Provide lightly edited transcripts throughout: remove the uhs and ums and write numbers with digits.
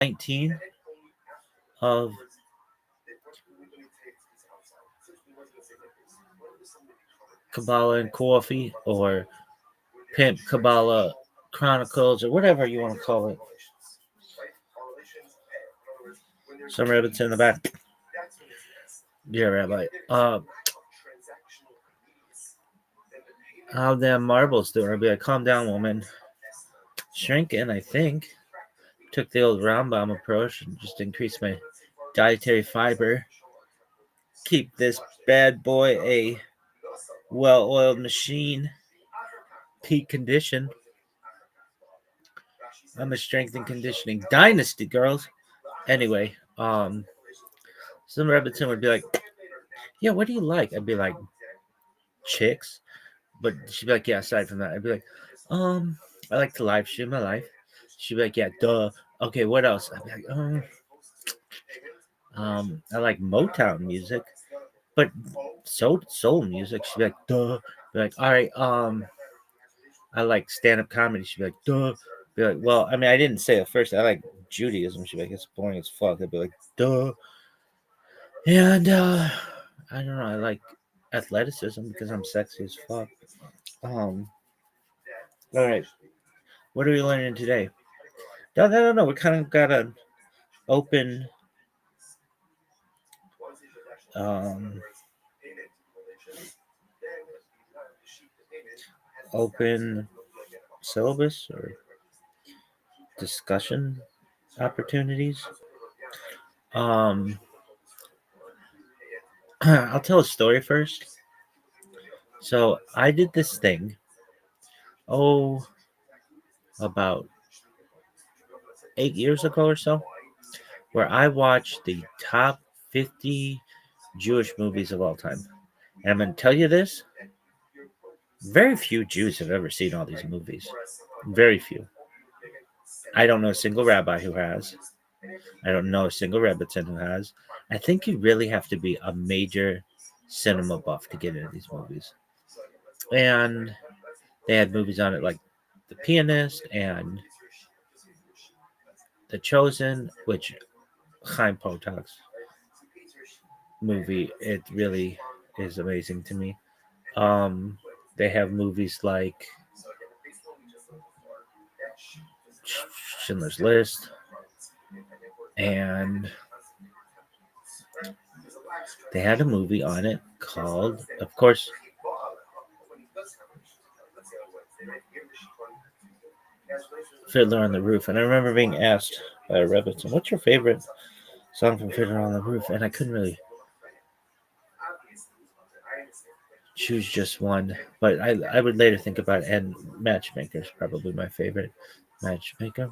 19 of Kabbalah and Coffee, or Pimp Kabbalah Chronicles, or whatever you want to call it. Some rabbits in the back. Yeah, Rabbi. How them marbles doing? I'd be like, calm down, woman. Shrinking, I think. Took the old Rambam approach and just increased my dietary fiber. Keep this bad boy a well-oiled machine. Peak condition. I'm a strength and conditioning dynasty, girls. Anyway, some rabbits would be like, yeah, what do you like? I'd be like, chicks. But she'd be like, yeah, aside from that, I'd be like, I like to live stream my life. She'd be like, yeah, duh. Okay, what else? I'd be like, I like Motown music, but soul music. She'd be like, duh. Be like, all right, I like stand-up comedy. She'd be like, duh. Be like, well, I mean, I didn't say it first. I like Judaism. She'd be like, it's boring as fuck. I'd be like, duh. And I don't know. I like athleticism because I'm sexy as fuck. All right. What are we learning today? No. We kind of got an open, um, open syllabus or discussion opportunities. Um, I'll tell a story first. So I did this thing, about 8 years ago or so, where I watched the top 50 Jewish movies of all time. And I'm going to tell you this, very few Jews have ever seen all these movies. Very few. I don't know a single rabbi who has. I don't know a single Rebbitzin who has. I think you really have to be a major cinema buff to get into these movies. And they had movies on it like The Pianist and The Chosen, which Chaim Potok's movie, it really is amazing to me. They have movies like Schindler's List, and they had a movie on it called, of course, Fiddler on the Roof. And I remember being asked by a Rebbitzin, what's your favorite song from Fiddler on the Roof? And I couldn't really choose just one, but I would later think about it. And Matchmaker is probably my favorite. Matchmaker.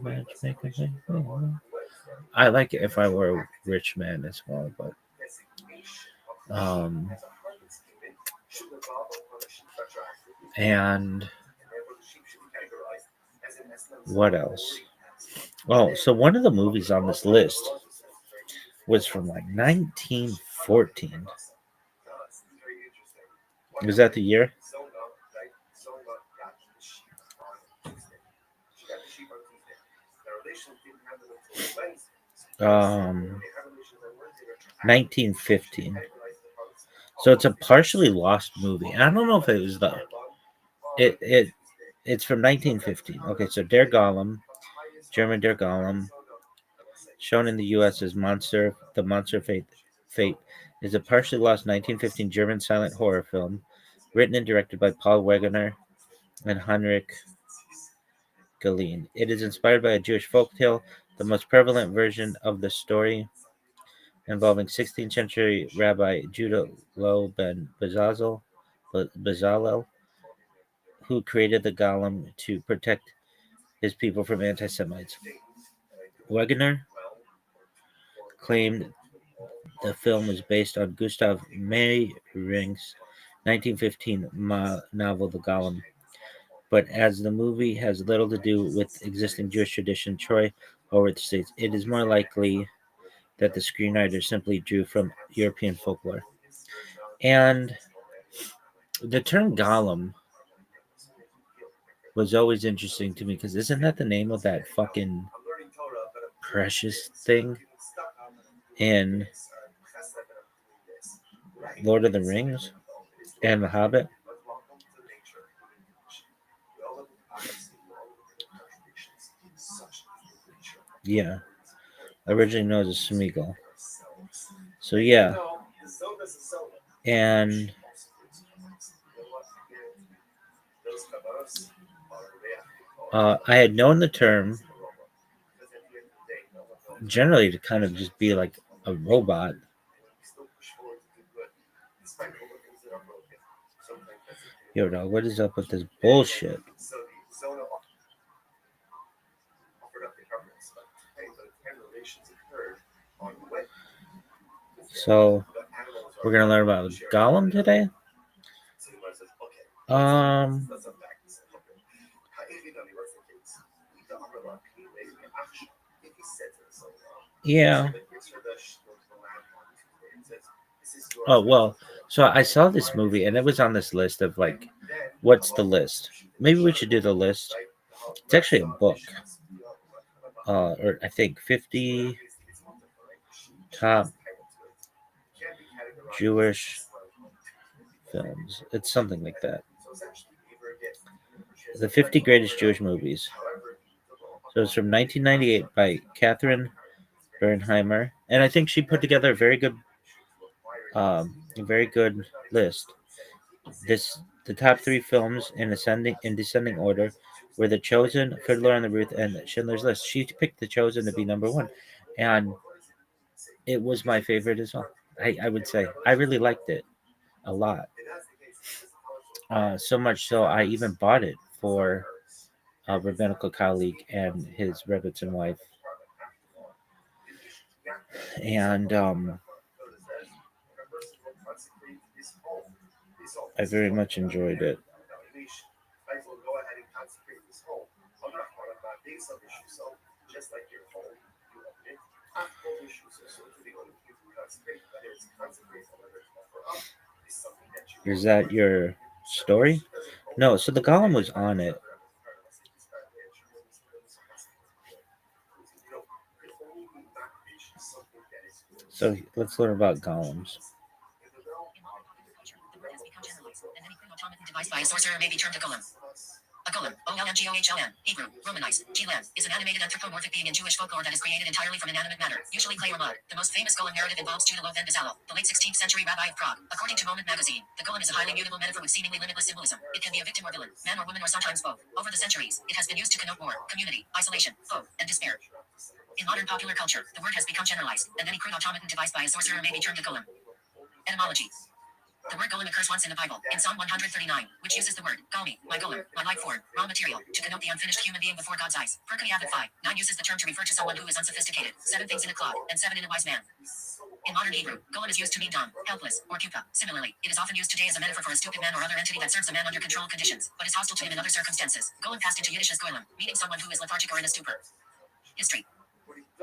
I like it if I were a rich man as well, but um, and what else? Oh, so one of the movies on this list was from like 1914. Was that the year? Um, 1915. So it's a partially lost movie. I don't know if it was it's from 1915. Okay, so Der Golem, German Der Golem, shown in the U.S. as The Monster Fate, is a partially lost 1915 German silent horror film, written and directed by Paul Wegener and Heinrich Galeen. It is inspired by a Jewish folktale, the most prevalent version of the story involving 16th century Rabbi Judah Lo ben Bezalel, who created the golem to protect his people from anti-Semites. Wegener claimed the film was based on Gustav Meyring's 1915 novel The Golem, but as the movie has little to do with existing Jewish tradition, Troy Howard states it is more likely that the screenwriter simply drew from European folklore. And the term golem was always interesting to me because isn't that the name of that fucking precious thing in Lord of the Rings and The Hobbit. Yeah, originally known as Smeagol. So yeah, and I had known the term generally to kind of just be like a robot. Yo, dog, what is up with this bullshit? So we're gonna learn about Gollum today. Um, yeah. Oh well, so I saw this movie and it was on this list of like, what's the list? Maybe we should do the list. It's actually a book. Or I think 50 top Jewish films. It's something like that. The 50 greatest Jewish movies. So it's from 1998 by Catherine Bernheimer, and I think she put together a very good list. The top three films in descending order were The Chosen, Fiddler on the Roof, and Schindler's List. She picked The Chosen to be number one, and it was my favorite as well. I would say I really liked it a lot. So much so I even bought it for a rabbinical colleague and his Rebbitzin wife, and I very much enjoyed it. Is that your story? No, so the golem was on it. So let's learn about golems. Device by a sorcerer may be termed a golem. A golem, O-L-M-G-O-H-L-M, Hebrew, Romanized, G-Lam, is an animated anthropomorphic being in Jewish folklore that is created entirely from inanimate matter, usually clay or mud. The most famous golem narrative involves Judah Loth ben Bezalel, the late 16th century rabbi of Prague. According to Moment magazine, the golem is a highly mutable metaphor with seemingly limitless symbolism. It can be a victim or villain, man or woman or sometimes both. Over the centuries, it has been used to connote war, community, isolation, hope, and despair. In modern popular culture, the word has become generalized, and any crude automaton devised by a sorcerer may be termed a golem. Etymology. The word golem occurs once in the Bible, in Psalm 139, which uses the word, Golmi, my golem, my life form, raw material, to connote the unfinished human being before God's eyes. Perkany Avot 5, 9 uses the term to refer to someone who is unsophisticated, 7 things in a cloth, and 7 in a wise man. In modern Hebrew, golem is used to mean dumb, helpless, or pupa. Similarly, it is often used today as a metaphor for a stupid man or other entity that serves a man under controlled conditions, but is hostile to him in other circumstances. Golem passed into Yiddish as golem, meaning someone who is lethargic or in a stupor. History.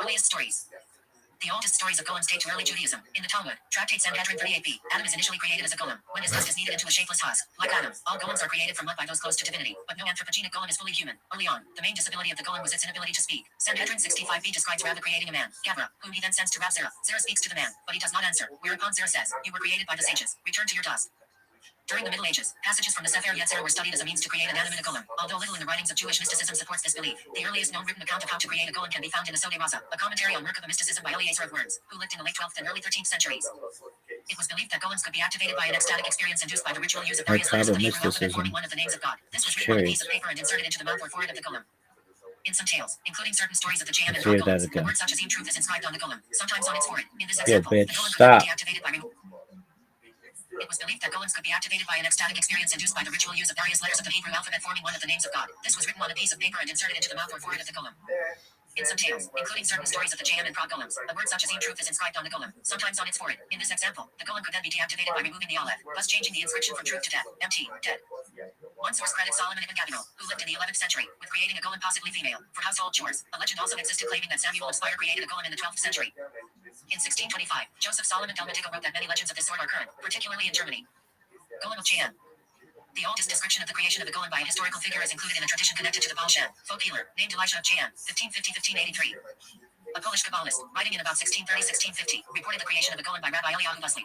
Earliest stories. The oldest stories of golems date to early Judaism. In the Talmud, Tractate Sanhedrin 38b, Adam is initially created as a golem, when his dust is kneaded into a shapeless husk. Like Adam, all golems are created from mud by those close to divinity, but no anthropogenic golem is fully human. Early on, the main disability of the golem was its inability to speak. Sanhedrin 65b describes Rabbah creating a man, Gavra, whom he then sends to Rav Zerah. Zerah speaks to the man, but he does not answer, whereupon Zerah says, "You were created by the sages. Return to your dust." During the Middle Ages, passages from the Sefer Yetzirah were studied as a means to create an animate golem, although little in the writings of Jewish mysticism supports this belief. The earliest known written account of how to create a golem can be found in the Sodei Raza, a commentary on Merkava mysticism by Eliezer of Worms, who lived in the late 12th and early 13th centuries. It was believed that golems could be activated by an ecstatic experience induced by the ritual use of various letters of the Hebrew alphabet forming one of the names of God. This was written on a piece of paper and inserted into the mouth or forehead of the golem. In some tales, including certain stories of the Cheyenne and Prague golems, a word such as Im Truth is inscribed on the golem, sometimes on its forehead. In this example, the golem could be deactivated by It was believed that golems could be activated by an ecstatic experience induced by the ritual use of various letters of the Hebrew alphabet forming one of the names of God. This was written on a piece of paper and inserted into the mouth or forehead of the golem. In some tales, including certain stories of the Cheyenne and Prague golems, a word such as Im Truth is inscribed on the golem, sometimes on its forehead. In this example, the golem could then be deactivated by removing the aleph, thus changing the inscription from truth to death. MT, dead. One source credits Solomon ibn Gabino, who lived in the 11th century, with creating a golem possibly female, for household chores. A legend also existed claiming that Samuel of Spire created a golem in the 12th century. In 1625, Joseph Solomon Delmedico wrote that many legends of this sort are current, particularly in Germany. Golem of Cheyenne. The oldest description of the creation of a golem by a historical figure is included in a tradition connected to the Baal Shem, folk healer, named Elisha of Cheyenne, 1550-1583. A Polish Kabbalist, writing in about 1630-1650, reported the creation of a golem by Rabbi Eliyahu Busli.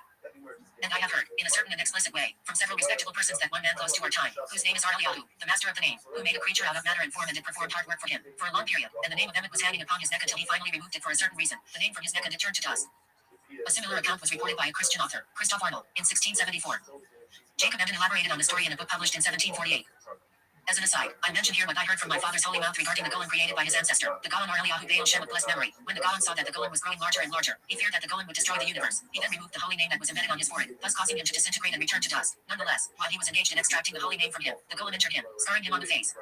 And I have heard, in a certain and explicit way, from several respectable persons that one man close to our time, whose name is Eliyahu, the master of the name, who made a creature out of matter and form and did performed hard work for him, for a long period, and the name of Emmet was hanging upon his neck until he finally removed it for a certain reason, the name from his neck and it turned to dust. A similar account was reported by a Christian author, Christoph Arnold, in 1674. Jacob Emden elaborated on the story in a book published in 1748. As an aside, I mention here what I heard from my father's holy mouth regarding the golem created by his ancestor, the Gaon Eliyahu Baal Shem of blessed memory. When the Gaon saw that the golem was growing larger and larger, he feared that the golem would destroy the universe. He then removed the holy name that was embedded on his forehead, thus causing him to disintegrate and return to dust. Nonetheless, while he was engaged in extracting the holy name from him, the golem entered him, scarring him on the face.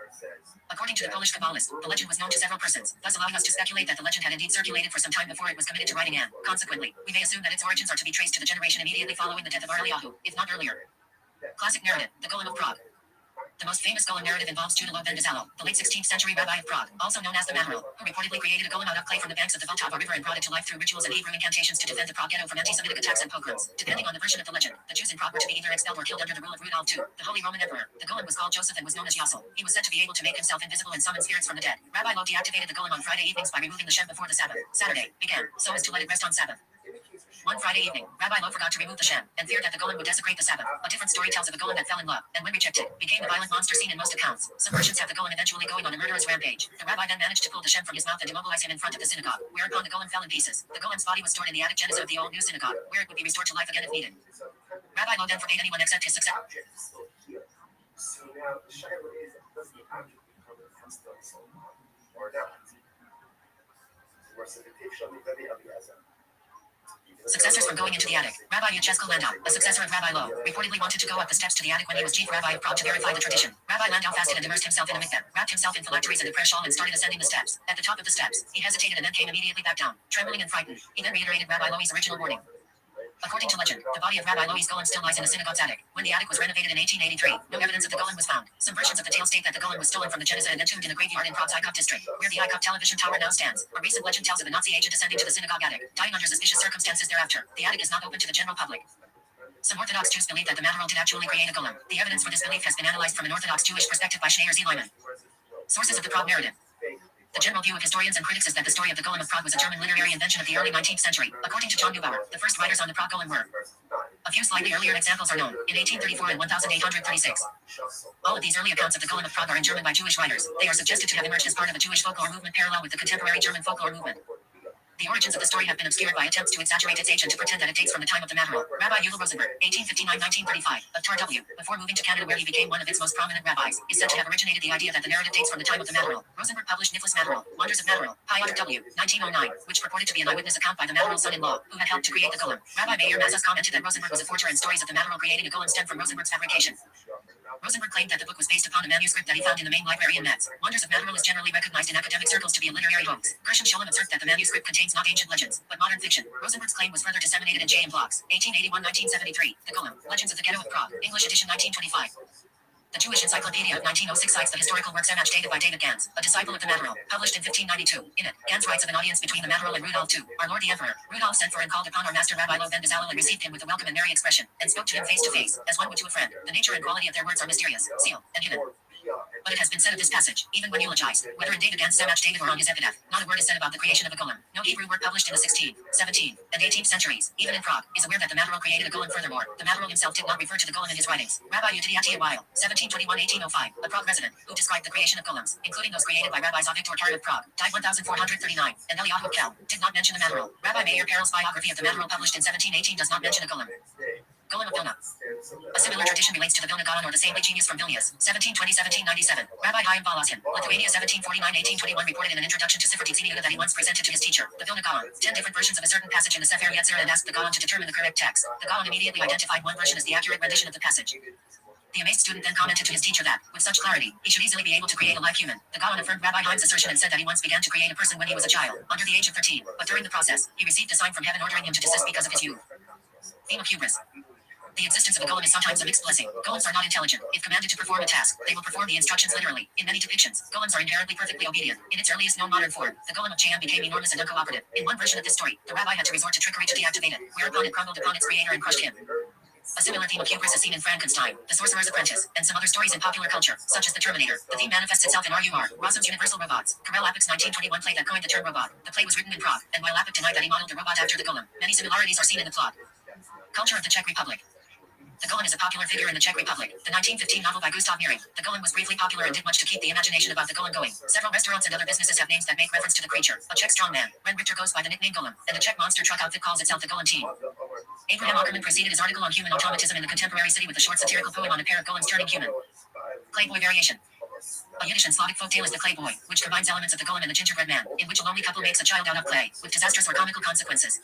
According to the Polish Kabbalist, the legend was known to several persons, thus allowing us to speculate that the legend had indeed circulated for some time before it was committed to writing, and, consequently, we may assume that its origins are to be traced to the generation immediately following the death of Eliyahu, if not earlier. Classic narrative, the Golem of Prague. The most famous golem narrative involves Judah ben Bezalel, the late 16th century rabbi of Prague, also known as the Maharal, who reportedly created a golem out of clay from the banks of the Vltava River and brought it to life through rituals and Hebrew incantations to defend the Prague ghetto from anti-Semitic attacks and pogroms. Depending on the version of the legend, the Jews in Prague were to be either expelled or killed under the rule of Rudolf II, the Holy Roman Emperor. The golem was called Joseph and was known as Yassel. He was said to be able to make himself invisible and summon spirits from the dead. Rabbi Lo deactivated the golem on Friday evenings by removing the shem before the Sabbath. Saturday began, so as to let it rest on Sabbath. One Friday evening, Rabbi Lo forgot to remove the shem, and feared that the golem would desecrate the Sabbath. A different story tells of a golem that fell in love, and when rejected, became the violent monster seen in most accounts. Some versions have the golem eventually going on a murderous rampage. The rabbi then managed to pull the shem from his mouth and immobilize him in front of the synagogue, whereupon the golem fell in pieces. The golem's body was stored in the attic genesis of the old new synagogue, where it would be restored to life again if needed. Rabbi Lo then forbade anyone except his successor. Successors from going into the attic. Rabbi Yechezkel Landau, a successor of Rabbi Lo, reportedly wanted to go up the steps to the attic when he was chief rabbi of Prague to verify the tradition. Rabbi Landau fasted and immersed himself in a mikveh, wrapped himself in phylacteries and a prayer shawl and started ascending the steps. At the top of the steps, he hesitated and then came immediately back down, trembling and frightened. He then reiterated Rabbi Lo's original warning. According to legend, the body of Rabbi Lo's golem still lies in the synagogue's attic. When the attic was renovated in 1883, no evidence of the golem was found. Some versions of the tale state that the golem was stolen from the Genesah and entombed in a graveyard in Prague's Ikov district, where the Ikov television tower now stands. A recent legend tells of a Nazi agent ascending to the synagogue attic, dying under suspicious circumstances thereafter. The attic is not open to the general public. Some Orthodox Jews believe that the Maharal did actually create a golem. The evidence for this belief has been analyzed from an Orthodox Jewish perspective by Schneier Z. Lyman. Sources of the Prague narrative. The general view of historians and critics is that the story of the Golem of Prague was a German literary invention of the early 19th century. According to John Neubauer, the first writers on the Prague Golem were. A few slightly earlier examples are known, in 1834 and 1836. All of these early accounts of the Golem of Prague are in German by Jewish writers. They are suggested to have emerged as part of a Jewish folklore movement parallel with the contemporary German folklore movement. The origins of the story have been obscured by attempts to exaggerate its age and to pretend that it dates from the time of the Maharal. Rabbi Euler Rosenberg, 1859-1935, of Tar W, before moving to Canada where he became one of its most prominent rabbis, is said to have originated the idea that the narrative dates from the time of the Maharal. Rosenberg published Niflis Maharal, Wonders of Maharal, Pi Otter W, 1909, which purported to be an eyewitness account by the Maharal's son-in-law, who had helped to create the golem. Rabbi Meir Mazas commented that Rosenberg was a forger and stories of the Maharal creating a golem stemmed from Rosenberg's fabrication. Rosenberg claimed that the book was based upon a manuscript that he found in the main library in Metz. Wonders of Maharal is generally recognized in academic circles to be a literary hoax. Gershom Scholem observed that the manuscript contains not ancient legends, but modern fiction. Rosenberg's claim was further disseminated in J. M. Blocks, 1881-1973. The Golem, Legends of the Ghetto of Prague, English edition 1925. The Jewish Encyclopedia of 1906 cites the historical works Emach dated by David Gans, a disciple of the Maharal, published in 1592. In it, Gans writes of an audience between the Maharal and Rudolf II, our Lord the Emperor. Rudolf sent for and called upon our master Rabbi Lo ben Bezalel and received him with a welcome and merry expression, and spoke to him face to face, as one would to a friend. The nature and quality of their words are mysterious, sealed, and hidden. But it has been said of this passage, even when eulogized, whether in David Gans' Samach David or on his epitaph, not a word is said about the creation of a golem. No Hebrew word published in the 16th, 17th, and 18th centuries, even in Prague, is aware that the Maharal created a golem. Furthermore, the Maharal himself did not refer to the golem in his writings. Rabbi Yedidiati Weil, 1721-1805, a Prague resident, who described the creation of golems, including those created by Rabbi Zavik Tortar of Prague, died 1439, and Eliyahu Kel, did not mention the Maharal. Rabbi Meir Perel's biography of the Maharal published in 1718 does not mention a golem. Golem of Vilna. A similar tradition relates to the Vilna Gaon or the saintly genius from Vilnius, 1720-1797. Rabbi Chaim Voloshin, Lithuania 1749-1821 reported in an introduction to Sifra Tzimiuta that he once presented to his teacher, the Vilna Gaon, 10 different versions of a certain passage in the Sefer Yetzirah and asked the Gaon to determine the correct text. The Gaon immediately identified one version as the accurate rendition of the passage. The amazed student then commented to his teacher that, with such clarity, he should easily be able to create a live human. The Gaon affirmed Rabbi Chaim's assertion and said that he once began to create a person when he was a child, under the age of 13, but during the process, he received a sign from heaven ordering him to desist because of his youth. Theme of hubris. The existence of a golem is sometimes a mixed blessing. Golems are not intelligent. If commanded to perform a task, they will perform the instructions literally. In many depictions, golems are inherently perfectly obedient. In its earliest known modern form, the golem of Cham became enormous and uncooperative. In one version of this story, the rabbi had to resort to trickery to deactivate it, whereupon it crumbled upon its creator and crushed him. A similar theme of hubris is seen in Frankenstein, The Sorcerer's Apprentice, and some other stories in popular culture, such as The Terminator. The theme manifests itself in RUR, Rossum's Universal Robots, Karel Appel's 1921 play that coined the term robot. The play was written in Prague, and while Appel denied that he modeled the robot after the golem, many similarities are seen in the plot. Culture of the Czech Republic. The Golem is a popular figure in the Czech Republic. The 1915 novel by Gustav Mehring, The Golem, was briefly popular and did much to keep the imagination about the Golem going. Several restaurants and other businesses have names that make reference to the creature. A Czech strongman, Ren Richter, goes by the nickname Golem, and a Czech monster truck outfit calls itself the Golem Team. Abraham Ackerman preceded his article on human automatism in the contemporary city with a short satirical poem on a pair of golems turning human. Clayboy variation. A Yiddish and Slavic folktale is the clay boy, which combines elements of the golem and the gingerbread man, in which a lonely couple makes a child out of clay, with disastrous or comical consequences.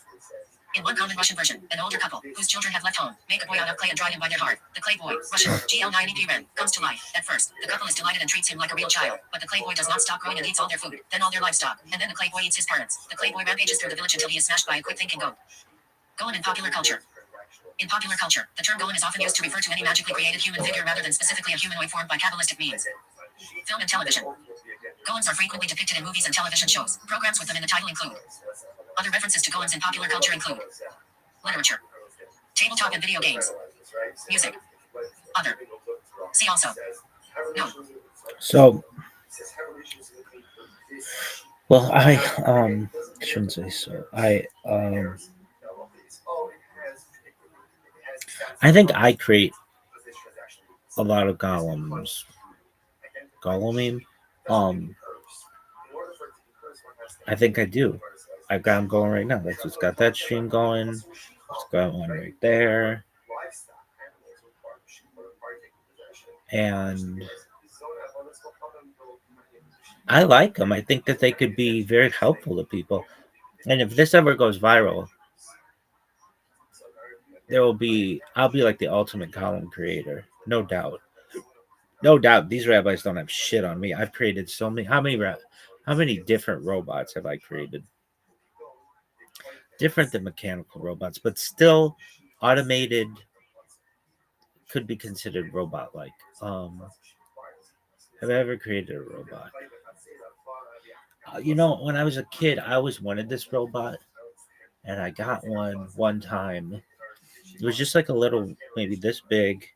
In one common Russian version, an older couple, whose children have left home, make a boy out of clay and dry him by their heart. The clay boy, Russian, GL9EP Ren, comes to life. At first, the couple is delighted and treats him like a real child, but the clay boy does not stop growing and eats all their food, then all their livestock, and then the clay boy eats his parents. The clay boy rampages through the village until he is smashed by a quick-thinking goat. Golem in popular culture. In popular culture, the term golem is often used to refer to any magically created human figure rather than specifically a humanoid formed by Kabbalistic means. Film and television. Golems are frequently depicted in movies and television shows. Programs with them in the title include. Other references to golems in popular culture include literature, tabletop and video games, music, other. See also. No. So, well, I shouldn't say so. I think I create a lot of golems. Goleming. I think I do. I've got them going right now. That's just got that stream going. It's got one right there. And I like them. I think that they could be very helpful to people. And if this ever goes viral, I'll be like the ultimate column creator. No doubt. No doubt. These rabbis don't have shit on me. I've created so many. How many different robots have I created? Different than mechanical robots, but still automated, could be considered robot-like. Have I ever created a robot? When I was a kid, I always wanted this robot, and I got one time. It was just like a little, maybe this big,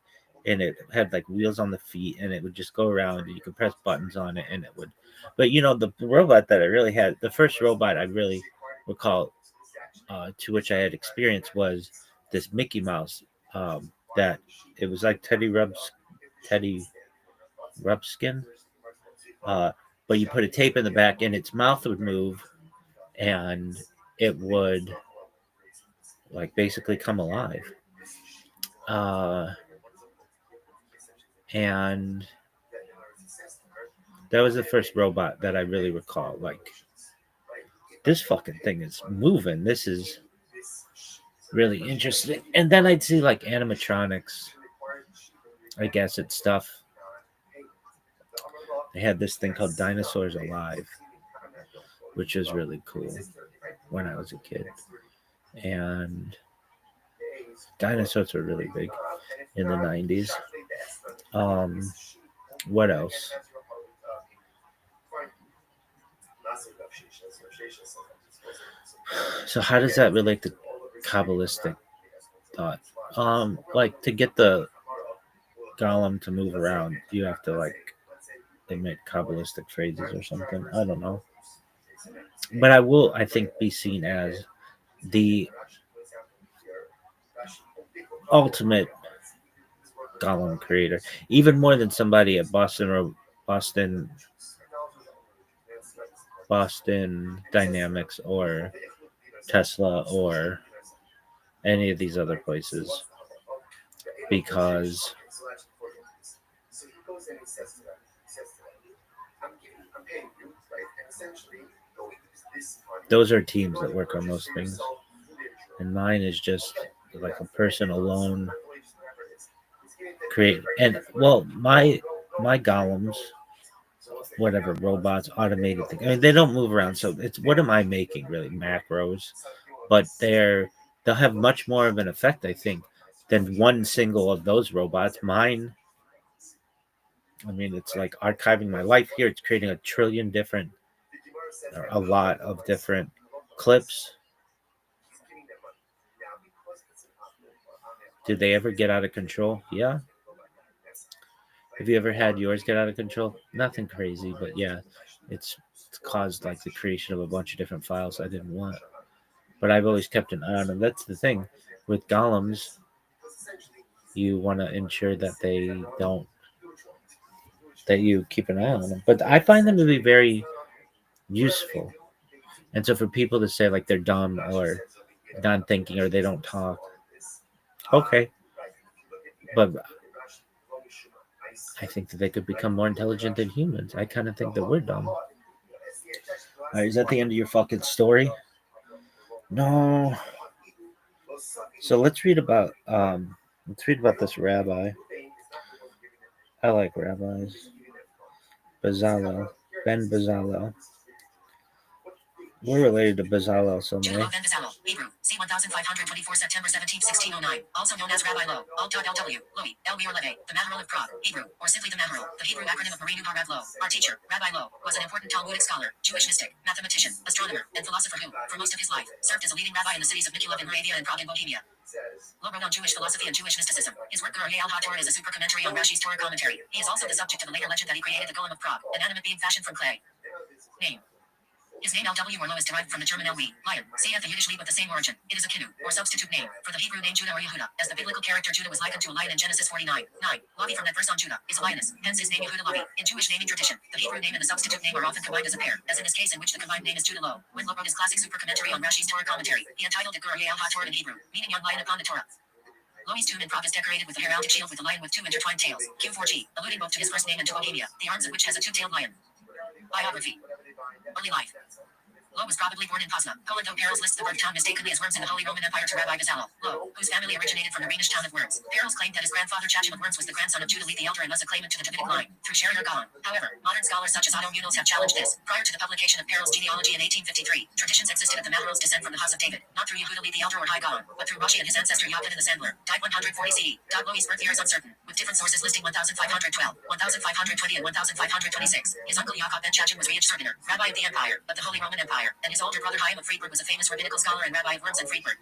and it had like wheels on the feet, and it would just go around, and you could press buttons on it, and it would. But the robot that I really had, the first robot I really recall, to which I had experience, was this Mickey Mouse. That it was like Teddy Rumpskin. But you put a tape in the back, and its mouth would move, and it would like basically come alive. And that was the first robot that I really recall. Like, this fucking thing is moving. This is really interesting. And then I'd see like animatronics. I guess it's stuff. They had this thing called Dinosaurs Alive, which was really cool when I was a kid. And dinosaurs were really big in the 90s. What else? So how does that relate to Kabbalistic thought? Like, to get the golem to move around, you have to they make Kabbalistic phrases or something. I don't know. But I think, be seen as the ultimate golem creator, even more than somebody at Boston Dynamics or Tesla or any of these other places, because those are teams that work on most things, and mine is just like a person alone create. And well, my golems, whatever robots, automated thing. I mean, they don't move around, so it's, what am I making really? Macros, but they'll have much more of an effect, I think, than one single of those robots. Mine, I mean, it's like archiving my life here. It's creating a lot of different clips, Do they ever get out of control? Yeah. Have you ever had yours get out of control? Nothing crazy, but yeah, it's caused like the creation of a bunch of different files I didn't want. But I've always kept an eye on them. That's the thing with golems. You want to ensure that they don't, that you keep an eye on them. But I find them to be very useful. And so for people to say like they're dumb or non-thinking or they don't talk, okay, but I think that they could become more intelligent than humans. I kind of think that we're dumb. All right, is that the end of your fucking story? No. So let's read about this rabbi. I like rabbis. Bezalel, Ben Bezalel. We're related to Bezalel Judah someday. Ben Bezalel, Hebrew, c. 1524 September 17th, 1609, also known as Rabbi Lo, Alt.lw, Louis, El ViralRabbi, the Maharal of Prague, Hebrew, or simply the Maharal, the Hebrew acronym of Marinu Bar Rav Lo. Our teacher, Rabbi Lo, was an important Talmudic scholar, Jewish mystic, mathematician, astronomer, and philosopher who, for most of his life, served as a leading rabbi in the cities of Mikulov in Moravia and Prague in Bohemia. Lo wrote on Jewish philosophy and Jewish mysticism. His work Gur al-HaTorah is a super commentary on Rashi's Torah commentary. He is also the subject of a later legend that he created the Golem of Prague, an animate being fashioned from clay. Name. His name LW or Lo is derived from the German Lwi, lion, at the Yiddish Lieb with the same origin. It is a kinu, or substitute name, for the Hebrew name Judah or Yehuda, as the biblical character Judah was likened to a lion in Genesis 49:9. Lavi from that verse on Judah is a lioness, hence his name Yehuda Lavi. In Jewish naming tradition, the Hebrew name and the substitute name are often combined as a pair, as in this case in which the combined name is Judah Lo. When Lo wrote his classic super commentary on Rashi's Torah commentary, he entitled it Gur al-HaTorah in Hebrew, meaning young lion upon the Torah. Loi's tomb in Prague is decorated with a heraldic shield with a lion with two intertwined tails, Q4G, alluding both to his first name and to Bohemia, the arms of which has a two-tailed lion. Biography. Early life. Lo was probably born in Poznan, Poland, though Perels lists the birth town mistakenly as Worms in the Holy Roman Empire to Rabbi Bezalel, Lo, whose family originated from the Rhenish town of Worms. Perels claimed that his grandfather Chachim of Worms was the grandson of Judah the Elder and thus a claimant to the Davidic line, through Sharon or Gaon. However, modern scholars such as Otto Munoz have challenged this. Prior to the publication of Perels' genealogy in 1853, traditions existed of the Maharal's descent from the house of David, not through Yehuda the Elder or Hai Gaon, but through Rashi and his ancestor Yaakov the Sandler, died 140 CE. Loi's birth year is uncertain, with different sources listing 1512, 1520, and 1526. His uncle Yaakov ben Chachim was Riach Servitor, rabbi of the Empire, of the Holy Roman Empire, and his older brother Chaim of Friedberg was a famous rabbinical scholar and rabbi of Worms and Friedberg.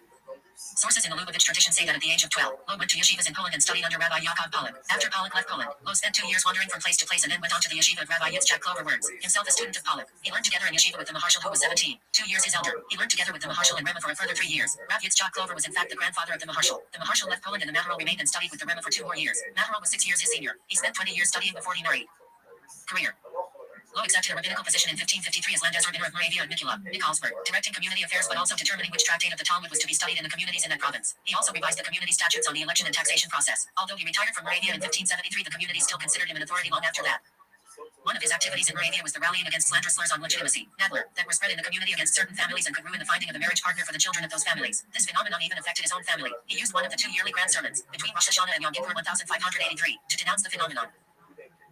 Sources in the Lubavitch tradition say that at the age of 12, Lo went to yeshivas in Poland and studied under Rabbi Yaakov Pollock. After Pollock left Poland, Lo spent 2 years wandering from place to place and then went on to the yeshiva of Rabbi Yitzchak Clover Worms, himself a student of Pollock. He learned together in yeshiva with the Maharshal who was 17, 2 years his elder. He learned together with the Maharshal and Rema for a further 3 years. Rav Yitzchak Clover was in fact the grandfather of the Maharshal. The Maharshal left Poland and the Maharal remained and studied with the Rema for 2 more years. Maharal was 6 years his senior. He spent 20 years studying before he married. Career. Lo accepted a rabbinical position in 1553 as Landesrabbiner of Moravia and Nikolsburg, directing community affairs but also determining which tractate of the Talmud was to be studied in the communities in that province. He also revised the community statutes on the election and taxation process. Although he retired from Moravia in 1573, the community still considered him an authority long after that. One of his activities in Moravia was the rallying against slanderous slurs on legitimacy, Nadler, that were spread in the community against certain families and could ruin the finding of a marriage partner for the children of those families. This phenomenon even affected his own family. He used one of the 2 yearly grand sermons, between Rosh Hashanah and Yom Kippur 1583, to denounce the phenomenon.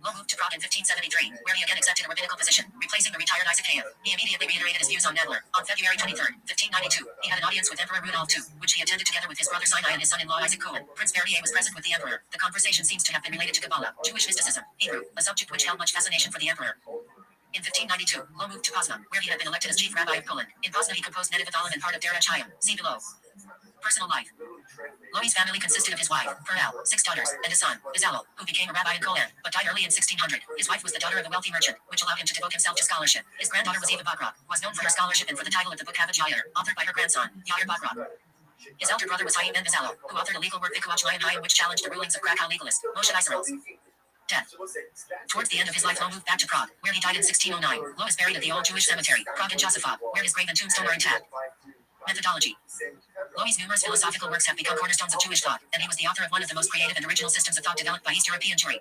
Lo moved to Prague in 1573, where he again accepted a rabbinical position, replacing the retired Isaac Hayek. He immediately reiterated his views on Nadler. On February 23, 1592, he had an audience with Emperor Rudolf II, which he attended together with his brother Sinai and his son-in-law Isaac Cohen. Prince Verdier was present with the emperor. The conversation seems to have been related to Kabbalah, Jewish mysticism, Hebrew, a subject which held much fascination for the emperor. In 1592, Lo moved to Poznan, where he had been elected as chief rabbi of Poland. In Poznan he composed Netivot Aleph and part of Derech Hayim. See below. Personal life. Loi's family consisted of his wife, Pearl, 6 daughters, and a son, Bezalel, who became a rabbi in Kolan, but died early in 1600. His wife was the daughter of a wealthy merchant, which allowed him to devote himself to scholarship. His granddaughter was Eva Bachrach, was known for her scholarship and for the title of the book Havaj Yair, authored by her grandson, Yair Bachrach. His elder brother was Chaim ben Bezalel, who authored a legal work Vikuach Mayan Hayim which challenged the rulings of Krakow legalist, Moshe Isserles. Death. Towards the end of his life, Lo moved back to Prague, where he died in 1609. Lo is buried at the Old Jewish Cemetery, Prague in Josefov, where his grave and tombstone are intact. Methodology. Loi's numerous philosophical works have become cornerstones of Jewish thought, and he was the author of one of the most creative and original systems of thought developed by East European Jewry.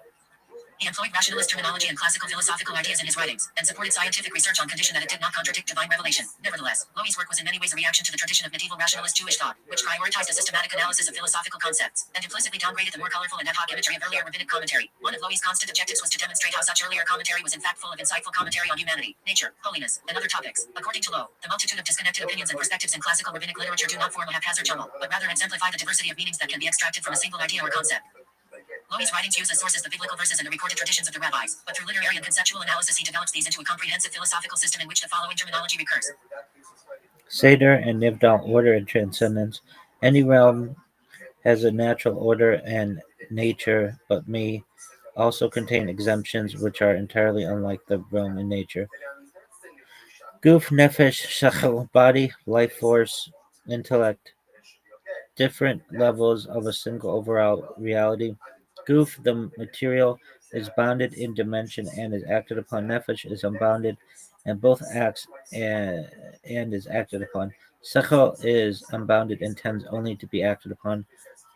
He employed rationalist terminology and classical philosophical ideas in his writings, and supported scientific research on condition that it did not contradict divine revelation. Nevertheless, Loi's work was in many ways a reaction to the tradition of medieval rationalist Jewish thought, which prioritized a systematic analysis of philosophical concepts, and implicitly downgraded the more colorful and ad hoc imagery of earlier rabbinic commentary. One of Loi's constant objectives was to demonstrate how such earlier commentary was in fact full of insightful commentary on humanity, nature, holiness, and other topics. According to Lo, the multitude of disconnected opinions and perspectives in classical rabbinic literature do not form a haphazard jumble, but rather exemplify the diversity of meanings that can be extracted from a single idea or concept. Loi's writings use as sources the biblical verses and the recorded traditions of the rabbis, but through literary and conceptual analysis he develops these into a comprehensive philosophical system in which the following terminology recurs. Seder and Nivdal, order and transcendence. Any realm has a natural order and nature, but may also contain exemptions which are entirely unlike the realm in nature. Guf, nefesh, shachal, body, life force, intellect, different levels of a single overall reality. Guf, the material, is bounded in dimension and is acted upon. Nefesh is unbounded and both acts and is acted upon. Sechel is unbounded and tends only to be acted upon.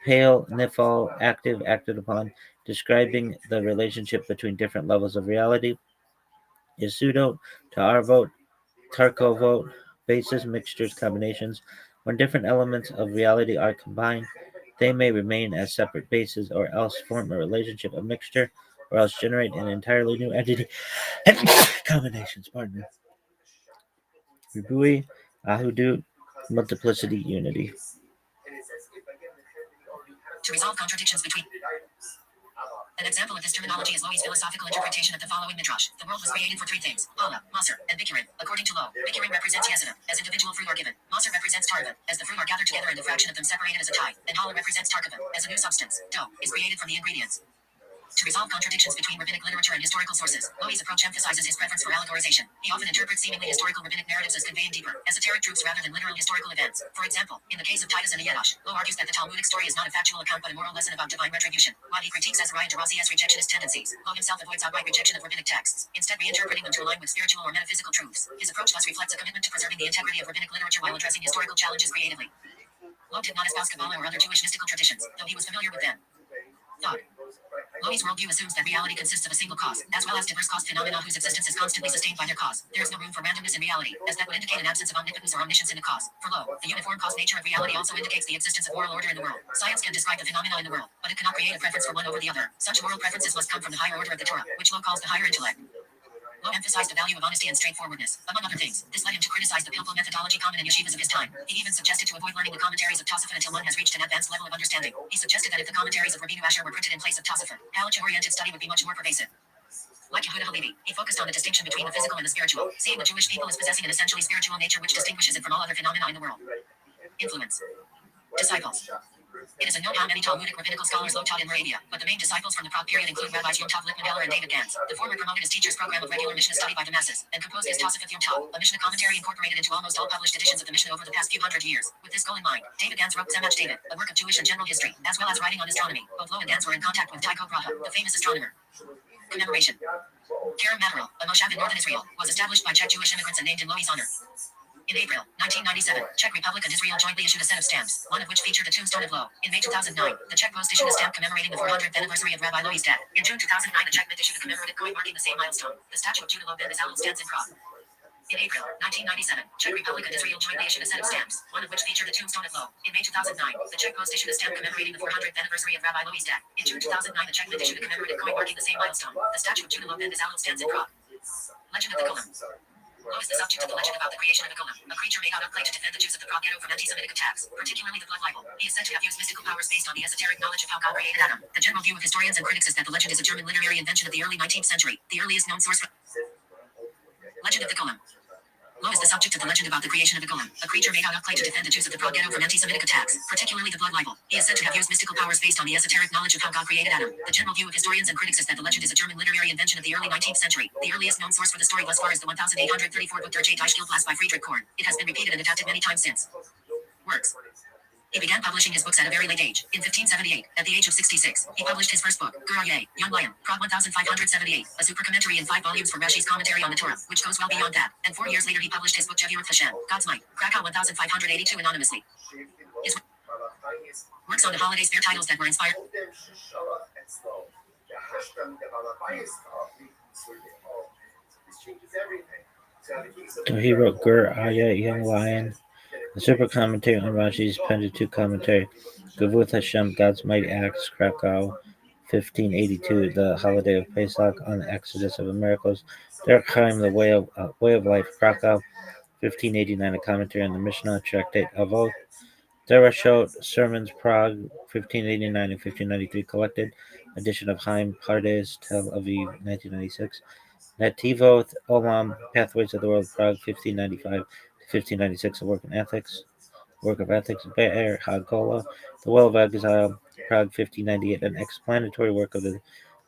Pale, nifal, active, acted upon, describing the relationship between different levels of reality. Yesudot, Ta'arvot, Tarkovot, bases, mixtures, combinations. When different elements of reality are combined, they may remain as separate bases or else form a relationship, a mixture, or else generate an entirely new entity. Combinations, pardon me. Ribui, Ahudut, multiplicity, unity. To resolve contradictions between. An example of this terminology is Loi's philosophical interpretation of the following midrash. The world was created for three things: Allah, Maser, and Bikurim. According to Lo, Bikurim represents Yesenim, as individual fruit are given. Maser represents Tarvin, as the fruit are gathered together and the fraction of them separated as a tithe. And Hala represents Tarkavim, as a new substance. Dough is created from the ingredients. To resolve contradictions between rabbinic literature and historical sources, Loi's approach emphasizes his preference for allegorization. He often interprets seemingly historical rabbinic narratives as conveying deeper, esoteric truths rather than literal historical events. For example, in the case of Titus and the Yedash, Lo argues that the Talmudic story is not a factual account but a moral lesson about divine retribution, while he critiques Azariah Derasi's rejectionist tendencies. Lo himself avoids outright rejection of rabbinic texts, instead reinterpreting them to align with spiritual or metaphysical truths. His approach thus reflects a commitment to preserving the integrity of rabbinic literature while addressing historical challenges creatively. Lo did not espouse Kabbalah or other Jewish mystical traditions, though he was familiar with them. Thought. Loi's worldview assumes that reality consists of a single cause, as well as diverse cause phenomena whose existence is constantly sustained by their cause. There is no room for randomness in reality, as that would indicate an absence of omnipotence or omniscience in a cause. For Lo, the uniform cause nature of reality also indicates the existence of moral order in the world. Science can describe the phenomena in the world, but it cannot create a preference for one over the other. Such moral preferences must come from the higher order of the Torah, which Lo calls the higher intellect. Lo emphasized the value of honesty and straightforwardness, among other things. This led him to criticize the pilpul methodology common in yeshivas of his time. He even suggested to avoid learning the commentaries of Tosafot until one has reached an advanced level of understanding. He suggested that if the commentaries of Rabbeinu Asher were printed in place of Tosafot, halacha-oriented study would be much more pervasive. Like Yehuda Halevi, he focused on the distinction between the physical and the spiritual, seeing the Jewish people as possessing an essentially spiritual nature which distinguishes it from all other phenomena in the world. Influence. Disciples. It is unknown how many Talmudic rabbinical scholars Lo taught in Moravia, but the main disciples from the Prague period include rabbis Yom Tov Lichtman and David Gans. The former promoted his teacher's program of regular Mishnah study by the masses, and composed his Tosafot Yom Tov, a Mishnah commentary incorporated into almost all published editions of the Mishnah over the past few hundred years. With this goal in mind, David Gans wrote Zemach David, a work of Jewish and general history, as well as writing on astronomy. Both Lo and Gans were in contact with Tycho Brahe, the famous astronomer. Commemoration. Kerem Materel, a moshav in northern Israel, was established by Czech Jewish immigrants and named in Loi's honor. In April 1997, Czech Republic and Israel jointly issued a set of stamps, one of which featured the tombstone of Lo. In May 2009, the Czech Post issued a stamp commemorating the 400th anniversary of Rabbi Loi's death. In June 2009, the Czech Mint issued a commemorative coin marking the same milestone. The statue of Judah Lo Ben Bezalel stands in Prague. In April 1997, Czech Republic and Israel jointly issued a set of stamps, one of which featured the tombstone of Lo. In May 2009, the Czech Post issued a stamp commemorating the 400th anniversary of Rabbi Loi's death. In June 2009, the Czech Mint issued a commemorative coin marking the same milestone. The statue of Judah Lo Ben Bezalel stands in Prague. Legend of the Golem. Lo is the subject of the legend about the creation of the golem, a creature made out of clay to defend the Jews of the Prague ghetto from anti-Semitic attacks, particularly the blood libel. He is said to have used mystical powers based on the esoteric knowledge of how God created Adam. The general view of historians and critics is that the legend is a German literary invention of the early 19th century, the earliest known source for Legend of the Golem. Lo is the subject of the legend about the creation of the golem, a creature made out of clay to defend the Jews of the Prague ghetto from anti-Semitic attacks, particularly the blood libel. He is said to have used mystical powers based on the esoteric knowledge of how God created Adam. The general view of historians and critics is that the legend is a German literary invention of the early 19th century. The earliest known source for the story thus far is the 1834 book Der Jade-Eichgilglas by Friedrich Korn. It has been repeated and adapted many times since. Works. He began publishing his books at a very late age. In 1578, at the age of 66, he published his first book, Gurarye, Young Lion, Prague 1578, a super commentary in 5 volumes for Rashi's commentary on the Torah, which goes well beyond that. And 4 years later he published his book Jeviruth Hashem, God's Might, Krakow 1582 anonymously. His works on the holidays bear titles that were inspired. So he wrote Gur Aya, Young Lion, a super commentary on Rashi's Pentateuch commentary, Gavuth Hashem, God's Mighty Acts, Krakow, 1582, the holiday of Pesach, on the Exodus of the Miracles, Derek Chaim, the Way of Life, Krakow, 1589, a commentary on the Mishnah, Tractate Avot, Derashot, Sermons, Prague, 1589 and 1593, collected edition of Chaim Pardes, Tel Aviv, 1996. Nativoth Olam, Pathways of the World, Prague, 1595 to 1596, a work in ethics. work of ethics, Be'er HaGola, The Well of Exile, Prague 1598, an explanatory work of the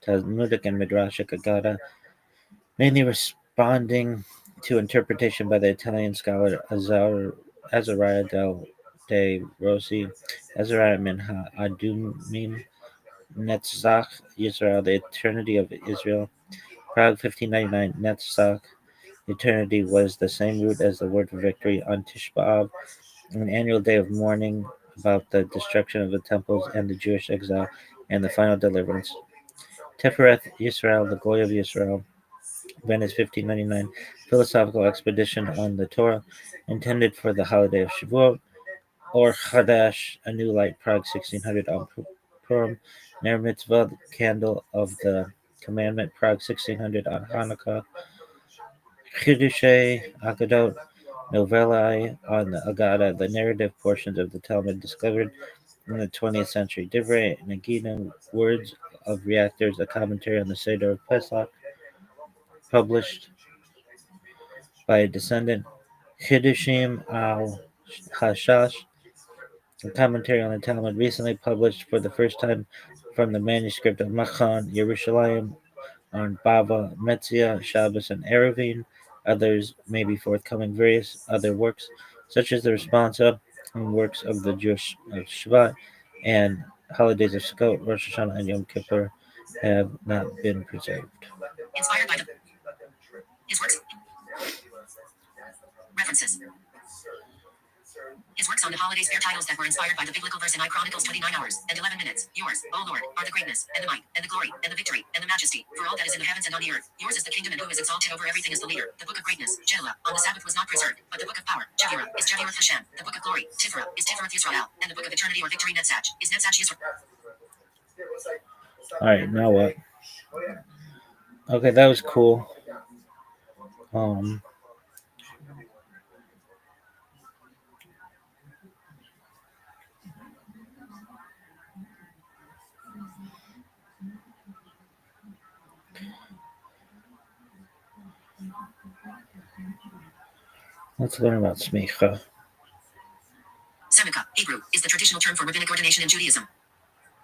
Talmudic and Midrashic Agada, mainly responding to interpretation by the Italian scholar Azariah de Rossi, Azariah min Adumim, Netzach, Israel, the eternity of Israel, Prague 1599, Netzach, eternity was the same root as the word for victory on Tisha B'Av, an annual day of mourning about the destruction of the temples and the Jewish exile and the final deliverance. Tiferet Yisrael, the glory of Yisrael, Venice 1599, philosophical expedition on the Torah, intended for the holiday of Shavuot, or Chadash, a new light, Prague 1600 on Purim, Ner Mitzvah, candle of the commandment, Prague 1600 on Hanukkah, Chiddushei Agadot, novellae on the Agada, the narrative portions of the Talmud discovered in the 20th century, Divrei Nagina, words of reactors, a commentary on the Seder of Pesach, published by a descendant, Chiddushim al Hashash, a commentary on the Talmud, recently published for the first time from the manuscript of Machon Yerushalayim on Bava, Metzia, Shabbos, and Eruvin. Others may be forthcoming. Various other works, such as the responsa and works of the Jewish of Shabbat and holidays of Sukkot, Rosh Hashanah, and Yom Kippur, have not been preserved. Inspired by his works. References. His works on the holidays bear titles that were inspired by the biblical verse in I Chronicles 29 hours and 11 minutes. Yours, O Lord, are the greatness, and the might, and the glory, and the victory, and the majesty, for all that is in the heavens and on the earth. Yours is the kingdom, and who is exalted over everything is the leader. The book of greatness, Jehulah, on the Sabbath was not preserved, but the book of power, Jevirah, is Jevirah Hashem. The book of glory, Tiferet, is Tiferet Yisrael, and the book of eternity or victory, Netzach, is Netzach Yisrael. All right, now what? Okay, that was cool. Let's learn about smicha. Semicha, Hebrew, is the traditional term for rabbinic ordination in Judaism.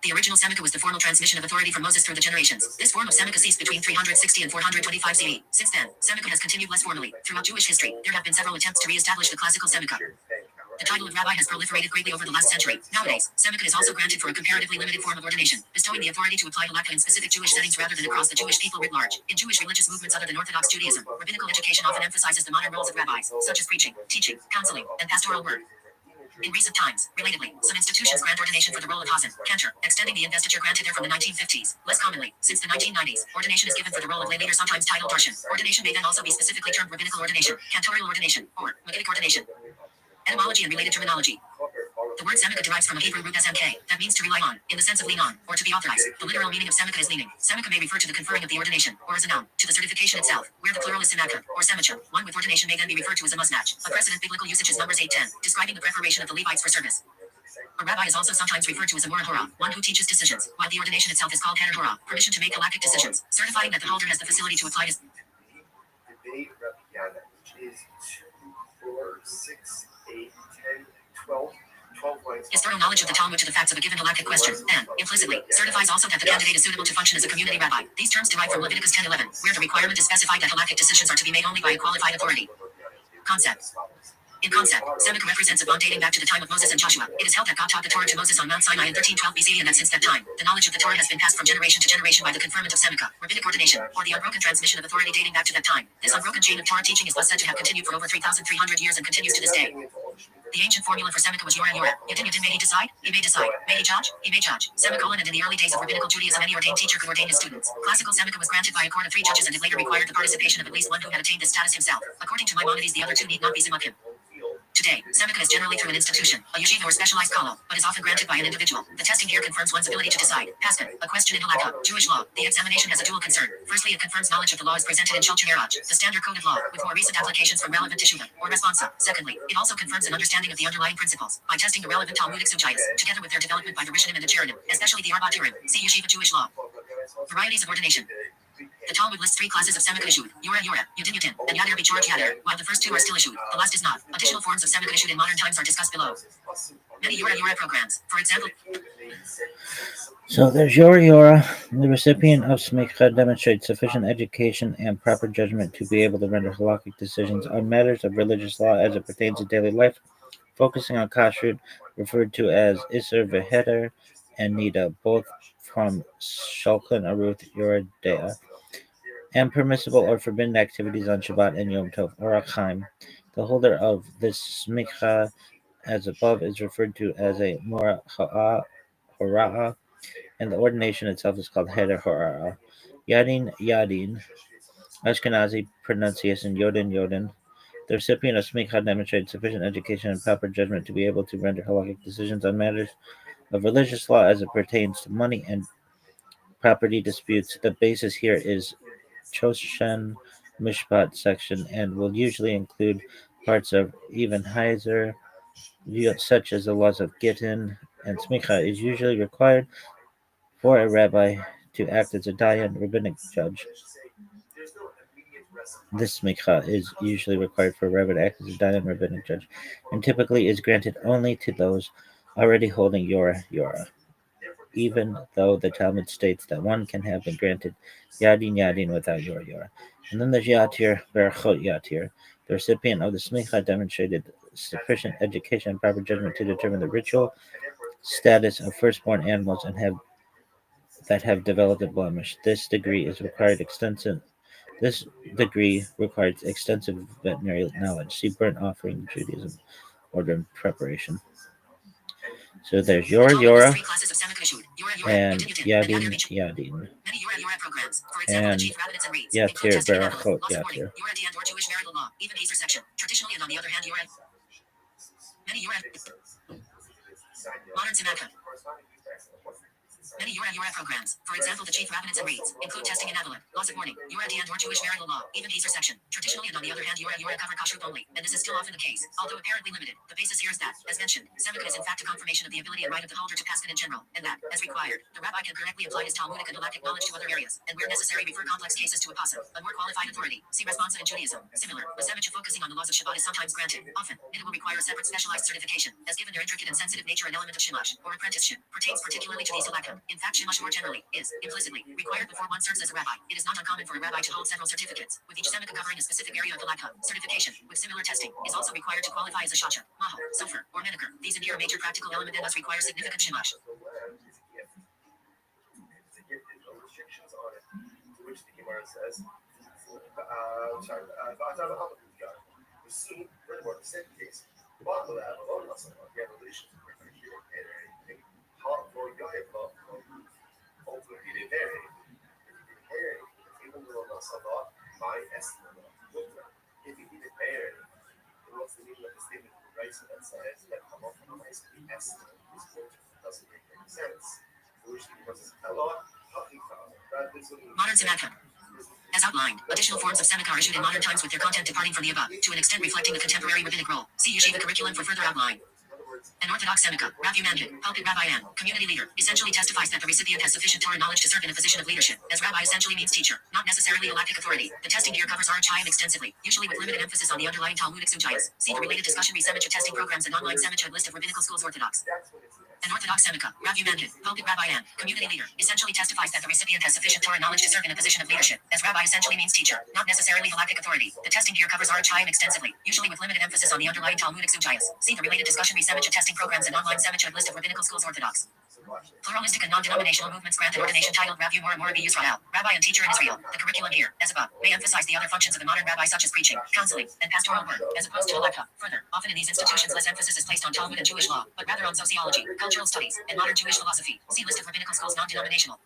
The original Semicha was the formal transmission of authority from Moses through the generations. This form of Semicha ceased between 360 and 425 CE. Since then, Semicha has continued less formally. Throughout Jewish history, there have been several attempts to re-establish the classical Semicha. The title of rabbi has proliferated greatly over the last century. Nowadays, Semicha is also granted for a comparatively limited form of ordination, bestowing the authority to apply halakha in specific Jewish settings rather than across the Jewish people writ large. In Jewish religious movements other than Orthodox Judaism, rabbinical education often emphasizes the modern roles of rabbis, such as preaching, teaching, counseling, and pastoral work. In recent times, relatedly, some institutions grant ordination for the role of Hazan, Cantor, extending the investiture granted there from the 1950s. Less commonly, since the 1990s, ordination is given for the role of lay leader, sometimes titled Darshan. Ordination may then also be specifically termed rabbinical ordination, cantorial ordination, or Maggidic ordination. Etymology and related terminology. The word Semicha derives from a Hebrew root smk, that means to rely on, in the sense of lean on, or to be authorized. The literal meaning of Semicha is leaning. Semicha may refer to the conferring of the ordination, or as a noun, to the certification itself, where the plural is Semacha, or Semicha. One with ordination may then be referred to as a musnatch. A precedent biblical usage is Numbers 8:10, describing the preparation of the Levites for service. A rabbi is also sometimes referred to as a Mora Torah, one who teaches decisions, while the ordination itself is called Heter Torah, permission to make halakhic decisions, certifying that the holder has the facility to apply his. Debate Rabbi is 2, 4, 6, 8, 10, 12. His thorough knowledge of the Talmud to the facts of a given halakhic question, and, implicitly, certifies also that the candidate is suitable to function as a community rabbi. These terms derive from Leviticus 10:11, where the requirement is specified that halakhic decisions are to be made only by a qualified authority. Concept. In concept, Semicha represents a bond dating back to the time of Moses and Joshua. It is held that God taught the Torah to Moses on Mount Sinai in 1312 BC, and that since that time, the knowledge of the Torah has been passed from generation to generation by the conferment of Semicha, rabbinic ordination, or the unbroken transmission of authority dating back to that time. This unbroken chain of Torah teaching is thus said to have continued for over 3,300 years and continues to this day. The ancient formula for Semicha was Yorah Yorah. Yadin may he decide? He may decide. May he judge? He may judge. Semicolon, and in the early days of rabbinical Judaism, any ordained teacher could ordain his students. Classical Semicha was granted by a court of 3 judges, and it later required the participation of at least one who had attained this status himself. According to Maimonides, the other two need not be Zimukim. Today, Semicha is generally through an institution, a yeshiva or specialized kollel, but is often granted by an individual. The testing here confirms one's ability to decide. Paskin, a question in halakha, Jewish law. The examination has a dual concern. Firstly, it confirms knowledge of the law is presented in Shulchan Aruch, the standard code of law, with more recent applications from relevant teshuvah, or responsa. Secondly, it also confirms an understanding of the underlying principles, by testing the relevant Talmudic sujayas, together with their development by the Rishonim and the Cheranim, especially the Arba Turim. See Yeshiva Jewish law. Varieties of ordination. The Talmud lists 3 classes of Semika issued: Yura, Yudin, and Yadir Bichor Yadir, while the first 2 are still issued. The last is not. Additional forms of Semika issued in modern times are discussed below. Many Yura programs, for example. So there's Yora. The recipient of smicha demonstrates sufficient education and proper judgment to be able to render halakhic decisions on matters of religious law as it pertains to daily life, focusing on kashrut, referred to as Isser Veheder and Nida, both from Shulchan Aruch Yoredea, and permissible or forbidden activities on Shabbat and Yom Tov, Orach Chaim. The holder of this smicha, as above, is referred to as a Mora Hora'ah, and the ordination itself is called Heder Hora'ah. Yadin, Ashkenazi pronunciation Yodin. The recipient of smicha demonstrated sufficient education and proper judgment to be able to render halakhic decisions on matters of religious law as it pertains to money and property disputes. The basis here is Choshen Mishpat section and will usually include parts of even Heiser, such as the laws of Gittin, and Smicha is usually required for a rabbi to act as a dayan rabbinic judge. This smicha is usually required for a rabbi to act as a dayan rabbinic judge, and typically is granted only to those already holding Yora, even though the Talmud states that one can have been granted Yadin without Yora. And then there's Yatir, Berachot Yatir. The recipient of the smicha demonstrated sufficient education and proper judgment to determine the ritual status of firstborn animals and have developed a blemish. This degree requires extensive veterinary knowledge. See burnt offering Judaism order and preparation. So there's Yora, and Yadin, and Yatir Berachot Yatir. Traditionally, and on the other hand, many modern Tanaka. Many Yura programs, for example, the chief rabbinates and reads, include testing and Avalon, laws of mourning, Yura and or Jewish marital law, even Hazer section. Traditionally, and on the other hand, Yura cover kashrut only, and this is still often the case, although apparently limited. The basis here is that, as mentioned, Semika is in fact a confirmation of the ability and right of the holder to paskin in general, and that, as required, the rabbi can correctly apply his Talmudic and halakhic knowledge to other areas, and where necessary refer complex cases to a pasuk, a more qualified authority. See responsa in Judaism. Similar, the Semich focusing on the laws of Shabbat is sometimes granted. Often, it will require a separate specialized certification, as given their intricate and sensitive nature, an element of shimash, or apprenticeship, pertains particularly to these halakha. In fact, shimash more generally is implicitly required before one serves as a rabbi. It is not uncommon for a rabbi to hold several certificates, with each semika covering a specific area of halakha. Certification, with similar testing, is also required to qualify as a shacha, mahal, sofer, or menaker. These inhere a major practical element and thus require significant shimash. Modern Tanaka. As outlined, additional forms of semika are issued in modern times with their content departing from the above, to an extent reflecting the contemporary rabbinic role. See Yeshiva curriculum for further outline. An Orthodox Semika, Rav Manhid, Pulpit Rabbi N, community leader, essentially testifies that the recipient has sufficient Torah knowledge to serve in a position of leadership, as rabbi essentially means teacher, not necessarily halakhic authority. The testing here covers Arach Chaim extensively, usually with limited emphasis on the underlying Talmudic sugiyas. See the related discussion Semika testing programs and online Semika list of rabbinical schools Orthodox. An Orthodox Semika, Rav Manhid, Pulpit Rabbi N, community leader, essentially testifies that the recipient has sufficient Torah knowledge to serve in a position of leadership, as rabbi essentially means teacher, not necessarily halakhic authority. The testing here covers Arach Chaim extensively, usually with limited emphasis on the underlying Talmudic sugiyas. See the related discussion Semika testing programs and online Semika list of rabbinical schools Orthodox. Pluralistic and non-denominational movements granted ordination titled Rav Rabbi Yisrael, rabbi and teacher in Israel. The curriculum here, as above, may emphasize the other functions of the modern rabbi such as preaching, counseling, and pastoral work, as opposed to halakha. Further, often in these institutions less emphasis is placed on Talmud and Jewish law, but rather on sociology, cultural studies, and modern Jewish philosophy. See list of rabbinical schools non-denominational.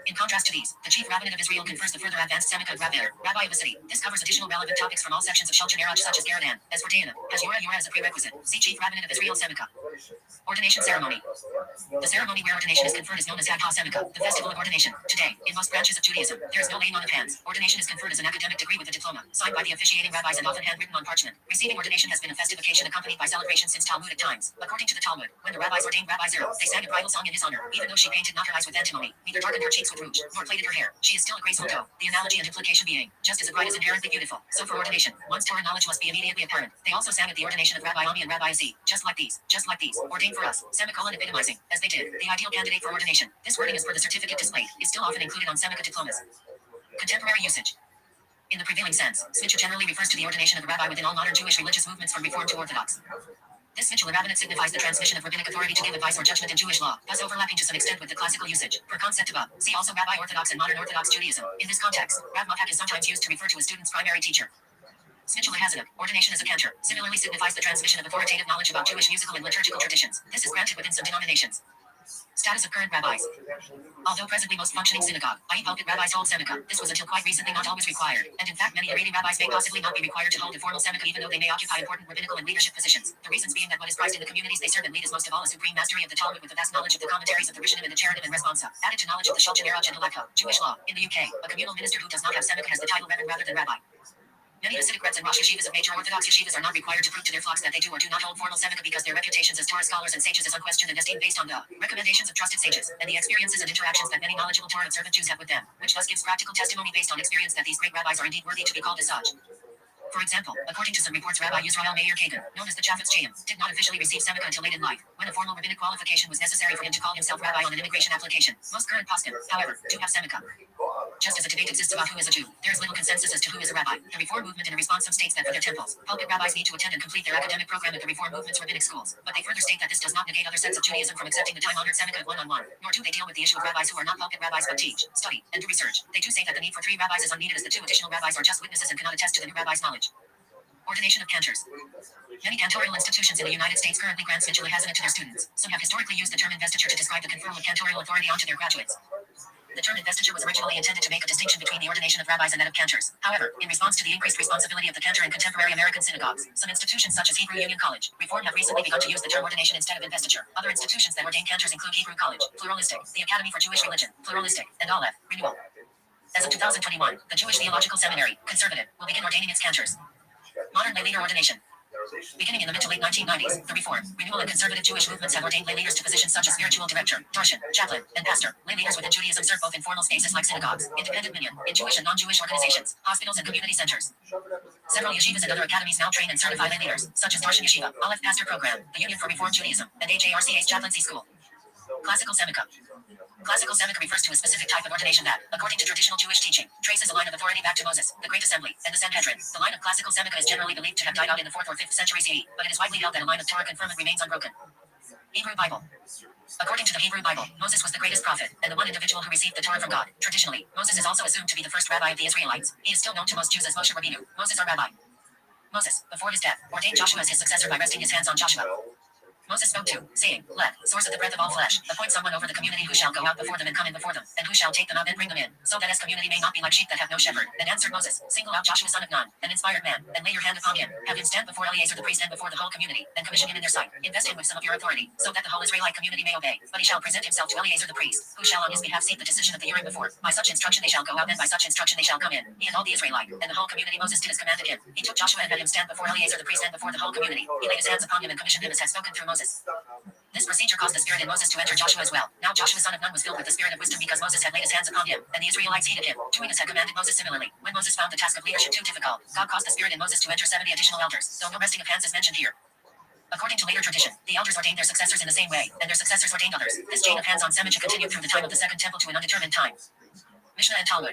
In contrast to these, the chief rabbinate of Israel confers the further advanced Semika of rabbi of the city. This covers additional relevant topics from all sections of Shulchan Aruch such as Geradan. As for Dayana, has Yura as a prerequisite. See chief rabbinate of Israel Semika. Ordination ceremony. The ceremony where ordination is conferred is known as Hag HaSemika, the festival of ordination. Today, in most branches of Judaism, there is no laying on of hands. Ordination is conferred as an academic degree with a diploma, signed by the officiating rabbis and often handwritten on parchment. Receiving ordination has been a festive occasion accompanied by celebration since Talmudic times. According to the Talmud, when the rabbis ordained Rabbi Zerah, they sang a bridal song in his honor, even though she painted not her eyes with antimony, neither darkened her cheeks with with rouge, nor plaited her hair. She is still a graceful doe. The analogy and implication being, just as a bride is inherently beautiful, so for ordination, one's Torah knowledge must be immediately apparent. They also sang at the ordination of Rabbi Ami and Rabbi Azzi, just like these, ordained for us, semicolon epitomizing, as they did, the ideal candidate for ordination. This wording is for the certificate displayed, is still often included on semica diplomas. Contemporary usage. In the prevailing sense, smicha generally refers to the ordination of a rabbi within all modern Jewish religious movements from Reform to Orthodox. This smicha rabbinate signifies the transmission of rabbinic authority to give advice or judgment in Jewish law, thus overlapping to some extent with the classical usage. Per concept above, see also Rabbi Orthodox and Modern Orthodox Judaism. In this context, Rav Mapak is sometimes used to refer to a student's primary teacher. Smicha lehazanah, ordination as a cantor, similarly signifies the transmission of authoritative knowledge about Jewish musical and liturgical traditions. This is granted within some denominations. Status of current rabbis. Although presently most functioning synagogue, i.e. pulpit rabbis hold semica, this was until quite recently not always required, and in fact many Haredi rabbis may possibly not be required to hold a formal semica even though they may occupy important rabbinical and leadership positions. The reasons being that what is prized in the communities they serve and lead is most of all a supreme mastery of the Talmud with the vast knowledge of the commentaries of the Rishonim and the Charadim and Responsa, added to knowledge of the Shulchan Aruch and Halakha, Jewish law. In the UK, a communal minister who does not have semica has the title reverend rather than rabbi. Many Hasidic Reds and Rosh Yeshivas of major Orthodox yeshivas are not required to prove to their flocks that they do or do not hold formal semica because their reputations as Torah scholars and sages is unquestioned and esteemed based on the recommendations of trusted sages and the experiences and interactions that many knowledgeable Torah observant Jews have with them, which thus gives practical testimony based on experience that these great rabbis are indeed worthy to be called as such. For example, according to some reports, Rabbi Yisrael Meir Kagan, known as the Chaffetz Chaim, did not officially receive semica until late in life, when a formal rabbinic qualification was necessary for him to call himself rabbi on an immigration application. Most current poskim, however, do have semica. Just as a debate exists about who is a Jew, there is little consensus as to who is a rabbi. The Reform movement in a response states that for their temples, pulpit rabbis need to attend and complete their academic program at the Reform movement's rabbinic schools, but they further state that this does not negate other sects of Judaism from accepting the time-honored semica of one-on-one, nor do they deal with the issue of rabbis who are not pulpit rabbis but teach, study, and do research. They do say that the need for 3 rabbis is unneeded as the 2 additional rabbis are just witnesses and cannot attest to the new rabbi's knowledge. Ordination of cantors. Many cantorial institutions in the United States currently grant smicha lehazanah to their students. Some have historically used the term investiture to describe the conferral of cantorial authority onto their graduates. The term investiture was originally intended to make a distinction between the ordination of rabbis and that of cantors. However, in response to the increased responsibility of the cantor in contemporary American synagogues, some institutions such as Hebrew Union College, Reform have recently begun to use the term ordination instead of investiture. Other institutions that ordain cantors include Hebrew College, Pluralistic, the Academy for Jewish Religion, Pluralistic, and Aleph, Renewal. As of 2021, the Jewish Theological Seminary, Conservative, will begin ordaining its cantors. Modern lay leader ordination. Beginning in the mid to late 1990s, the Reform, Renewal, and Conservative Jewish movements have ordained lay leaders to positions such as spiritual director, darshan, chaplain, and pastor. Lay leaders within Judaism serve both in formal spaces like synagogues, independent minyan, in Jewish and non-Jewish organizations, hospitals, and community centers. Several yeshivas and other academies now train and certify lay leaders, such as Darshan Yeshiva, Aleph Pastor Program, the Union for Reform Judaism, and AJRCA's Chaplaincy School. Classical Semica. Classical Semica refers to a specific type of ordination that, according to traditional Jewish teaching, traces a line of authority back to Moses, the Great Assembly, and the Sanhedrin. The line of classical Semica is generally believed to have died out in the 4th or 5th century CE, but it is widely held that a line of Torah conferment remains unbroken. Hebrew Bible. According to the Hebrew Bible, Moses was the greatest prophet, and the one individual who received the Torah from God. Traditionally, Moses is also assumed to be the first rabbi of the Israelites. He is still known to most Jews as Moshe Rabbeinu, Moses our rabbi. Moses, before his death, ordained Joshua as his successor by resting his hands on Joshua. Moses spoke to, saying, Let, source of the breath of all flesh, appoint someone over the community who shall go out before them and come in before them, and who shall take them out and bring them in, so that as community may not be like sheep that have no shepherd. And answered Moses, Single out Joshua son of Nun, an inspired man, and lay your hand upon him, have him stand before Eleazar the priest and before the whole community, and commission him in their sight. Invest him with some of your authority, so that the whole Israelite community may obey. But he shall present himself to Eleazar the priest, who shall on his behalf seek the decision of the Urim before. By such instruction they shall go out, and by such instruction they shall come in. He and all the Israelite, and the whole community Moses did as commanded him. He took Joshua and had him stand before Eleazar the priest and before the whole community. He laid his hands upon him and commissioned him as had spoken through Moses. This procedure caused the spirit in Moses to enter Joshua as well. Now Joshua son of Nun was filled with the spirit of wisdom because Moses had laid his hands upon him, and the Israelites heeded him, doing as had commanded Moses similarly. When Moses found the task of leadership too difficult, God caused the spirit in Moses to enter 70 additional elders, though no resting of hands is mentioned here. According to later tradition, the elders ordained their successors in the same way, and their successors ordained others. This chain of hands-on semicha continued through the time of the Second Temple to an undetermined time. Mishnah and Talmud.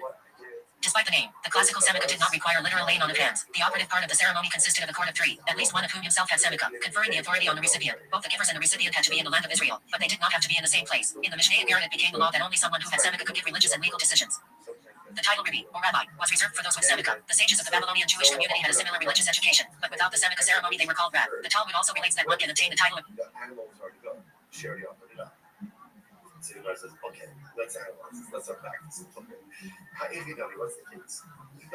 Despite the name, the classical semicha did not require literal laying on of hands. The operative part of the ceremony consisted of a court of 3, at least one of whom himself had semicha, conferring the authority on the recipient. Both the givers and the recipient had to be in the land of Israel, but they did not have to be in the same place. In the Mishnaic era, it became the law that only someone who had semicha could give religious and legal decisions. The title Rabbi, or Rabbi, was reserved for those with semicha. The sages of the Babylonian Jewish community had a similar religious education, but without the semicha ceremony they were called Rab. The Talmud also relates that one can obtain the title of The animals already go. She already offered it up. So the guy says, okay, let's analyze this, let's unpack this. Okay. Ha'evidami, what's the case? If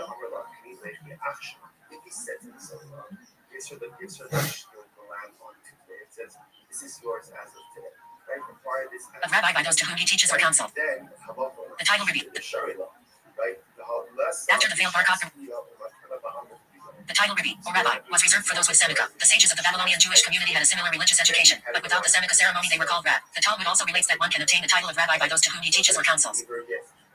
he said to the son-in-law, gives her the lamb on today, it says, this is yours as of today. Right? Require this of rabbi by those to whom he teaches or counsel. Then, the title Rabbi. The Shari law, right? After the failed Bar the title Rabbi, or Rabbi, was reserved for those with semicha. The sages of the Babylonian Jewish community had a similar religious education, but without the semicha ceremony they were called Rab. The Talmud also relates that one can obtain the title of Rabbi by those to whom he teaches or counsels.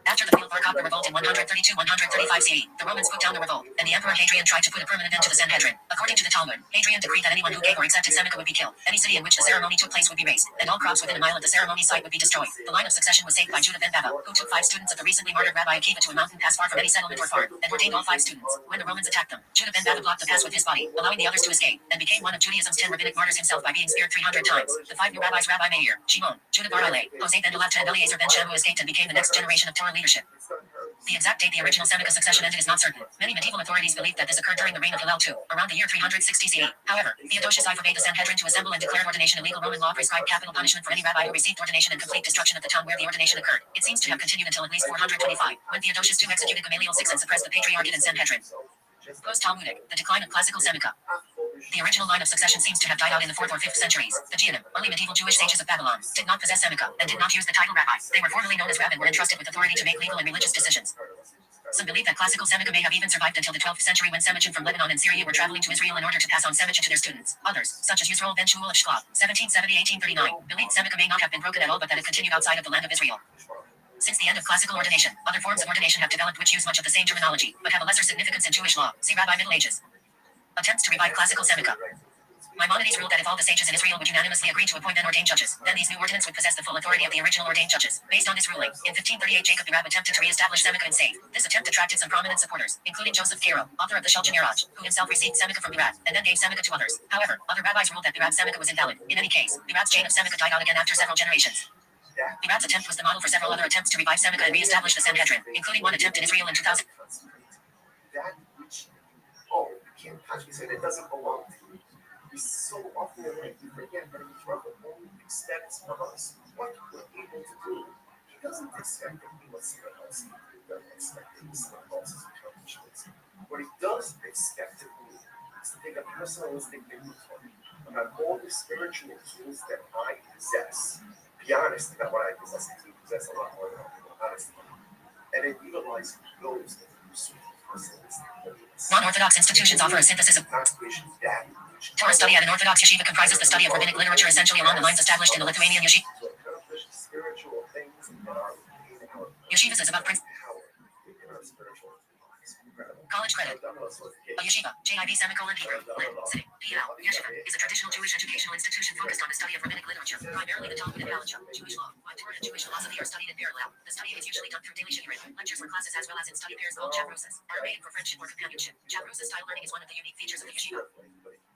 After the field broke up the revolt in 132-135 CE, the Romans put down the revolt, and the Emperor Hadrian tried to put a permanent end to the Sanhedrin. According to the Talmud, Hadrian decreed that anyone who gave or accepted Semica would be killed. Any city in which the ceremony took place would be razed, and all crops within a mile of the ceremony site would be destroyed. The line of succession was saved by Judah ben Bava, who took 5 students of the recently martyred Rabbi Akiva to a mountain pass far from any settlement or farm, and ordained all 5 students. When the Romans attacked them, Judah ben Bava blocked the pass with his body, allowing the others to escape, and became one of Judaism's 10 rabbinic martyrs himself by being speared 300 times. The 5 new rabbis, Rabbi Meir, Shimon, Judah bar Ilai, Jose ben Delapta, and Eliezer ben Shamu escaped and became the next generation of Torah leadership. The exact date the original Semica succession ended is not certain. Many medieval authorities believed that this occurred during the reign of Hillel II, around the year 360 CE. However, Theodosius I forbade the Sanhedrin to assemble and declared ordination illegal. Roman law prescribed capital punishment for any rabbi who received ordination and complete destruction of the town where the ordination occurred. It seems to have continued until at least 425, when Theodosius II executed Gamaliel VI and suppressed the Patriarchate and Sanhedrin. Post-Talmudic, the decline of classical Semica. The original line of succession seems to have died out in the 4th or 5th centuries. The Geonim, early medieval Jewish sages of Babylon, did not possess Semica, and did not use the title rabbi. They were formerly known as rabbin, were entrusted with authority to make legal and religious decisions. Some believe that classical Semica may have even survived until the 12th century when Semichin from Lebanon and Syria were traveling to Israel in order to pass on Semichin to their students. Others, such as Yisroel ben Shmuel of Shklov, 1770-1839, believed Semica may not have been broken at all but that it continued outside of the land of Israel. Since the end of classical ordination, other forms of ordination have developed which use much of the same terminology, but have a lesser significance in Jewish law. See Rabbi Middle Ages. Attempts to revive classical Semica. Maimonides ruled that if all the sages in Israel would unanimously agree to appoint then ordained judges, then these new ordinances would possess the full authority of the original ordained judges. Based on this ruling, in 1538 Jacob the Rab attempted to re-establish Semica in Save. This attempt attracted some prominent supporters, including Joseph Cairo, author of the Shulchan Aruch, who himself received Semica from Birad, and then gave Semica to others. However, other rabbis ruled that Birad's Semica was invalid. In any case, Birad's chain of Semica died out again after several generations. Birad's attempt was the model for several other attempts to revive Semica and re-establish the Sanhedrin, including one attempt in Israel in 2000. That which, you can't possibly say that doesn't belong to you. We so often we forget that he's only expects of us what we're able to do. He doesn't expect that we let someone else do. He doesn't expect that we someone else's accomplishments. What he does expect of me is to take a personalistic inventory about all the spiritual tools that I possess. Be honest about what I possess. I do possess a lot more than I do, honestly. And then utilize those that pursue personalistic. Non-Orthodox institutions offer a synthesis of Torah study at an Orthodox yeshiva comprises the study of rabbinic literature essentially along the lines established in the Lithuanian yeshiva. Yeshivas is about college credit. A yeshiva, JIV semicolon Hebrew, Lit, Sitting, PL, yeshiva, is a traditional Jewish educational institution focused on the study of rabbinic literature, primarily the Talmud and Halacha, Jewish law, while Torah and Jewish philosophy are studied in parallel. The study is usually done through daily shiurim, lectures or classes as well as in study pairs called chavrusis, Aramaic for friendship or companionship. Chavrusis style learning is one of the unique features of the yeshiva.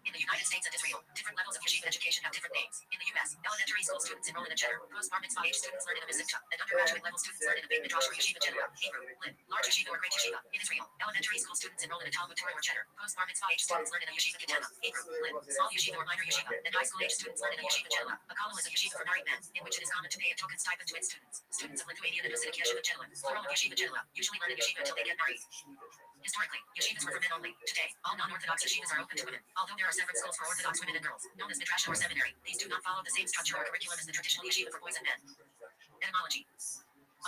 In the United States and Israel, different levels of yeshiva education have different names. In the U.S., elementary school students enroll in a cheder, post-bar mitzvah age students learn in a mitzvah, and undergraduate level students learn in a beit midrash or yeshiva general, Hebrew, Lit, large yeshiva or great yeshiva. In Israel, elementary school students enroll in a Talmud Torah or cheder, post-bar mitzvah age students learn in a yeshiva ketana, Hebrew, Lit, small yeshiva or minor yeshiva, and high school age students learn in a yeshiva general. A kollel is a yeshiva for married men, in which it is common to pay a token stipend to its students. Students of Lithuanian and Hasidic yeshiva general, plural of yeshiva general, usually learn in yeshiva until they get married. Historically, yeshivas were for men only. Today, all non-Orthodox yeshivas are open to women, although there are separate schools for Orthodox women and girls, known as midrash or seminary. These do not follow the same structure or curriculum as the traditional yeshiva for boys and men. Etymology.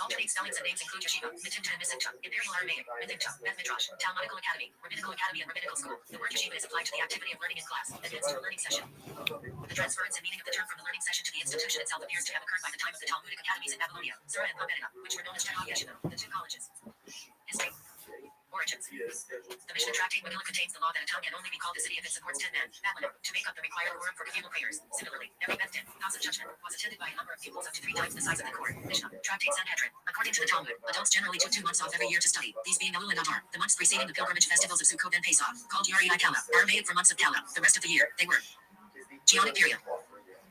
Alternate spellings and names include yeshiva, mitimta and misimta, Imperial Aramaic, mitimta, Beth Midrash, Talmudical Academy, Rabbinical Academy and Rabbinical School. The word yeshiva is applied to the activity of learning in class, and hence to a learning session. The transference and meaning of the term from the learning session to the institution itself appears to have occurred by the time of the Talmudic academies in Babylonia, Sura and Pamedida, which were known as Jeddah Yeshiva, the two colleges. History. Origins. The Mishnah Tractate Megillah contains the law that a town can only be called a city if it supports 10 men, Babylon, to make up the required quorum for communal prayers. Similarly, every Beth Din, house of judgment, was attended by a number of pupils up to 3 times the size of the court. Mishnah Tractate Sanhedrin. According to the Talmud, adults generally took 2 months off every year to study, these being Elul and Adar, the months preceding the pilgrimage festivals of Sukkot and Pesach, called Yari Kala, Aramaic for months of Kala. The rest of the year, they were Geonic period.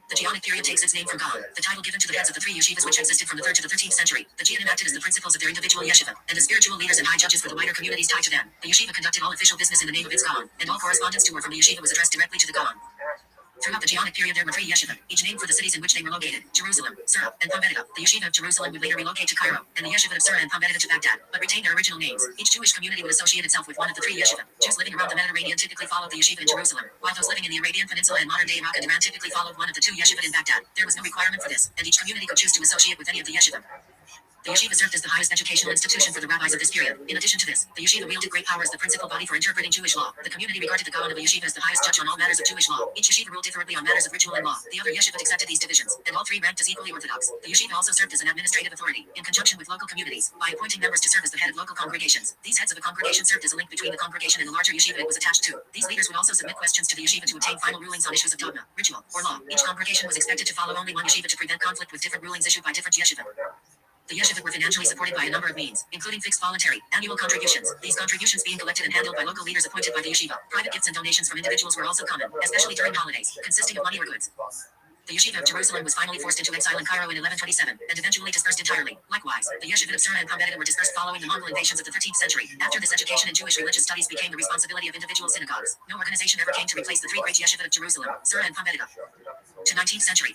The Geonic period takes its name from Gaon, the title given to the heads of the 3 yeshivas which existed from the 3rd to the 13th century. The Geonim acted as the principals of their individual yeshiva, and as spiritual leaders and high judges for the wider communities tied to them. The yeshiva conducted all official business in the name of its Gaon, and all correspondence to or from the yeshiva was addressed directly to the Gaon. Throughout the Geonic period there were 3 yeshiva, each named for the cities in which they were located, Jerusalem, Sura, and Pamedida. The yeshiva of Jerusalem would later relocate to Cairo, and the yeshiva of Sura and Pamedida to Baghdad, but retained their original names. Each Jewish community would associate itself with one of the 3 yeshiva. Jews living around the Mediterranean typically followed the yeshiva in Jerusalem, while those living in the Arabian Peninsula and modern-day Iraq and Iran typically followed one of the 2 yeshiva in Baghdad. There was no requirement for this, and each community could choose to associate with any of the yeshiva. The yeshiva served as the highest educational institution for the rabbis of this period. In addition to this, the yeshiva wielded great power as the principal body for interpreting Jewish law. The community regarded the Gaon of the yeshiva as the highest judge on all matters of Jewish law. Each yeshiva ruled differently on matters of ritual and law. The other yeshivot accepted these divisions, and all three ranked as equally orthodox. The yeshiva also served as an administrative authority, in conjunction with local communities, by appointing members to serve as the head of local congregations. These heads of a congregation served as a link between the congregation and the larger yeshiva it was attached to. These leaders would also submit questions to the yeshiva to obtain final rulings on issues of dogma, ritual, or law. Each congregation was expected to follow only one yeshiva to prevent conflict with different rulings issued by different yeshiva. The yeshivot were financially supported by a number of means, including fixed voluntary, annual contributions. These contributions being collected and handled by local leaders appointed by the yeshiva. Private gifts and donations from individuals were also common, especially during holidays, consisting of money or goods. The yeshiva of Jerusalem was finally forced into exile in Cairo in 1127, and eventually dispersed entirely. Likewise, the yeshivot of Sura and Pombedita were dispersed following the Mongol invasions of the 13th century. After this, education in Jewish religious studies became the responsibility of individual synagogues. No organization ever came to replace the three great yeshivot of Jerusalem, Sura and Pombedita. To 19th century.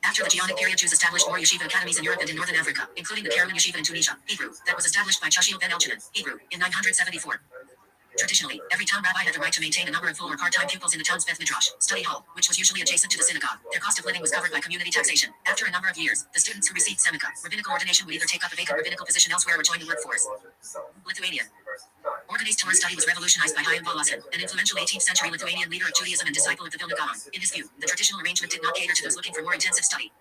After the Geonic period, Jews established more yeshiva academies in Europe and in Northern Africa, including the Karaman Yeshiva in Tunisia, Hebrew, that was established by Chashil ben Elchanan, Hebrew, in 974. Traditionally, every town rabbi had the right to maintain a number of full or part-time pupils in the town's Beth Midrash, study hall, which was usually adjacent to the synagogue. Their cost of living was covered by community taxation. After a number of years, the students who received semicha, rabbinical ordination, would either take up a vacant rabbinical position elsewhere or join the workforce. Lithuania. Organized Torah study was revolutionized by Chaim Voloshin, an influential 18th century Lithuanian leader of Judaism and disciple of the Vilna Gaon. In his view, the traditional arrangement did not cater to those looking for more intensive study.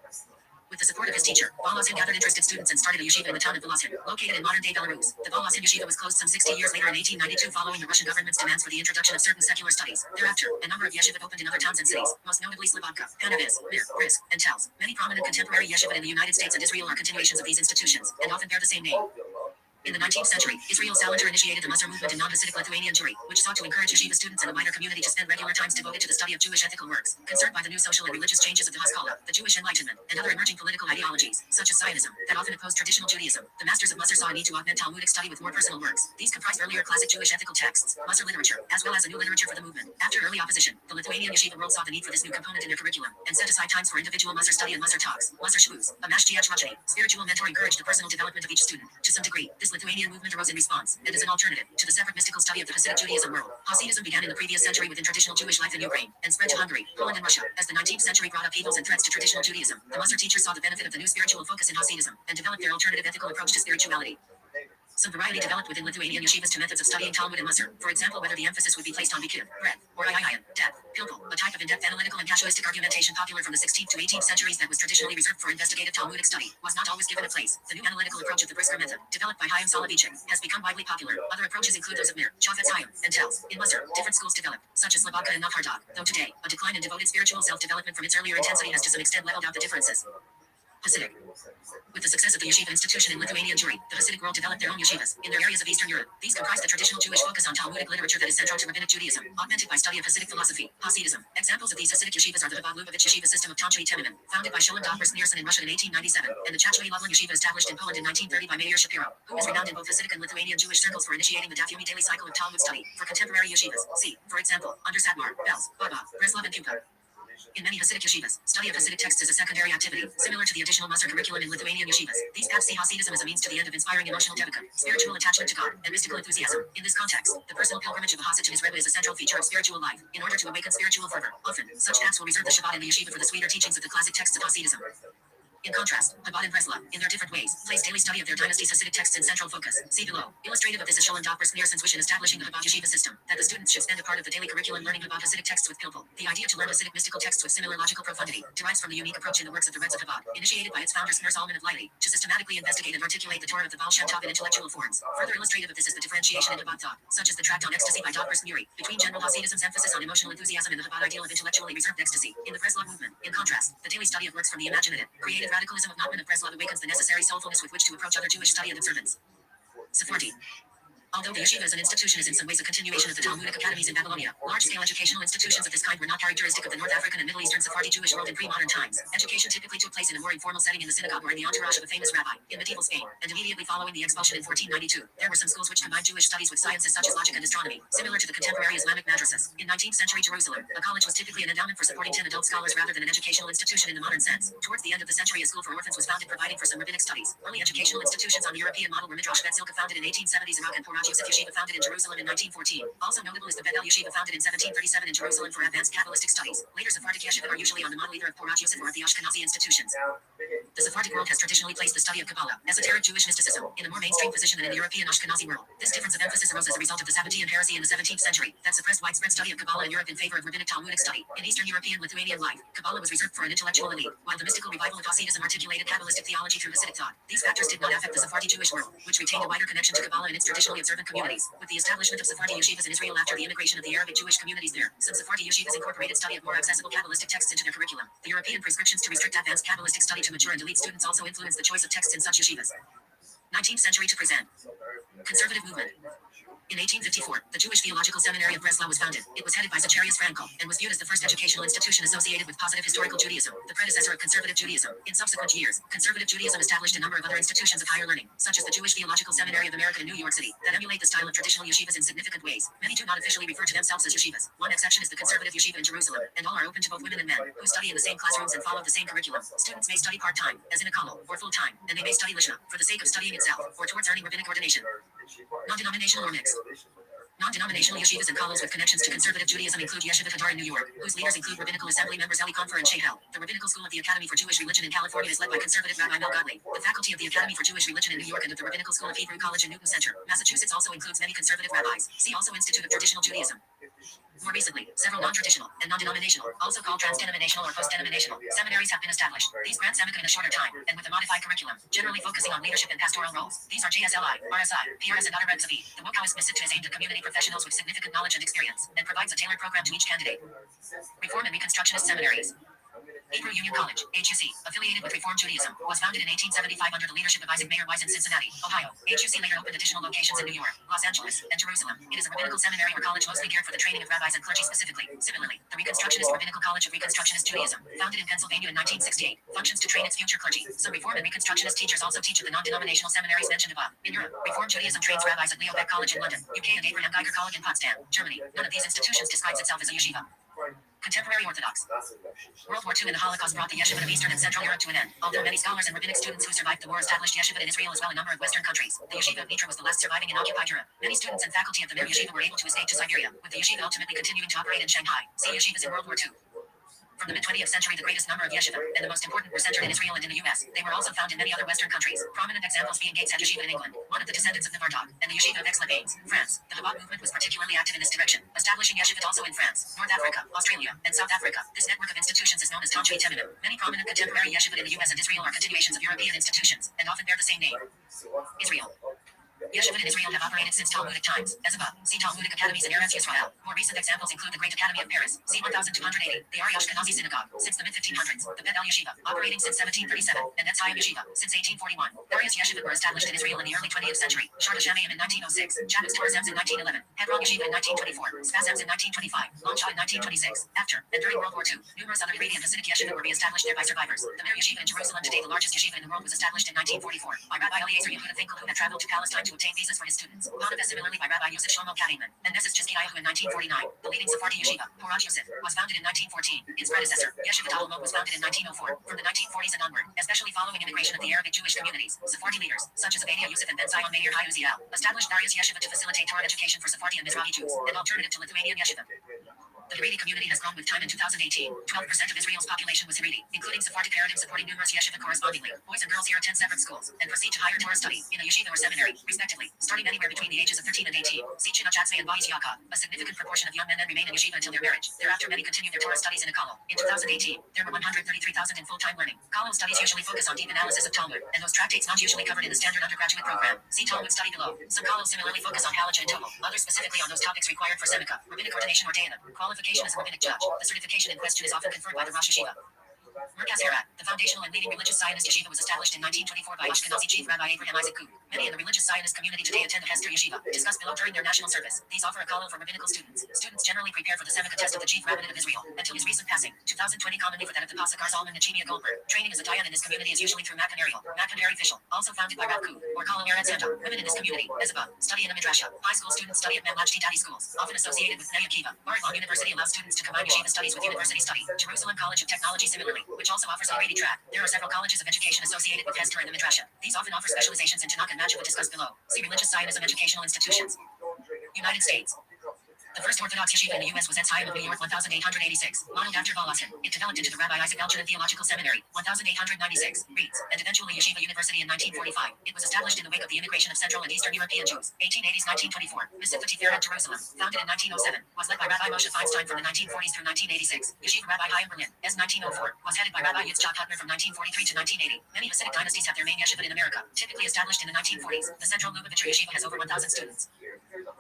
With the support of his teacher, Voloshin gathered interested students and started a yeshiva in the town of Voloshin, located in modern-day Belarus. The Voloshin yeshiva was closed some 60 years later in 1892 following the Russian government's demands for the introduction of certain secular studies. Thereafter, a number of yeshivot opened in other towns and cities, most notably Slobodka, Panaviz, Mir, Brisk, and Tels. Many prominent contemporary yeshivot in the United States and Israel are continuations of these institutions, and often bear the same name. In the 19th century, Israel Salinger initiated the Musar movement in non-Hasidic Lithuanian Jewry, which sought to encourage yeshiva students and the wider community to spend regular times devoted to the study of Jewish ethical works. Concerned by the new social and religious changes of the Haskalah, the Jewish Enlightenment, and other emerging political ideologies, such as Zionism, that often opposed traditional Judaism, the masters of Musar saw a need to augment Talmudic study with more personal works. These comprised earlier classic Jewish ethical texts, Musar literature, as well as a new literature for the movement. After early opposition, the Lithuanian yeshiva world saw the need for this new component in their curriculum, and set aside times for individual Musar study and Musar talks, Musar shvus, a mashgiach rachani. Spiritual mentor encouraged the personal development of each student. To some degree, this Lithuanian movement arose in response, and as an alternative to the separate mystical study of the Hasidic Judaism world. Hasidism began in the previous century within traditional Jewish life in Ukraine, and spread to Hungary, Poland, and Russia. As the 19th century brought upheavals and threats to traditional Judaism, the Musar teachers saw the benefit of the new spiritual focus in Hasidism, and developed their alternative ethical approach to spirituality. Some variety developed within Lithuanian yeshivas to methods of studying Talmud and Musar. For example, whether the emphasis would be placed on bikir, breadth, or ayayan, depth, pilpul, a type of in-depth analytical and casuistic argumentation popular from the 16th to 18th centuries that was traditionally reserved for investigative Talmudic study, was not always given a place. The new analytical approach of the Brisker method, developed by Chaim Soloveitchik, has become widely popular. Other approaches include those of Mir, Chavetz Chaim, and Tels. In Musar, different schools developed, such as Slobodka and Novhardok, though today, a decline in devoted spiritual self-development from its earlier intensity has to some extent leveled out the differences. Hasidic. With the success of the yeshiva institution in Lithuanian Jewry, the Hasidic world developed their own yeshivas in their areas of Eastern Europe. These comprise the traditional Jewish focus on Talmudic literature that is central to Rabbinic Judaism, augmented by study of Hasidic philosophy, Hasidism. Examples of these Hasidic yeshivas are the Chabad Lubavitch yeshiva system of Tanchei Temimim, founded by Sholem Dov Neerson in Russia in 1897, and the Chachmei Lublin yeshiva established in Poland in 1930 by Meir Shapiro, who is renowned in both Hasidic and Lithuanian Jewish circles for initiating the Daf Yomi daily cycle of Talmud study. For contemporary yeshivas, see, for example, under Satmar, Belz, Baba, Breslov, and Pupa. In many Hasidic yeshivas, study of Hasidic texts is a secondary activity, similar to the additional Musar curriculum in Lithuanian yeshivas. These paths see Hasidism as a means to the end of inspiring emotional devika, spiritual attachment to God, and mystical enthusiasm. In this context, the personal pilgrimage of a Hasid to his Rebbe is a central feature of spiritual life. In order to awaken spiritual fervor, often, such paths will reserve the Shabbat in the yeshiva for the sweeter teachings of the classic texts of Hasidism. In contrast, Chabad and Breslov, in their different ways, place daily study of their dynasty's Hasidic texts in central focus. See below. Illustrative of this is Sholem Dov Neerson's wish in establishing the Chabad yeshiva system, that the students should spend a part of the daily curriculum learning about Hasidic texts with pilpul. The idea to learn Hasidic mystical texts with similar logical profundity derives from the unique approach in the works of the Reds of Chabad, initiated by its founder Snur Zalman of Leili, to systematically investigate and articulate the Torah of the Baal Shem Tov in intellectual forms. Further illustrative of this is the differentiation in Chabad thought, such as the tract on ecstasy by Dov Muri, between general Hasidism's emphasis on emotional enthusiasm and the Chabad ideal of intellectually reserved ecstasy. In the Breslov movement, in contrast, the daily study of works from the imaginative, creative radicalism of Nachman of Breslov awakens the necessary soulfulness with which to approach other Jewish study and observance. Sephardi. Although the yeshiva as an institution is in some ways a continuation of the Talmudic academies in Babylonia, large-scale educational institutions of this kind were not characteristic of the North African and Middle Eastern Sephardi Jewish world in pre-modern times. Education typically took place in a more informal setting in the synagogue or in the entourage of a famous rabbi. In medieval Spain, and immediately following the expulsion in 1492, there were some schools which combined Jewish studies with sciences such as logic and astronomy, similar to the contemporary Islamic madrasas. In 19th century Jerusalem, a college was typically an endowment for supporting 10 adult scholars rather than an educational institution in the modern sense. Towards the end of the century, a school for orphans was founded, providing for some rabbinic studies. Early educational institutions on the European model were Midrash Bet Silka, founded in 1870s, Iraq, and Porat Yosef Yeshiva, founded in Jerusalem in 1914. Also notable is the Bet El Yeshiva, founded in 1737 in Jerusalem for advanced Kabbalistic studies. Later Sephardic yeshivot are usually on the model either of Porat Yosef or of the Ashkenazi institutions. The Sephardic world has traditionally placed the study of Kabbalah, esoteric Jewish mysticism, in a more mainstream position than in the European Ashkenazi world. This difference of emphasis arose as a result of the Sabbatean heresy in the 17th century that suppressed widespread study of Kabbalah in Europe in favor of rabbinic Talmudic study. In Eastern European Lithuanian life, Kabbalah was reserved for an intellectual elite, while the mystical revival of Hasidism articulated Kabbalistic theology through Hasidic thought. These factors did not affect the Sephardi Jewish world, which retained a wider connection to Kabbalah in its traditionally observant communities. With the establishment of Sephardi yeshivas in Israel after the immigration of the Arabic Jewish communities there, some Sephardi yeshivas incorporated study of more accessible Kabbalistic texts into their curriculum. The European prescriptions to restrict advanced Kabbalistic study to mature and elite students also influenced the choice of texts in such yeshivas. 19th century to present. Conservative movement. In 1854, the Jewish Theological Seminary of Breslau was founded. It was headed by Zacharias Frankel, and was viewed as the first educational institution associated with positive historical Judaism, the predecessor of conservative Judaism. In subsequent years, conservative Judaism established a number of other institutions of higher learning, such as the Jewish Theological Seminary of America in New York City, that emulate the style of traditional yeshivas in significant ways. Many do not officially refer to themselves as yeshivas. One exception is the conservative yeshiva in Jerusalem, and all are open to both women and men, who study in the same classrooms and follow the same curriculum. Students may study part-time, as in a kollel, or full-time, and they may study lishna, for the sake of studying itself, or towards earning rabbinic ordination. Non-denominational or mixed. Non-denominational yeshivas and kollels with connections to conservative Judaism include Yeshivat Hadar in New York, whose leaders include Rabbinical Assembly members Eli Konfer and Shehel. The Rabbinical School of the Academy for Jewish Religion in California is led by conservative Rabbi Mel Godley. The faculty of the Academy for Jewish Religion in New York and of the Rabbinical School of Hebrew College in Newton Center, Massachusetts also includes many conservative rabbis. See also Institute of Traditional Judaism. More recently, several non-traditional and non-denominational, also called trans-denominational or post-denominational, seminaries have been established. These grant Semikim in a shorter time, and with a modified curriculum, generally focusing on leadership and pastoral roles. These are JSLI, RSI, PRS, and other regs of E. The Wokawist Mitzvah is aimed at community professionals with significant knowledge and experience, and provides a tailored program to each candidate. Reform and Reconstructionist seminaries. Hebrew Union College, HUC, affiliated with Reform Judaism, was founded in 1875 under the leadership of Isaac Mayer Wise in Cincinnati, Ohio. HUC later opened additional locations in New York, Los Angeles, and Jerusalem. It is a rabbinical seminary or college mostly geared for the training of rabbis and clergy specifically. Similarly, the Reconstructionist Rabbinical College of Reconstructionist Judaism, founded in Pennsylvania in 1968, functions to train its future clergy. Some Reform and Reconstructionist teachers also teach at the non-denominational seminaries mentioned above. In Europe, Reform Judaism trains rabbis at Leo Beck College in London, UK, and Abraham Geiger College in Potsdam, Germany. None of these institutions describes itself as a yeshiva. Contemporary Orthodox. World War II and the Holocaust brought the yeshiva of Eastern and Central Europe to an end. Although many scholars and rabbinic students who survived the war established yeshiva in Israel as well as a number of Western countries, the yeshiva of Nitra was the last surviving in occupied Europe. Many students and faculty of the Mir yeshiva were able to escape to Siberia, with the yeshiva ultimately continuing to operate in Shanghai. See yeshivas in World War II. From the mid-20th century, the greatest number of yeshiva, and the most important, were centered in Israel and in the U.S. They were also found in many other Western countries, prominent examples being Gateshead Yeshiva in England, one of the descendants of the Marduk, and the Yeshiva of Aix-les-Bains, France. The Chabad movement was particularly active in this direction, establishing yeshivot also in France, North Africa, Australia, and South Africa. This network of institutions is known as Tanchei Teminim. Many prominent contemporary yeshivot in the U.S. and Israel are continuations of European institutions, and often bear the same name. Israel. Yeshivot in Israel have operated since Talmudic times, as above. See Talmudic academies in Eretz Yisrael. More recent examples include the Great Academy of Paris, c. 1280, the Ari Ashkenazi Synagogue, since the mid-1500s, the Bet El Yeshiva, operating since 1737, and Etz Hayim Yeshiva, since 1841. Various yeshivot were established in Israel in the early 20th century. Shar Hashamayim in 1906, Chavis Torah Zems in 1911, Hebron Yeshiva in 1924, Spaz Zems in 1925, Lonsha in 1926. After and during World War II, numerous other Haredi and Hasidic yeshivot were re-established there by survivors. The Mir Yeshiva in Jerusalem, today the largest yeshiva in the world, was established in 1944 by Rabbi Eliezer Yehuda Finkel, who had traveled to Palestine to obtain visas for his students. Founded similarly by Rabbi Yosef Shlomo Kaddiman, and Nessus Chizkiyahu in 1949. The leading Sephardi yeshiva, Porat Yosef, was founded in 1914. Its predecessor, Yeshivat Alomot, was founded in 1904. From the 1940s and onward, especially following immigration of the Arabic Jewish communities, Sephardi leaders, such as Avadia Yosef and Ben Zion Meir Hayuziel, established various yeshiva to facilitate Torah education for Sephardi and Mizrahi Jews, an alternative to Lithuanian yeshiva. The Haredi community has grown with time. In 2018, 12% of Israel's population was Haredi, including Sephardic paradigm supporting numerous yeshiva correspondingly. Boys and girls here attend separate schools and proceed to higher Torah study in a yeshiva or seminary, respectively, starting anywhere between the ages of 13 and 18. See Chinach Atzmei and Bais Yaakov. A significant proportion of young men then remain in yeshiva until their marriage. Thereafter, many continue their Torah studies in a kollel. In 2018, there were 133,000 in full-time learning. Kollel studies usually focus on deep analysis of Talmud, and those tractates not usually covered in the standard undergraduate program. See Talmud study below. Some kollels similarly focus on halacha and tovel, others specifically on those topics required for semika, rabbinic ordination or dayanim. Qualification as a rabbinic judge. The certification in question is often conferred by the Rosh Yeshiva. Merkaz Herat, the foundational and leading religious Zionist yeshiva, was established in 1924 by Ashkenazi chief Rabbi Abraham Isaac Kook. Many in the religious Zionist community today attend the Hester Yeshiva, discussed below during their national service. These offer a kollel for rabbinical students. Students generally prepare for the Semika test of the chief rabbinate of Israel, until his recent passing, 2020, commonly for that of the Pasuk Zalman Nechemia Goldberg. Training as a dayan in this community is usually through Makan official, also founded by Rab Kook, or kollel Eretz Santa. Women in this community, as above, study in a midrasha. High school students study at Memlachti Dadi schools, often associated with Bnei Akiva. Bar-Ilan University allows students to combine yeshiva studies with university study. Jerusalem College of Technology similarly, which also offers a Haredi track. There are several colleges of education associated with Hester and the Midrasha. These often offer specializations in Tanakh and Matzah discussed below. See religious Zionism educational institutions. United States. The first Orthodox yeshiva in the U.S. was Etz Chaim of New York, 1886, modeled after Voloshin. It developed into the Rabbi Isaac Elchanan Theological Seminary, 1896, reads, and eventually Yeshiva University in 1945. It was established in the wake of the immigration of Central and Eastern European Jews, 1880s-1924. Misifa Tiferet Jerusalem, founded in 1907, was led by Rabbi Moshe Feinstein from the 1940s through 1986. Yeshiva Rabbi Chaim Berlin, S. 1904, was headed by Rabbi Yitzchak Hutner from 1943 to 1980. Many Hasidic dynasties have their main yeshiva in America, typically established in the 1940s. The Central Lubavitcher Yeshiva has over 1,000 students.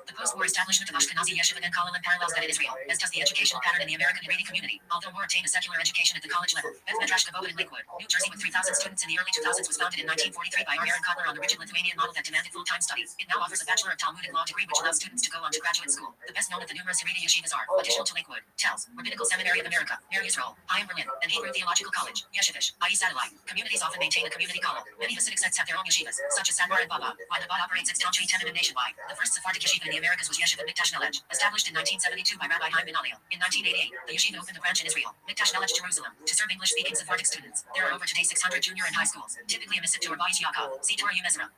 The post-war establishment of Ashkenazi Yeshiva then Kolelin parallels that in Israel, as does the educational pattern in the American Haredi community. Although more obtained a secular education at the college level, Beth Midrash Gavoda in Lakewood, New Jersey with 3,000 students in the early 2000s was founded in 1943 by Aaron Kotler on the rigid Lithuanian model that demanded full-time studies. It now offers a Bachelor of Talmudic Law degree which allows students to go on to graduate school. The best known of the numerous Haredi yeshivas are, additional to Lakewood, Telz, Rabbinical Seminary of America, Ner Yisrael, Chaim Berlin, and Hebrew Theological College, Yeshivish, i.e. satellite. Communities often maintain a community column. Many Hasidic sects have their own yeshivas, such as Sanbar and Baba, while Chabad operates its Talmud tenement nationwide. The first Sephardic yeshiva in the Americas was Yeshiva Mikdash Knowledge, established in 1972 by Rabbi Chaim Ben Aliel. In 1988, the yeshiva opened a branch in Israel, Mikdash Knowledge Jerusalem, to serve English-speaking Sephardic students. There are over today 600 junior and high schools, typically a Mitzvah to Rabbi Yaakov, see Torah Umezra.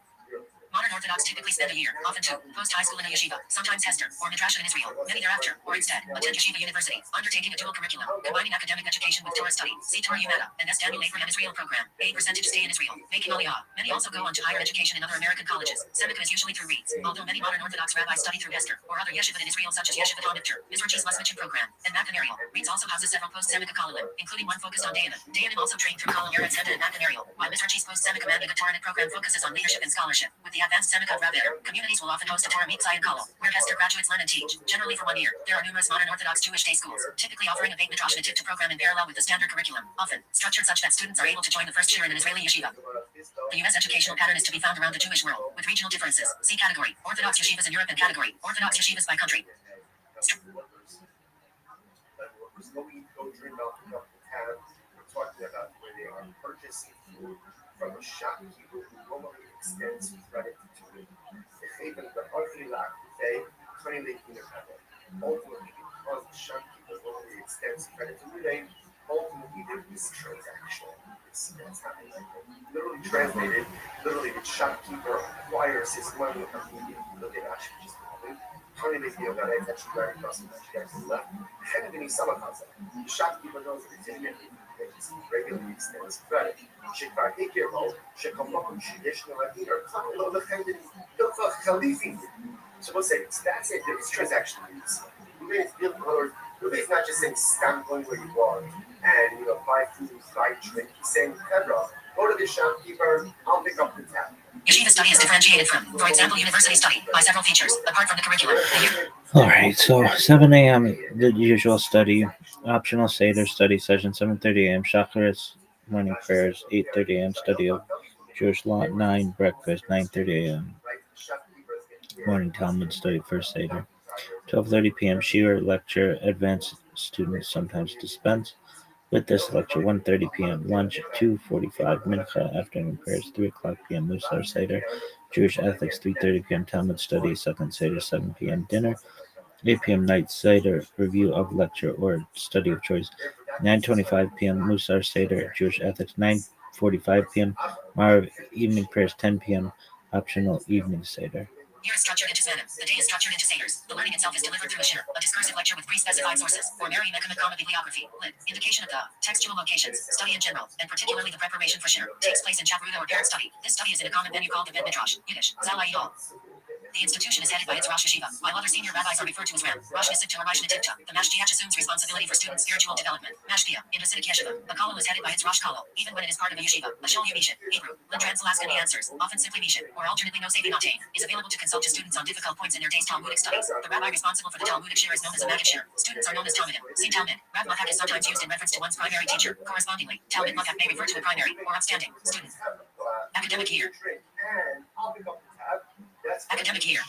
Modern Orthodox typically spend a year, often two, post-high school in a yeshiva, sometimes Hester, or Midrasha in Israel, many thereafter, or instead, attend yeshiva university, undertaking a dual curriculum, combining academic education with Torah study, see Torah Umeda, and S. Daniel Abraham Israel program, 8% stay in Israel, making Aliyah. Many also go on to higher education in other American colleges. Semicha is usually through Reeds, although many modern Orthodox rabbis study through Hester, or other yeshiva in Israel such as Yeshiva Hamifter, Mizrachi's Lesmichin program, and Machanariel. Reeds also houses several post-Semicha kollelin, including one focused on Dayanim. Dayanim also trained through Kollel Eretz Heda and Machanariel, while Mizrachi's post-Semicha Mandiga Toranic program focuses on leadership and scholarship. With the advanced Semicha of Rabbi communities will often host a Torah Mitzvah and Kollel, where Hester graduates learn and teach, generally for 1 year. There are numerous modern Orthodox Jewish day schools, typically offering a Beit Midrash Nativta program in parallel with the standard curriculum, often structured such that students are able to join the first year in an Israeli yeshiva. The U.S. educational pattern is to be found around the Jewish world, with regional differences. See category, Orthodox yeshivas in Europe and category, Orthodox yeshivas by country. We're talking about where they are purchasing food from a shopkeeper who normally extends credit to it. Ultimately, because the shopkeeper normally extends credit to it, ultimately there is transaction. That's happening. Literally translated, literally the shopkeeper acquires his money immediately. Look at Ashi just Honey, they feel that it's actually very crossing that she actually left. And then some of us, the shopkeeper knows that it's immediately because he regularly extends credit. שכבר הכירו, שכמובן שיש נולדים, לא לכם דווקא חליפים. So we'll say, that's it, there is transaction needs. Ruby is not just saying stand going where you are and buy food, buy drink. He's saying, Hebra, go to the shopkeeper, I'll pick up the tab. Yeshiva study is differentiated from, for example, university study, by several features, apart from the curriculum. All right, so 7 a.m. the usual study, optional Seder study session, 7:30 a.m. Shacharis morning prayers, 8:30 a.m. study of Jewish law, 9 breakfast, 9:30 a.m. morning Talmud study first Seder, 12:30 p.m. Shiur lecture, advanced students sometimes dispense with this lecture, 1:30 p.m. lunch, 2:45 mincha, afternoon prayers, 3 o'clock p.m. Musar Seder, Jewish ethics, 3:30 p.m. Talmud study, second Seder, 7 p.m. dinner, 8 p.m. night Seder, review of lecture or study of choice, 9:25 p.m. Musar Seder, Jewish ethics, 9:45 p.m. Marav evening prayers, 10 p.m. optional evening Seder. Year is structured into Zanim. The day is structured into Seders. The learning itself is delivered through a shir, a discursive lecture with pre-specified sources, or Mary Mechamikama bibliography, lit, indication of the textual locations, study in general, and particularly the preparation for shir, takes place in Chavruta or parent study. This study is in a common venue called the Bet Midrash, Yiddish, Zalai Hall. The institution is headed by its Rosh Yeshiva, while other senior rabbis are referred to as Ram, Rosh Nisivta or Rosh Nativta. The Mashgiach assumes responsibility for students' spiritual development. Mashgiach, in Hasidic Yeshiva, a kollel is headed by its Rosh Kollel, even when it is part of a yeshiva. A Shul Yumishit, Hebrew, Lindran Salaskani answers, often simply Mishit, or alternately no saving obtain, is available to consult to students on difficult points in their day's Talmudic studies. The rabbi responsible for the Talmudic shir is known as a Maggid shir. Students are known as Talmidim. See Talmid. Rav Machak is sometimes used in reference to one's primary teacher. Correspondingly, Talmid Machak may refer to a primary or upstanding student. Academic year. Academic year.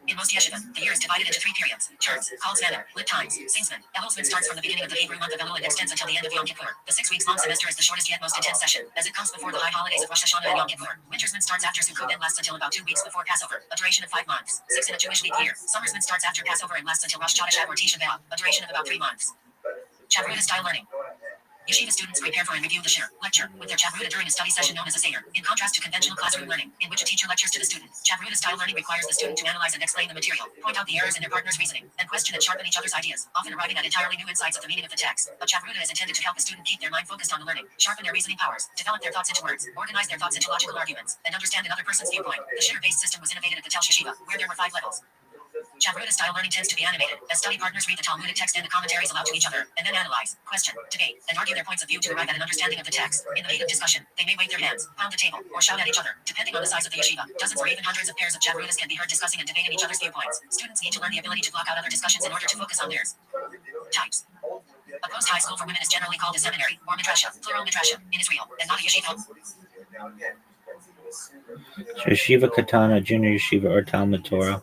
In most yeshiva, the year is divided into 3 periods: terms, called Zmanim, lit times, Singsman. Elosman starts from the beginning of the Hebrew month of Elul and extends until the end of Yom Kippur. The 6 weeks long semester is the shortest yet most intense session, as it comes before the high holidays of Rosh Hashanah and Yom Kippur. Wintersman starts after Sukkot and lasts until about 2 weeks before Passover, a duration of 5 months, 6 in a Jewish leap year. Summersman starts after Passover and lasts until Rosh Chodesh Av or Tisha B'Av, a duration of about 3 months. Chavruta style learning. Yeshiva students prepare for and review the shir, lecture, with their chavruta during a study session known as a seder. In contrast to conventional classroom learning, in which a teacher lectures to the student, chavruta-style learning requires the student to analyze and explain the material, point out the errors in their partner's reasoning, and question and sharpen each other's ideas, often arriving at entirely new insights of the meaning of the text. A chavruta is intended to help the student keep their mind focused on the learning, sharpen their reasoning powers, develop their thoughts into words, organize their thoughts into logical arguments, and understand another person's viewpoint. The shir-based system was innovated at the Tel Yeshiva, where there were 5 levels. Chavruta-style learning tends to be animated, as study partners read the Talmudic text and the commentaries aloud to each other, and then analyze, question, debate, and argue their points of view to arrive at an understanding of the text. In the heat of discussion, they may wave their hands, pound the table, or shout at each other. Depending on the size of the yeshiva, dozens or even hundreds of pairs of chavrutas can be heard discussing and debating each other's viewpoints. Students need to learn the ability to block out other discussions in order to focus on theirs. Types. A post-high school for women is generally called a seminary, or midrasha, plural midrasha, in Israel, and not a yeshiva. Yeshiva Katana, Junior Yeshiva, or Talmud Torah.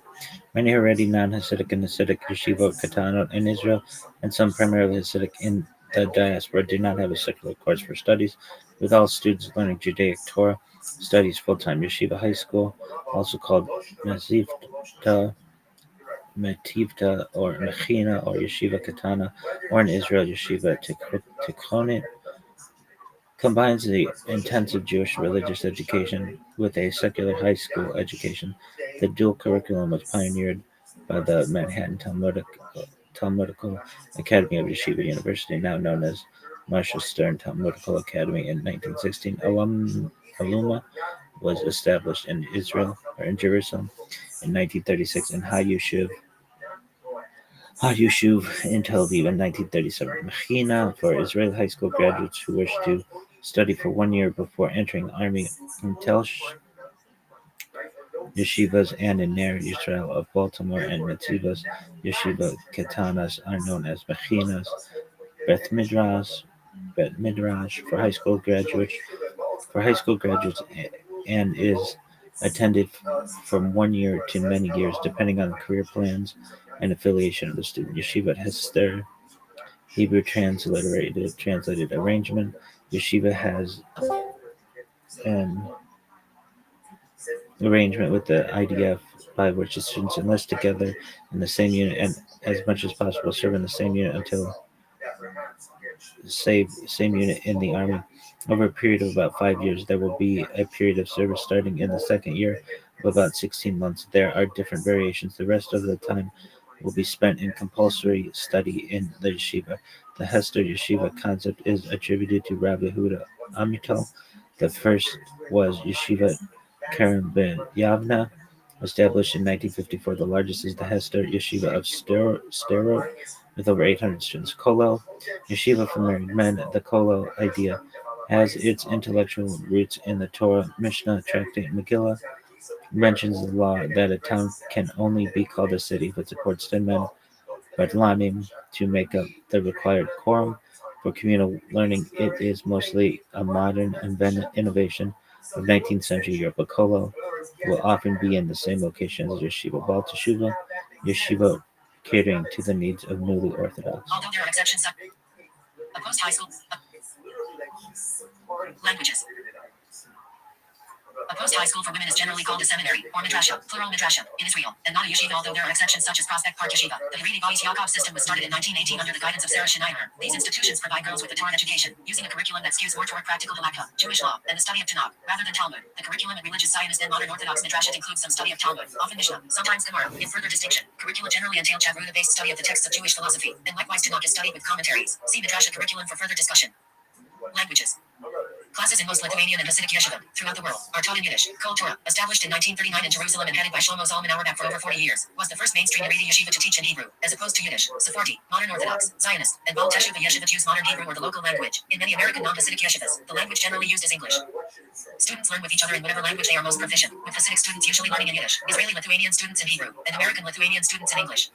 Many Haredi non-Hasidic and Hasidic Yeshiva Katana in Israel, and some primarily Hasidic in the diaspora, do not have a secular course for studies, with all students learning Judaic Torah studies full-time. Yeshiva High School, also called Metivta, or Mechina, or Yeshiva Katana, or in Israel Yeshiva Tikhonet, combines the intensive Jewish religious education with a secular high school education. The dual curriculum was pioneered by the Manhattan Talmudical Academy of Yeshiva University, now known as Marshall Stern Talmudical Academy. In 1916, Aluma was established in Israel, or in Jerusalem. In 1936, in Hayushuv in Tel Aviv. In 1937, Mechina for Israeli high school graduates who wish to study for 1 year before entering the army. In Tel Yeshivas and in Ner Yisrael of Baltimore and Mitzvahs, Yeshiva Ketanas are known as Mechinas. Beth Midrash for high school graduates, and is attended from 1 year to many years, depending on career plans and affiliation of the student. Yeshiva Hester, Hebrew translated arrangement. Yeshiva has an arrangement with the IDF by which the students enlist together in the same unit and, as much as possible, serve in the same unit until same unit in the army. Over a period of about 5 years, there will be a period of service starting in the second year of about 16 months. There are different variations. The rest of the time will be spent in compulsory study in the yeshiva. The Hester Yeshiva concept is attributed to Rabbi Huda Amital. The first was Yeshiva Keren Ben Yavna, established in 1954. The largest is the Hester Yeshiva of Sderot, with over 800 students. Kollel, Yeshiva for married men. The Kollel idea has its intellectual roots in the Torah, Mishnah, Tractate, Megillah. Mentions the law that a town can only be called a city if it supports 10 men, but Lanim to make up the required quorum for communal learning. It is mostly a modern innovation of 19th century Europe. A kollel will often be in the same location as yeshiva. Baal Teshuva, yeshiva catering to the needs of newly Orthodox. Although there are exceptions, a post-high school languages. A post-high school for women is generally called a seminary, or midrasha, plural midrasha, in Israel, and not a yeshiva, although there are exceptions such as Prospect Park Yeshiva. The Haredi Bais Yaakov system was started in 1918 under the guidance of Sarah Schneider. These institutions provide girls with a Torah education, using a curriculum that skews more toward practical halakha, Jewish law, and the study of Tanakh, rather than Talmud. The curriculum in religious Zionist and modern Orthodox midrashot includes some study of Talmud, often Mishnah, sometimes Gemara. In further distinction, curricula generally entail chavruta-based study of the texts of Jewish philosophy, and likewise Tanakh is studied with commentaries. See midrasha curriculum for further discussion. Languages. Classes in most Lithuanian and Hasidic yeshiva throughout the world are taught in Yiddish. Kol Torah, established in 1939 in Jerusalem and headed by Shlomo Zalman Auerbach for over 40 years, was the first mainstream Haredi yeshiva to teach in Hebrew, as opposed to Yiddish. Sephardi, modern Orthodox, Zionist, and Baal Teshuva yeshivot use modern Hebrew or the local language. In many American non-Hasidic yeshivas, the language generally used is English. Students learn with each other in whatever language they are most proficient, with Hasidic students usually learning in Yiddish, Israeli Lithuanian students in Hebrew, and American Lithuanian students in English.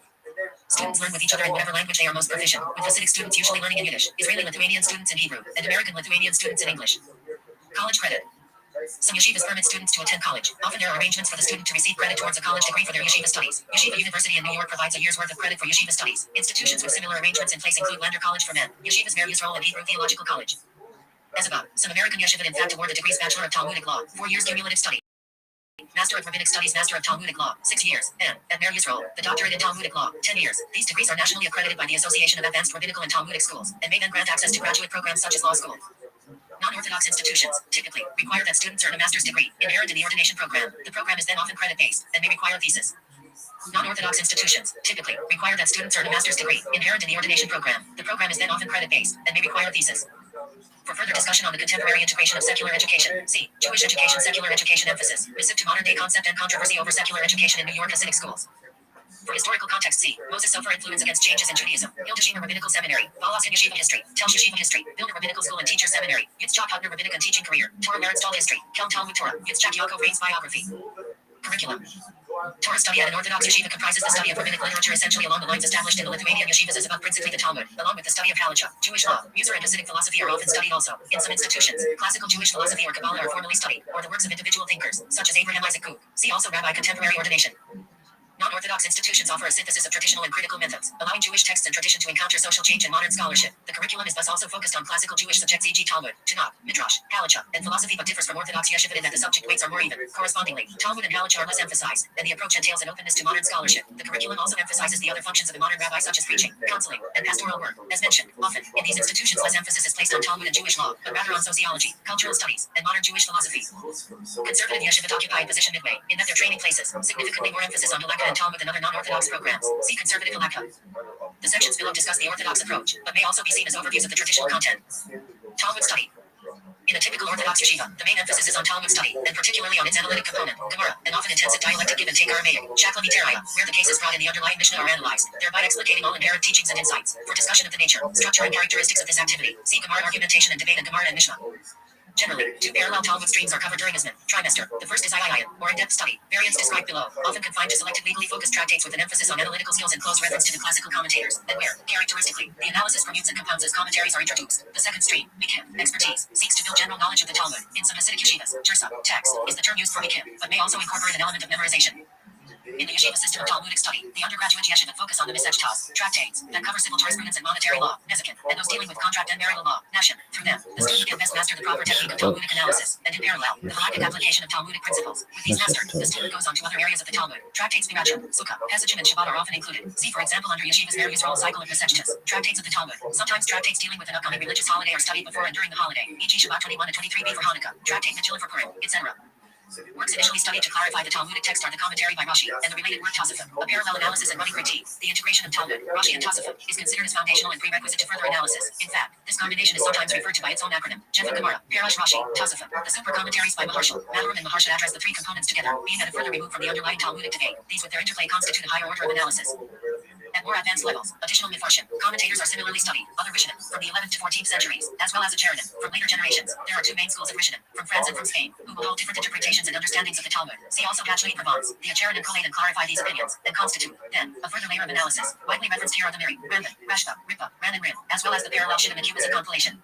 Students learn with each other in whatever language they are most proficient, with Hasidic students usually learning in Yiddish, Israeli Lithuanian students in Hebrew, and American Lithuanian students in English. College credit. Some yeshivas permit students to attend college. Often there are arrangements for the student to receive credit towards a college degree for their yeshiva studies. Yeshiva University in New York provides a year's worth of credit for yeshiva studies. Institutions with similar arrangements in place include Lander College for Men, Yeshivas Mer Yisrael, and Hebrew Theological College. As above, some American yeshivot in fact award the degrees Bachelor of Talmudic Law, 4 years cumulative study. Master of Rabbinic Studies, Master of Talmudic Law, 6 years, and at Mer Yisrael, the Doctorate in Talmudic Law, 10 years. These degrees are nationally accredited by the Association of Advanced Rabbinical and Talmudic Schools, and may then grant access to graduate programs such as law school. Non-orthodox institutions typically require that students earn a master's degree inherent in the ordination program. The program is then often credit-based and may require thesis. Non-orthodox institutions typically require that students earn a master's degree inherent in the ordination program. The program is then often credit-based and may require thesis. For further discussion on the contemporary integration of secular education, see Jewish education, secular education emphasis, missive to modern-day concept and controversy over secular education in New York Hasidic schools. For historical context, see Moses Sofer influence against changes in Judaism, Hildeshima Rabbinical Seminary, Balas and Yeshiva History, Tel Yeshiva History, Vilna Rabbinical School and Teacher Seminary, Yitzchak Hutner Rabbinic and Teaching Career, Torah Meritstall History, Kelm Talmud Torah, Yitzchak Yaakov Reigns Biography. Curriculum. Torah study at an Orthodox yeshiva comprises the study of rabbinic literature essentially along the lines established in the Lithuanian yeshivas as above, principally the Talmud, along with the study of Halacha. Jewish law, Mussar and Hasidic philosophy are often studied also. In some institutions, classical Jewish philosophy or Kabbalah are formally studied, or the works of individual thinkers, such as Abraham Isaac Kook. See also Rabbi Contemporary Ordination. Non-orthodox institutions offer a synthesis of traditional and critical methods, allowing Jewish texts and tradition to encounter social change and modern scholarship. The curriculum is thus also focused on classical Jewish subjects, e.g. Talmud, Tanakh, Midrash, Halacha, and philosophy, but differs from Orthodox yeshiva in that the subject weights are more even. Correspondingly, Talmud and Halacha are less emphasized, and the approach entails an openness to modern scholarship. The curriculum also emphasizes the other functions of a modern rabbi, such as preaching, counseling, and pastoral work. As mentioned, often, in these institutions less emphasis is placed on Talmud and Jewish law, but rather on sociology, cultural studies, and modern Jewish philosophy. Conservative yeshivot occupy a position midway, in that their training places significantly more emphasis on Halakha and Talmud than other non-orthodox programs. See conservative Halakha. The sections below discuss the orthodox approach, but may also be seen as overviews of the traditional content. Talmud study. In a typical Orthodox yeshiva, the main emphasis is on Talmud study, and particularly on its analytic component, Gemara, and often intensive dialectic give and take Aramaic, Shakla Teraya, where the cases brought in the underlying Mishnah are analyzed, thereby explicating all inherent teachings and insights. For discussion of the nature, structure, and characteristics of this activity, see Gemara argumentation and debate and Gemara and Mishnah. Generally, two parallel Talmud streams are covered during Isman trimester. The first is Iyayin, or in-depth study, variants described below, often confined to selected legally focused tractates with an emphasis on analytical skills and close reference to the classical commentators, and where, characteristically, the analysis permutes and compounds as commentaries are introduced. The second stream, Bikim, expertise, seeks to build general knowledge of the Talmud. In some Hasidic yeshivas, Jersa, text, is the term used for Bikim, but may also incorporate an element of memorization. In the yeshiva system of Talmudic study, the undergraduate yeshivot focus on the Misech tractates that cover civil jurisprudence and monetary law, Nezikin, and those dealing with contract and marital law, Nashim. Through them, the student can best master the proper technique of Talmudic analysis, and in parallel, the halakhic application of Talmudic principles. With these mastered, the student goes on to other areas of the Talmud. Tractates Pirachim, Sukkah, Pesachim, and Shabbat are often included. See, for example, under Yeshiva's Mer Yisrael cycle of Mesechtas, tractates of the Talmud. Sometimes tractates dealing with an upcoming religious holiday are studied before and during the holiday, e.g. Shabbat 21 and 23b for Hanukkah, tractate Megillah for Purim, etc. Works initially studied to clarify the Talmudic text are the commentary by Rashi and the related work Tosafot, a parallel analysis and running critique. The integration of Talmud, Rashi, and Tosafot is considered as foundational and prerequisite to further analysis. In fact, this combination is sometimes referred to by its own acronym, Jefa Gemara, Parash Rashi, Tosafot. The super commentaries by Maharshal, Maharam, and Maharshal address the three components together, being at a further remove from the underlying Talmudic debate. These with their interplay constitute a higher order of analysis. At more advanced levels, additional Mifarshim commentators are similarly studied, other Rishonim, from the 11th to 14th centuries, as well as Acharanim, from later generations. There are two main schools of Rishonim, from France and from Spain, who will hold different interpretations and understandings of the Talmud. See also Hatchley and Provence. The Acharanim collate and clarify these opinions, and constitute, then, a further layer of analysis. Widely referenced here are the Miri, Rambam, Rashba, Ripa, Ran, and Rim, as well as the parallel Shittim and Cubism compilation.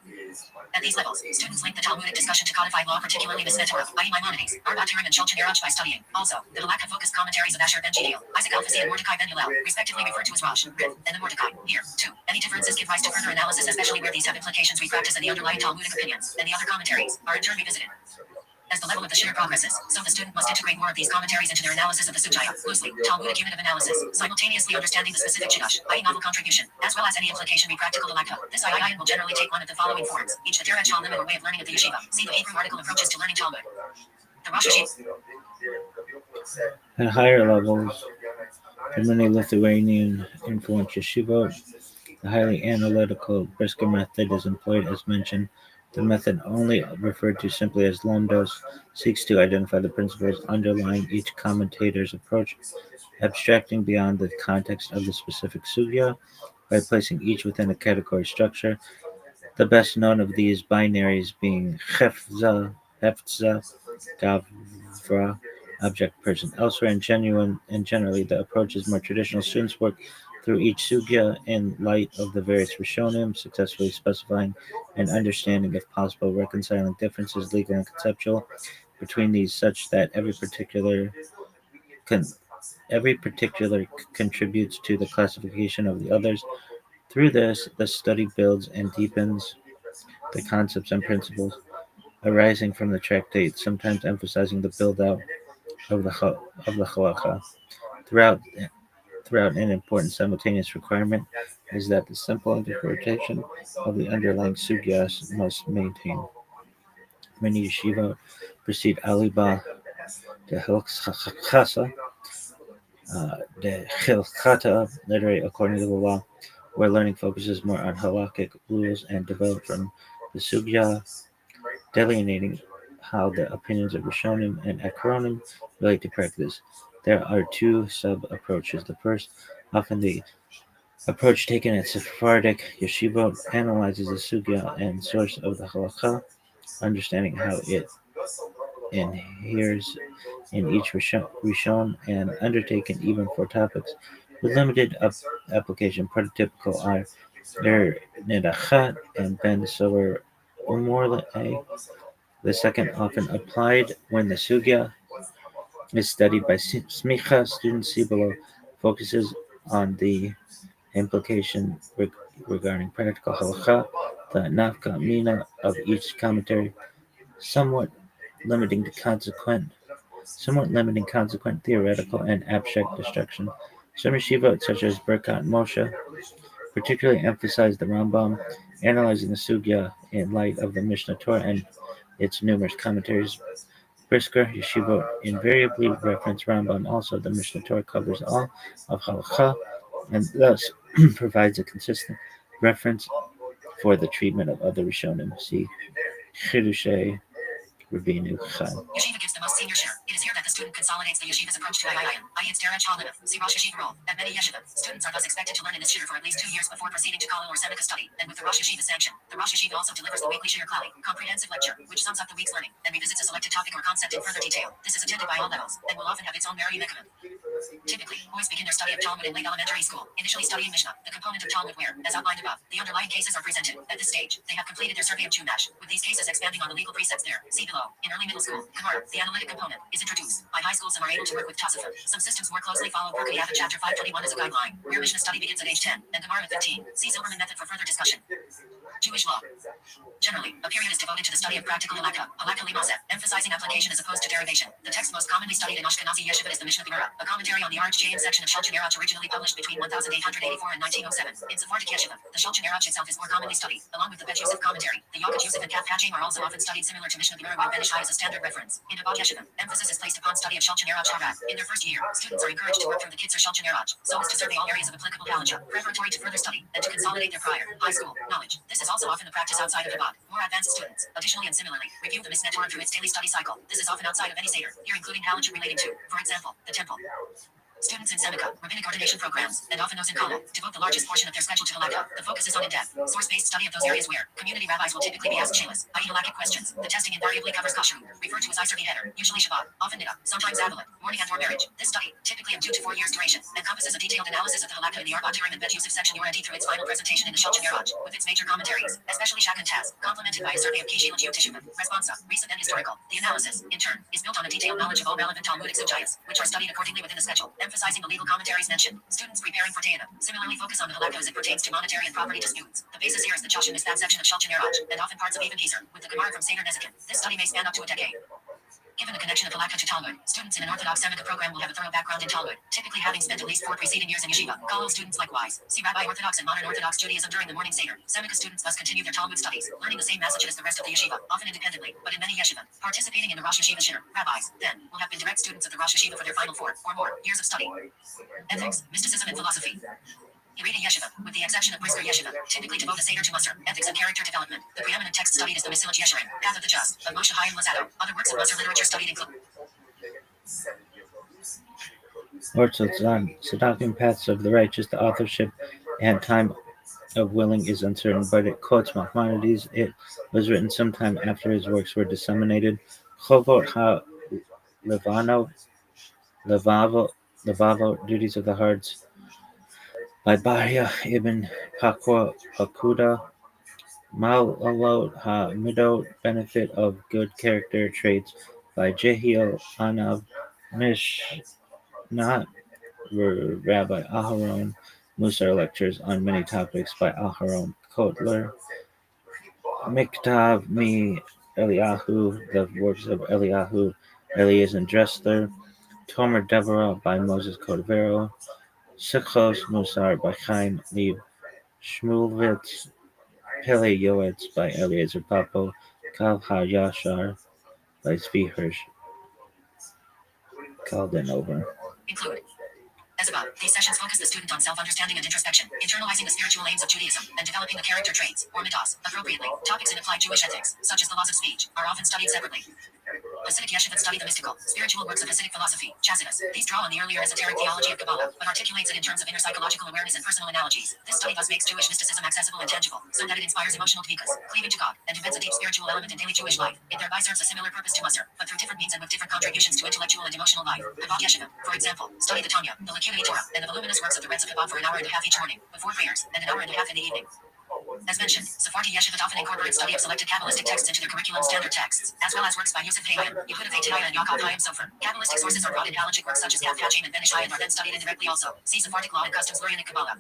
At these levels, students link the Talmudic discussion to codified law, particularly the Torah, i.e. Maimonides, Arbaturim, and Shulchan Aruch by studying. Also, the Halakha-focused commentaries of Asher ben Gidiel, Isaac Alfasi, and Mordecai ben Hillel, respectively referred to as Rosh, Rib, and the Mordecai. Here, too, any differences give rise to further analysis, especially where these have implications we practice and the underlying Talmudic opinions, and the other commentaries, are in turn revisited. As the level of the share progresses, so the student must integrate more of these commentaries into their analysis of the Sujaya, loosely, Talmudic unit of analysis, simultaneously understanding the specific Shidduch, i.e. novel contribution, as well as any implication be practical Halakha. This IIN will generally take one of the following forms, each the Derech limit or way of learning at the yeshiva. See the Hebrew article approaches to learning Talmud. The Rosh Yeshiva. At higher levels, the many Lithuanian influenced yeshiva, the highly analytical Brisker method is employed as mentioned. The method, only referred to simply as Lomdos, seeks to identify the principles underlying each commentator's approach, abstracting beyond the context of the specific sugya by placing each within a category structure. The best known of these binaries being Hefza, Gavra, object, person. Elsewhere, generally, the approach is more traditional. Students work through each sugya in light of the various Rishonim, successfully specifying and understanding, if possible, reconciling differences, legal and conceptual, between these, such that con- every particular contributes to the classification of the others. Through this, the study builds and deepens the concepts and principles arising from the tractate, sometimes emphasizing the build out of the halacha. Throughout throughout an important simultaneous requirement is that the simple interpretation of the underlying sugyas must maintain. Many yeshiva proceed aliba de hilchasa, de hilchata, literally according to the law, where learning focuses more on halakhic rules and developed from the sugya, delineating how the opinions of Rishonim and Akronim relate to practice. There are two sub approaches. The first, often the approach taken at Sephardic yeshivot, analyzes the sugya and source of the halakha, understanding how it inheres in each Rishon and undertaken even for topics with limited application. Prototypical are Er Nedachat and Ben Sower Umor. The second, often applied when the sugya is studied by smicha students. See below, focuses on the implication regarding practical halacha, the nafka mina of each commentary, somewhat limiting the consequent theoretical and abstract destruction. Some yeshivot, such as Berkat Moshe, particularly emphasize the Rambam, analyzing the sugya in light of the Mishnah Torah and its numerous commentaries. Brisker yeshivot invariably reference Rambam. Also, the Mishnah Torah covers all of halacha and thus provides a consistent reference for the treatment of other Rishonim. See Chidushay Rabbeinu Chai. Yeshiva gives the most senior share. It is here that the student consolidates the yeshiva's approach to Ayayin, i.e. its derech halav. See Rosh Yeshiva role. At many yeshiva, students are thus expected to learn in this shir for at least 2 years before proceeding to Kollel or Seneca study, and with the Rosh Yeshiva sanction, the Rosh Yeshiva also delivers the weekly shir klali, comprehensive lecture, which sums up the week's learning, and revisits a selected topic or concept in further detail. This is attended by all levels, and will often have its own Mary Mekavim. Typically, boys begin their study of Talmud in late elementary school, initially studying Mishnah, the component of Talmud where, as outlined above, the underlying cases are presented. At this stage, they have completed their survey of Chumash, with these cases expanding on the legal precepts there. See below. In early middle school, Gemara, the analytic component, is introduced. By high school, some are able to work with Tosafot. Some systems more closely follow Pirkei Avot chapter 521 as a guideline, where Mishnah study begins at age 10, and Gemara at 15. See Silberman method for further discussion. Jewish law. Generally, a period is devoted to the study of practical halakha, halakha limasa, emphasizing application as opposed to derivation. The text most commonly studied in Ashkenazi yeshiva is the Mishnah Gemara, a commentary on the Arch Chaim section of Shulchan Aruch originally published between 1884 and 1907. In Sephardic yeshiva, the Shulchan Aruch itself is more commonly studied, along with the Bet Yosef commentary. The Yogat Yosef and Kaf Hajim are also often studied similar to Mishnah Gemara with Ben Ishai as a standard reference. In Chabad yeshiva, emphasis is placed upon study of Shulchan Aruch Harad. In their first year, students are encouraged to work through the Kitzur Shulchan Aruch, so as to survey all areas of applicable halacha, preparatory to further study, and to consolidate their prior high school knowledge. This is also often the practice outside of Chabad. More advanced students, additionally and similarly, review the Mishneh Torah through its daily study cycle. This is often outside of any Seder, here including halacha relating to, for example, the temple. Students in Seneca, rabbinic ordination programs, and often those in Kollel, devote the largest portion of their schedule to halakha. The focus is on in-depth, source-based study of those areas where community rabbis will typically be asked shaylas, i.e. halakhic questions. The testing invariably covers kashrut, referred to as Isergi header, usually Shabbat, often nida, sometimes Avalon, mourning and or marriage. This study, typically of 2 to 4 years duration, encompasses a detailed analysis of the halakha in the Arba Turim and Bet Yosef section Yoradi through its final presentation in the Shulchan Aruch, with its major commentaries, especially Shak and Taz, complemented by a survey of Kishil and Teshuvah, responsa, recent and historical. The analysis, in turn, is built on a detailed knowledge of all relevant Talmudic sugiyas, which are studied accordingly within the schedule, emphasizing the legal commentaries mentioned. Students preparing for Teyana similarly focus on the halakha as it pertains to monetary and property disputes. The basis here is the Chashim is that section of Shulchan Aruch, and often parts of Even Gezer, with the Gemara from Seder Nezikin. This study may span up to a decade. Given the connection of halakha to Talmud, students in an Orthodox Seneca program will have a thorough background in Talmud, typically having spent at least 4 preceding years in yeshiva. Kollel students likewise. See Rabbi Orthodox and Modern Orthodox Judaism during the morning Seder. Seneca students thus continue their Talmud studies, learning the same message as the rest of the yeshiva, often independently, but in many yeshiva, participating in the Rosh Yeshiva Shir. Rabbis, then, will have been direct students of the Rosh Yeshiva for their final 4 or more years of study. Ethics, mysticism, and philosophy. Yerida Yeshiva, with the exception of Brisker Yeshiva, typically devote a Seder to Musar, ethics and character development. The preeminent text studied is the Mesilat Yesharim, Path of the Just, of Moshe Chaim Luzzatto. Other works of Musar literature studied include Orthodox paths of the righteous. The authorship and time of willing is uncertain, but it quotes Maimonides. It was written sometime after his works were disseminated. Chovot ha Levavo, Duties of the Hearts, by Bahya ibn Pakuda. Ma'alot ha-midot, Benefit of Good Character Traits, by Jehiel Anav. Mishnah, Rabbi Aharon. Musar lectures on many topics by Aharon Kotler. Miktav mi Eliyahu, the works of Eliyahu, Eliezer Dressler. Tomer Deborah by Moses Cordovero, Sichos Musar by Chaim Leib Shmulevitz, Pele Yoetz by Eliezer Papo, Kal HaYashar by Zvi Hirsch Kaldenova. Include. As above, these sessions focus the student on self-understanding and introspection, internalizing the spiritual aims of Judaism, and developing the character traits, or midas, appropriately. Topics in applied Jewish ethics, such as the laws of speech, are often studied separately. Hasidic yeshivot study the mystical, spiritual works of Hasidic philosophy, Chassidus. These draw on the earlier esoteric theology of Kabbalah, but articulates it in terms of inner psychological awareness and personal analogies. This study thus makes Jewish mysticism accessible and tangible, so that it inspires emotional dvikas, cleaving to God, and embeds a deep spiritual element in daily Jewish life. It thereby serves a similar purpose to Musar, but through different means and with different contributions to intellectual and emotional life. Chabad Yeshiva, for example, study the Tanya, the Likkutei Torah, and the voluminous works of the Rebbe of Chabad for an hour and a half each morning, before prayers, and an hour and a half in the evening. As mentioned, Sephardi Yeshivot often incorporate study of selected Kabbalistic texts into their curriculum standard texts, as well as works by Yosef Hayim, Yehuda Veitaya, and Yaakov Hayim Sofer. Kabbalistic sources are brought in halachic works such as Kaf Hachem and Ben Ish Hayin are then studied indirectly also. See Sephardic law and customs Lurianic Kabbalah.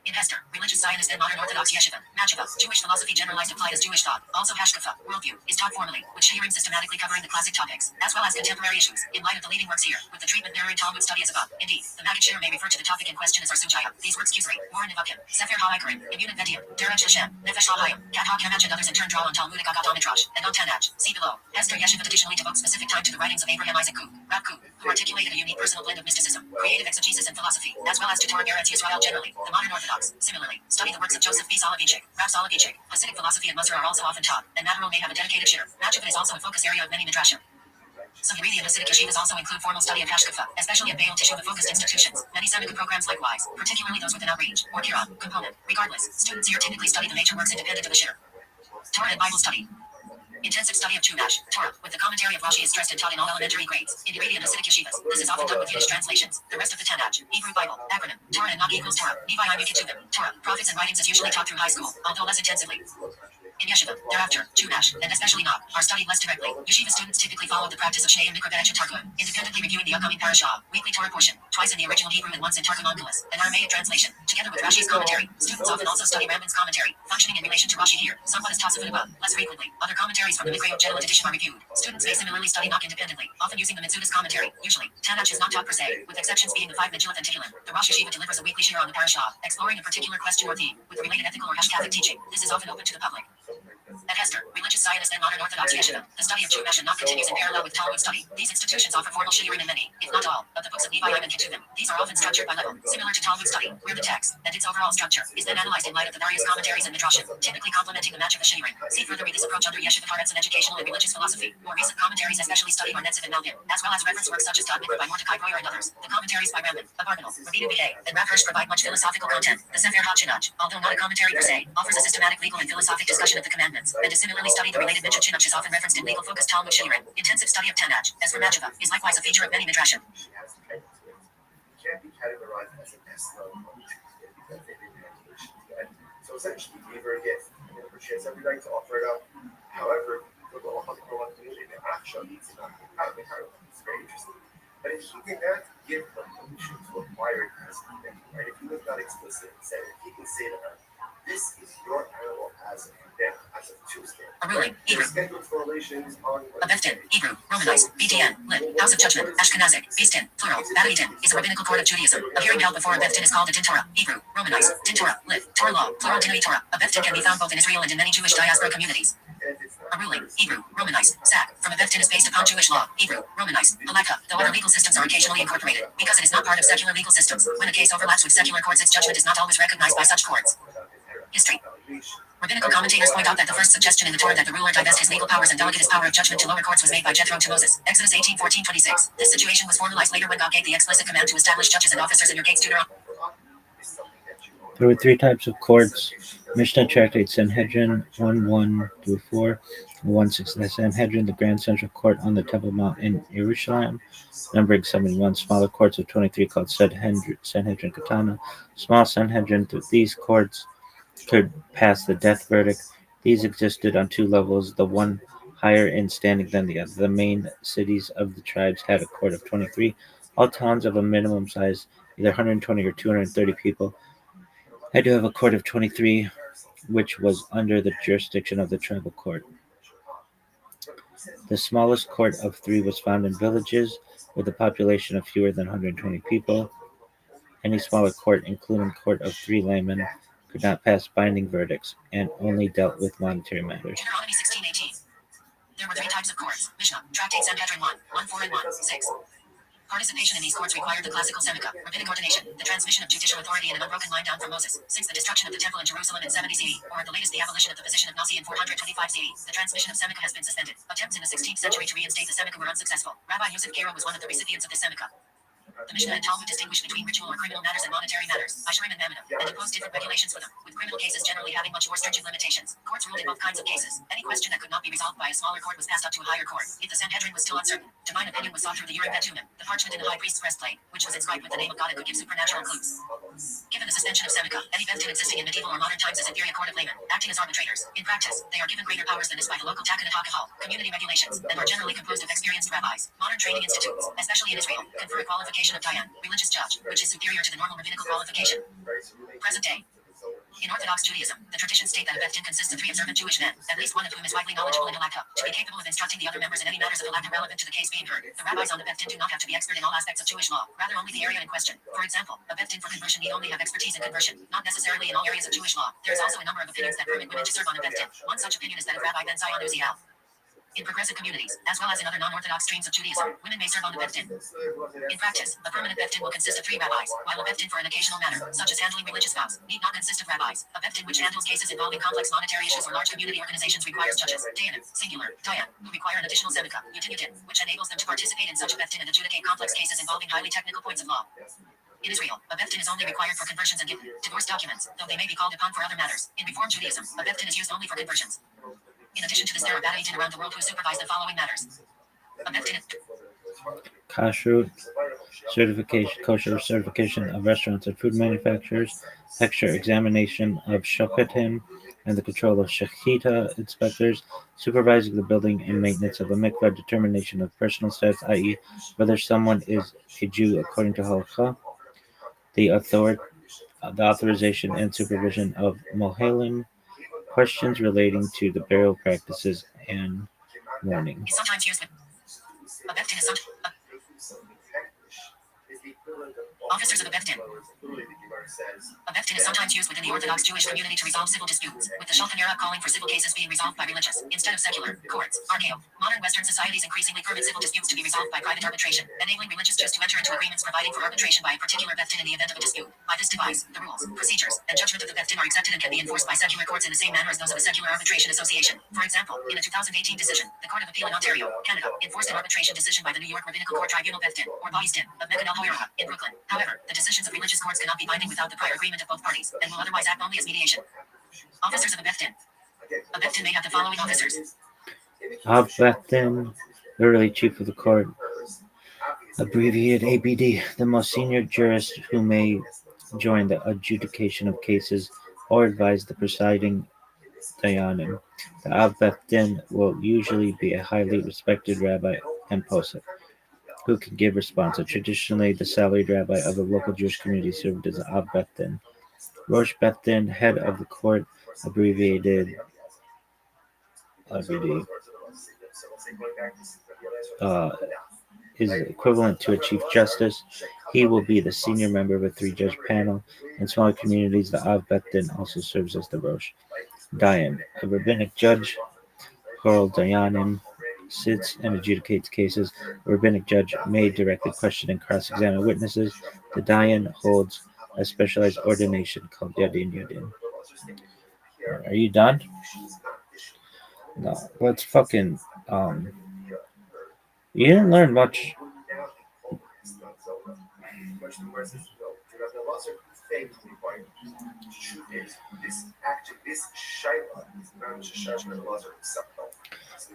In Hester, religious Zionist and modern Orthodox Yeshiva, Machiva, Jewish philosophy generalized applied as Jewish thought, also Hashkafa, worldview, is taught formally, with shiurim systematically covering the classic topics, as well as contemporary issues, in light of the leading works here, with the treatment mirroring Talmud study as above. Indeed, the Maggid shiur may refer to the topic in question as Arsujaya. These works Kuzari, Warren Nevakim, Sefer HaIkarim, Immunit Vedium, Derech Hashem, Nefesh HaHayim, Kat HaKamach and others in turn draw on Talmudic Agat Midrash, and on Tanach. See below. Hester Yeshiva additionally devotes specific time to the writings of Abraham Isaac Kook, Rav Kook, who articulated a unique personal blend of mysticism, creative exegesis and philosophy, as well as to Torah Eretz Yisrael generally, the modern Orthodox. Similarly, study the works of Joseph B. Soloveitchik, Rav Soloveitchik. Hasidic philosophy and Musar are also often taught, and Matarol may have a dedicated shiur. Machiva is also a focus area of many midrashim. Some Haredi and Hasidic yeshivas also include formal study of Hashkafa, especially at Baal Teshuva-focused institutions. Many Seneca programs likewise, particularly those with an outreach, or Kiran, component. Regardless, students here typically study the major works independent of the shiur. Torah and Bible study. Intensive study of Chumash, Torah, with the commentary of Rashi is stressed and taught in all elementary grades. In Haredi and Hasidic yeshivas, this is often done with Yiddish translations. The rest of the Tanach, Hebrew Bible, acronym, Torah and Nog equals Torah, Nevi'im Ketuvim, Torah, prophets and writings is usually taught through high school, although less intensively. In Yeshiva, thereafter, Chumash, and especially Nog, are studied less directly. Yeshiva students typically follow the practice of Shnei Mikra and Targum, independently reviewing the upcoming parashah, weekly Torah portion, twice in the original Hebrew and once in Targum Onkelos, an Aramaic translation, together with Rashi's commentary. Students often also study Rambam's commentary, functioning in relation to Rashi here, somewhat as Tosafot above, less frequently. Other commentaries from the Mikrayot General Edition are reviewed. Students may similarly study Nog independently, often using the Mitzudas commentary. Usually, Tanach is not taught per se, with exceptions being the 5 Megillot and Tehillim. The Rosh Yeshiva delivers a weekly shiur on the parashah, exploring a particular question or theme, with related ethical or hashkafic teaching. This is often open to the public. At Hester, religious Zionist and modern Orthodox Yeshiva, the study of Chumash and Nog continues in parallel with Talmud study. These institutions offer formal shiurim in many, if not all, of the books of Nevi'im and Ketuvim. These are often structured by level, similar to Talmud study, where the text and its overall structure is then analyzed in light of the various commentaries and midrashim, typically complementing the match of the shiurim. See further read this approach under Yeshiva Haaretz and educational and religious philosophy. More recent commentaries especially study Barnetziv and Malbim, as well as reference works such as Dad Mikra by Mordecai Breuer and others. The commentaries by Rambam, Abarbanel, Rabbeinu B'Yeh, and Rav Hirsch provide much philosophical content. The Sefer HaChinach, although not a commentary per se, offers a systematic legal and philosophic discussion of the commandments, and is similarly studied the related Midrash Chinuch is often referenced in legal-focused Talmud shiurim. Intensive study of Tanach, as for Machiva, is likewise a feature of many midrashim. Can't be categorized as an S-level because they didn't have conditions yet. So essentially, he gave her a gift, and she has every right to offer it up. However, the law of the community, the action needs to not be out of the heart. It's very interesting. But if he did not give her permission to acquire it as a thing, right? If he was not explicit and said, he can say to her, this is your animal as of today, as of Tuesday. A ruling, Hebrew. Scheduled for relations on A Beftin, Hebrew, Romanized, BTN, Lit, House of Judgment, Ashkenazic, Beis-Din, plural, Bavai Din, is a rabbinical court of Judaism. A hearing held before a Beftin is called a Din Torah, Hebrew, Romanized, Din Torah, Lit, Torah law, plural Dinui Torah. A Beftin can be found both in Israel and in many Jewish diaspora communities. A ruling, Hebrew, Romanized, Sac, from a Beftin is based upon Jewish law, Hebrew, Romanized, Halakha, though other legal systems are occasionally incorporated, because it is not part of secular legal systems. When a case overlaps with secular courts, its judgment is not always recognized by such courts. History. Rabbinical commentators point out that the first suggestion in the Torah that the ruler divest his legal powers and delegate his power of judgment to lower courts was made by Jethro to Moses. Exodus 18:14-26. This situation was formalized later when God gave the explicit command to establish judges and officers in your gates. Deuteronomy. There were 3 types of courts. Mishnah Tractate Sanhedrin 1:1-4, 1:6. Sanhedrin, the Grand Central Court on the Temple Mount in Jerusalem, numbering 71. Smaller courts of 23 called Sanhedrin Katana. Small Sanhedrin. These courts could pass the death verdict. These existed on 2 levels, the one higher in standing than the other. The main cities of the tribes had a court of 23. All towns of a minimum size, either 120 or 230 people, had to have a court of 23, which was under the jurisdiction of the tribal court. The smallest court of 3 was found in villages with a population of fewer than 120 people. Any smaller court, including court of 3 laymen, could not pass binding verdicts and only dealt with monetary matters. Deuteronomy 16:18. There were 3 types of courts: Mishnah, Tractate Sanhedrin 1, 1:4 and 1:6. Participation in these courts required the classical semica, rabbinic ordination, the transmission of judicial authority in an unbroken line down from Moses, since the destruction of the temple in Jerusalem in 70 CE, or at the latest the abolition of the position of Nasi in 425 CE. The transmission of semica has been suspended. Attempts in the 16th century to reinstate the semica were unsuccessful. Rabbi Yosef Karo was one of the recipients of the semica. The Mishnah and Talmud distinguish between ritual or criminal matters and monetary matters, Asherim and Mammonim, and impose different regulations for them, with criminal cases generally having much more stringent limitations. Courts ruled in both kinds of cases. Any question that could not be resolved by a smaller court was passed up to a higher court. If the Sanhedrin was still uncertain, divine opinion was sought through the Urim Betumim, the parchment in the high priest's breastplate, which was inscribed with the name of God and could give supernatural clues. Given the suspension of semica, any Beth-Din existing in medieval or modern times is inferior court of laymen, acting as arbitrators. In practice, they are given greater powers than is by the local Takanat HaKahal, community regulations, and are generally composed of experienced rabbis. Modern training institutes, especially in Israel, confer a qualification of Dayan, religious judge, which is superior to the normal rabbinical qualification. Present day. In Orthodox Judaism, the traditions state that a Beth-Din consists of 3 observant Jewish men, at least one of whom is widely knowledgeable in halakha, to be capable of instructing the other members in any matters of halakha relevant to the case being heard. The rabbis on the Beth-Din do not have to be expert in all aspects of Jewish law, rather only the area in question. For example, a Beth-Din for conversion need only have expertise in conversion, not necessarily in all areas of Jewish law. There is also a number of opinions that permit women to serve on a Beth-Din. One such opinion is that of Rabbi Ben Zion Uziel. In progressive communities, as well as in other non-Orthodox streams of Judaism, women may serve on the Beth-Din. In practice, a permanent Beth-Din will consist of 3 rabbis, while a Beth-Din for an occasional matter, such as handling religious vows, need not consist of rabbis. A Beth-Din which handles cases involving complex monetary issues or large community organizations requires judges, dayanim, singular, dayan, who require an additional semica, yudin, which enables them to participate in such a Beth-Din and adjudicate complex cases involving highly technical points of law. In Israel, a Beth-Din is only required for conversions and divorce documents, though they may be called upon for other matters. In Reform Judaism, a Beth-Din is used only for conversions. In addition to this, there are Bada'i Din around the world who supervise the following matters. A Beth-Din Kashrut certification, kosher certification of restaurants and food manufacturers, texture examination of shofetim, and the control of shechita inspectors, supervising the building and maintenance of a mikvah, determination of personal status, i.e., whether someone is a Jew according to halakha, the authorization and supervision of mohelim, questions relating to the burial practices and mourning. is sometimes used with a Beth-Din is officers of a Beth-Din. A Beth-Din is sometimes used within the Orthodox Jewish community to resolve civil disputes, with the Shulchan Aruch calling for civil cases being resolved by religious, instead of secular, courts. Archeo. Modern Western societies increasingly permit civil disputes to be resolved by private arbitration, enabling religious Jews to enter into agreements providing for arbitration by a particular Beth-Din in the event of a dispute. By this device, the rules, procedures, and judgment of the Beth-Din are accepted and can be enforced by secular courts in the same manner as those of a secular arbitration association. For example, in a 2018 decision, the Court of Appeal in Ontario, Canada, enforced an arbitration decision by the New York Rabbinical Court Tribunal Beth-Din, or Bais Din, of Mecca el-Hoyara, in Brooklyn. However, the decisions of religious courts cannot be binding without the prior agreement of both parties, and will otherwise act only as mediation. Officers of a Beth-Din. A Beth-Din may have the following officers. Av Beth-Din, literally chief of the court, abbreviated ABD, the most senior jurist who may join the adjudication of cases or advise the presiding dayanim. The Av Beth-Din will usually be a highly respected rabbi and posek, who can give responsa. Traditionally, the salaried rabbi of a local Jewish community served as Av Beth-Din. Rosh Beth-Din, head of the court, abbreviated IBD, is equivalent to a chief justice. He will be the senior member of a 3-judge panel. In smaller communities, the Av Beth-Din also serves as the Rosh. Dayan, a rabbinic judge, Choral Dayanim, sits and adjudicates cases. A rabbinic judge may directly question and cross-examine witnesses. The Dayan holds a specialized ordination called Yadin Yadin. Are you done? No, let's fucking, you didn't learn much.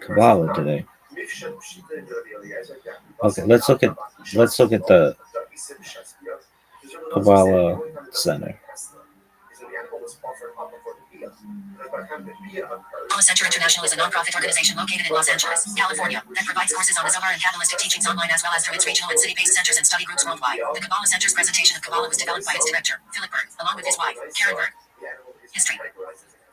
Kabbalah today. Okay, let's look at the Kabbalah Center. Kabbalah Center International is a non-profit organization located in Los Angeles, California, that provides courses on the Zohar and Kabbalistic teachings online as well as through its regional and city-based centers and study groups worldwide. The Kabbalah Center's presentation of Kabbalah was developed by its director, Philip Berg, along with his wife, Karen Berg. History.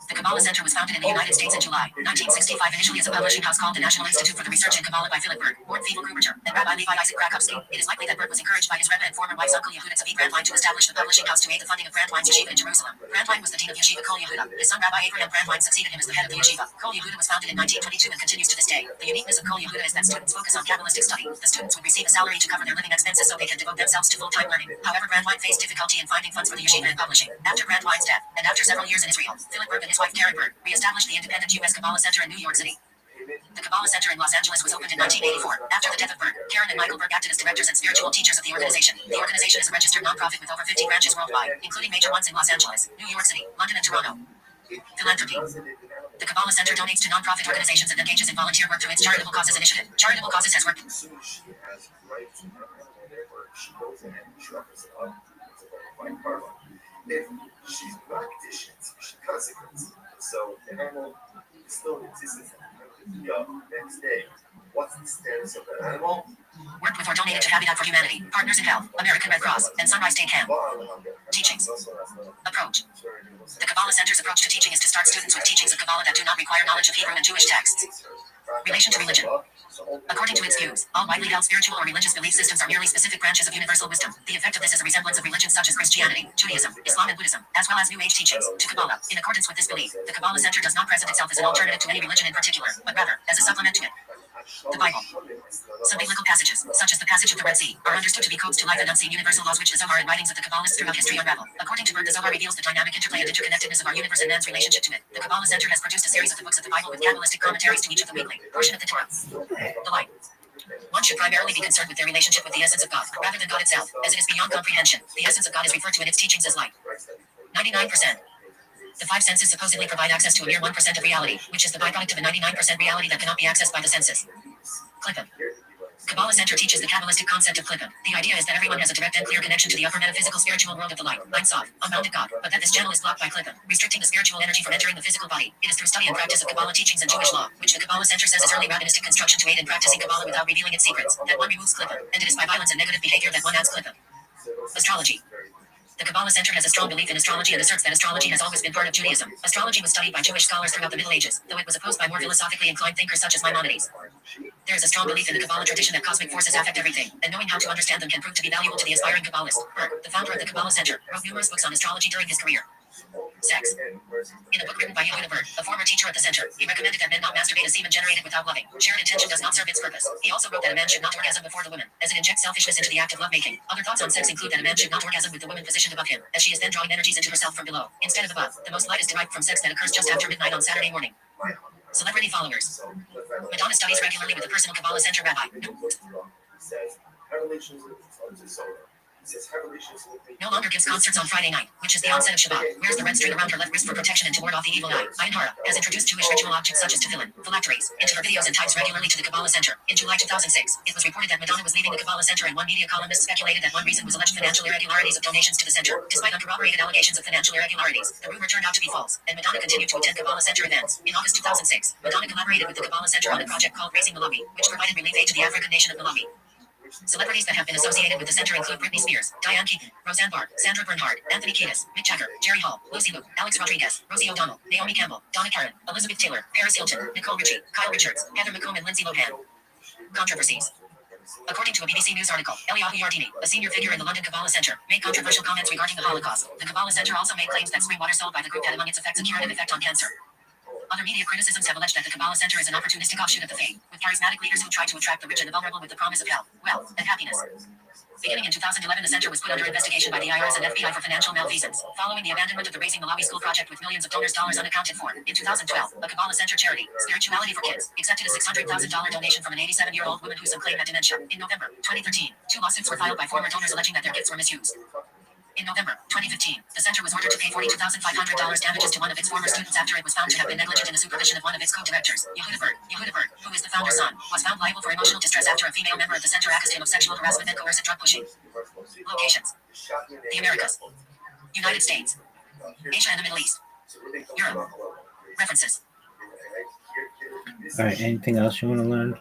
The Kabbalah Center was founded in the United States in July 1965, initially as a publishing house called the National Institute for the Research in Kabbalah by Philip Berg, Mort Fievel Gruberger, and Rabbi Levi Isaac Krakowski. It is likely that Berg was encouraged by his Rebbe and former wife's uncle Yehuda Tzvi Brandwein to establish the publishing house to aid the funding of Brandwein's yeshiva in Jerusalem. Brandwein was the dean of Yeshiva Kol Yehuda. His son Rabbi Abraham Brandwein succeeded him as the head of the yeshiva. Kol Yehuda was founded in 1922 and continues to this day. The uniqueness of Kol Yehuda is that students focus on Kabbalistic study. The students would receive a salary to cover their living expenses so they can devote themselves to full-time learning. However, Brandwein faced difficulty in finding funds for the yeshiva and publishing. After Brandwein's death, and after several years in Israel, Philip Berg and his wife Karen Berg re-established the independent U.S. Kabbalah Center in New York City. The Kabbalah Center in Los Angeles was opened in 1984. After the death of Berg, Karen and Michael Berg acted as directors and spiritual teachers of the organization. The organization is a registered nonprofit with over 50 branches worldwide, including major ones in Los Angeles, New York City, London, and Toronto. Philanthropy. The Kabbalah Center donates to nonprofit organizations and engages in volunteer work through its Charitable Causes initiative. Charitable Causes has worked. As soon as she has right to her work, she goes ahead and sharpens it up to find karma. If she's not conditioned, she consequences. So the animal is still in existence. Next day, what's the status of that animal? Worked with or donated to Habitat for Humanity, Partners in Health, American Red Cross, and Sunrise Day Camp. Teachings. Approach. The Kabbalah Center's approach to teaching is to start students with teachings of Kabbalah that do not require knowledge of Hebrew and Jewish texts. Relation to religion. According to its views, all widely held spiritual or religious belief systems are merely specific branches of universal wisdom. The effect of this is a resemblance of religions such as Christianity, Judaism, Islam, and Buddhism, as well as New Age teachings, to Kabbalah. In accordance with this belief, the Kabbalah Center does not present itself as an alternative to any religion in particular, but rather as a supplement to it. The Bible. Some biblical passages, such as the passage of the Red Sea, are understood to be codes to life and unseen universal laws which the Zohar and writings of the Kabbalists throughout history unravel. According to Berg, the Zohar reveals the dynamic interplay and interconnectedness of our universe and man's relationship to it. The Kabbalah Center has produced a series of the books of the Bible with Kabbalistic commentaries to each of the weekly portion of the Torah. The light. One should primarily be concerned with their relationship with the essence of God, rather than God itself, as it is beyond comprehension. The essence of God is referred to in its teachings as light. 99%. The five senses supposedly provide access to a mere 1% of reality, which is the byproduct of a 99% reality that cannot be accessed by the senses. Klippim. Kabbalah Center teaches the Kabbalistic concept of Klippim. The idea is that everyone has a direct and clear connection to the upper metaphysical spiritual world of the light, Ein Sof, unbounded God, but that this channel is blocked by Klippim, restricting the spiritual energy from entering the physical body. It is through study and practice of Kabbalah teachings and Jewish law, which the Kabbalah Center says is early rabbinistic construction to aid in practicing Kabbalah without revealing its secrets, that one removes Klippim, and it is by violence and negative behavior that one adds Klippim. Astrology. The Kabbalah Center has a strong belief in astrology and asserts that astrology has always been part of Judaism. Astrology was studied by Jewish scholars throughout the Middle Ages, though it was opposed by more philosophically inclined thinkers such as Maimonides. There is a strong belief in the Kabbalah tradition that cosmic forces affect everything, and knowing how to understand them can prove to be valuable to the aspiring Kabbalist. Berg, the founder of the Kabbalah Center, wrote numerous books on astrology during his career. Sex. In a book written by Yehuda Berg, a former teacher at the center, he recommended that men not masturbate as semen generated without loving. Shared intention does not serve its purpose. He also wrote that a man should not orgasm before the woman, as it injects selfishness into the act of lovemaking. Other thoughts on sex include that a man should not orgasm with the woman positioned above him, as she is then drawing energies into herself from below, instead of above. The most light is derived from sex that occurs just after midnight on Saturday morning. Celebrity followers. Madonna studies regularly with the personal Kabbalah Center rabbi. No longer gives concerts on Friday night, which is the onset of Shabbat. Wears the red string around her left wrist for protection and to ward off the evil eye. Ayin Hara has introduced Jewish ritual objects such as tefillin, phylacteries, into her videos and types regularly to the Kabbalah Center. In July 2006, it was reported that Madonna was leaving the Kabbalah Center, and one media columnist speculated that one reason was alleged financial irregularities of donations to the center. Despite uncorroborated allegations of financial irregularities, the rumor turned out to be false, and Madonna continued to attend Kabbalah Center events. In August 2006, Madonna collaborated with the Kabbalah Center on a project called Raising Malawi, which provided relief aid to the African nation of Malawi. Celebrities that have been associated with the center include Britney Spears, Diane Keaton, Roseanne Barr, Sandra Bernhard, Anthony Kiedis, Mick Jagger, Jerry Hall, Lucy Liu, Alex Rodriguez, Rosie O'Donnell, Naomi Campbell, Donna Karen, Elizabeth Taylor, Paris Hilton, Nicole Richie, Kyle Richards, Heather McComb, and Lindsay Lohan. Controversies. According to a BBC News article, Eliyahu Yardini, a senior figure in the London Kabbalah Center, made controversial comments regarding the Holocaust. The Kabbalah Center also made claims that spring water sold by the group had among its effects a curative effect on cancer. Other media criticisms have alleged that the Kabbalah Center is an opportunistic offshoot of the faith, with charismatic leaders who try to attract the rich and the vulnerable with the promise of health, wealth, and happiness. Beginning in 2011, the center was put under investigation by the IRS and FBI for financial malfeasance, following the abandonment of the Raising Malawi School project with millions of donors' dollars unaccounted for. In 2012, a Kabbalah Center charity, Spirituality for Kids, accepted a $600,000 donation from an 87-year-old woman who some claim had dementia. In November 2013, 2 lawsuits were filed by former donors alleging that their gifts were misused. In November 2015, the center was ordered to pay $42,500 damages to one of its former students after it was found to have been negligent in the supervision of one of its co-directors, Yehuda Berg, who is the founder's son, was found liable for emotional distress after a female member of the center accused him of sexual harassment and coercive drug pushing. Locations: the Americas, United States, Asia and the Middle East, Europe. References. All right, anything else you want to learn?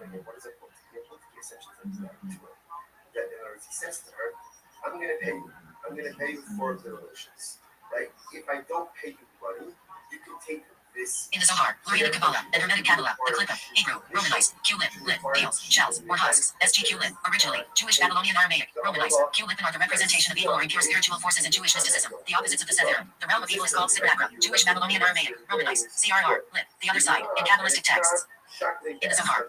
I'm gonna pay you for the relations. Like, if I don't pay you money, you can take In the Zohar, Lurianic Kabbalah, and Hermetic Kabbalah, the Klippa, Hebrew, Romanized, Q-lip, peels, shells, or husks, SGQ-lip, originally, Jewish Babylonian Aramaic, Romanized, Q-lip are the representation of evil or impure spiritual forces in Jewish mysticism, the opposites of the Sethera. The realm of evil is called Sitnakra, Jewish Babylonian Aramaic, Romanized, CRR, lip, the other side, in Kabbalistic texts. In the Zohar,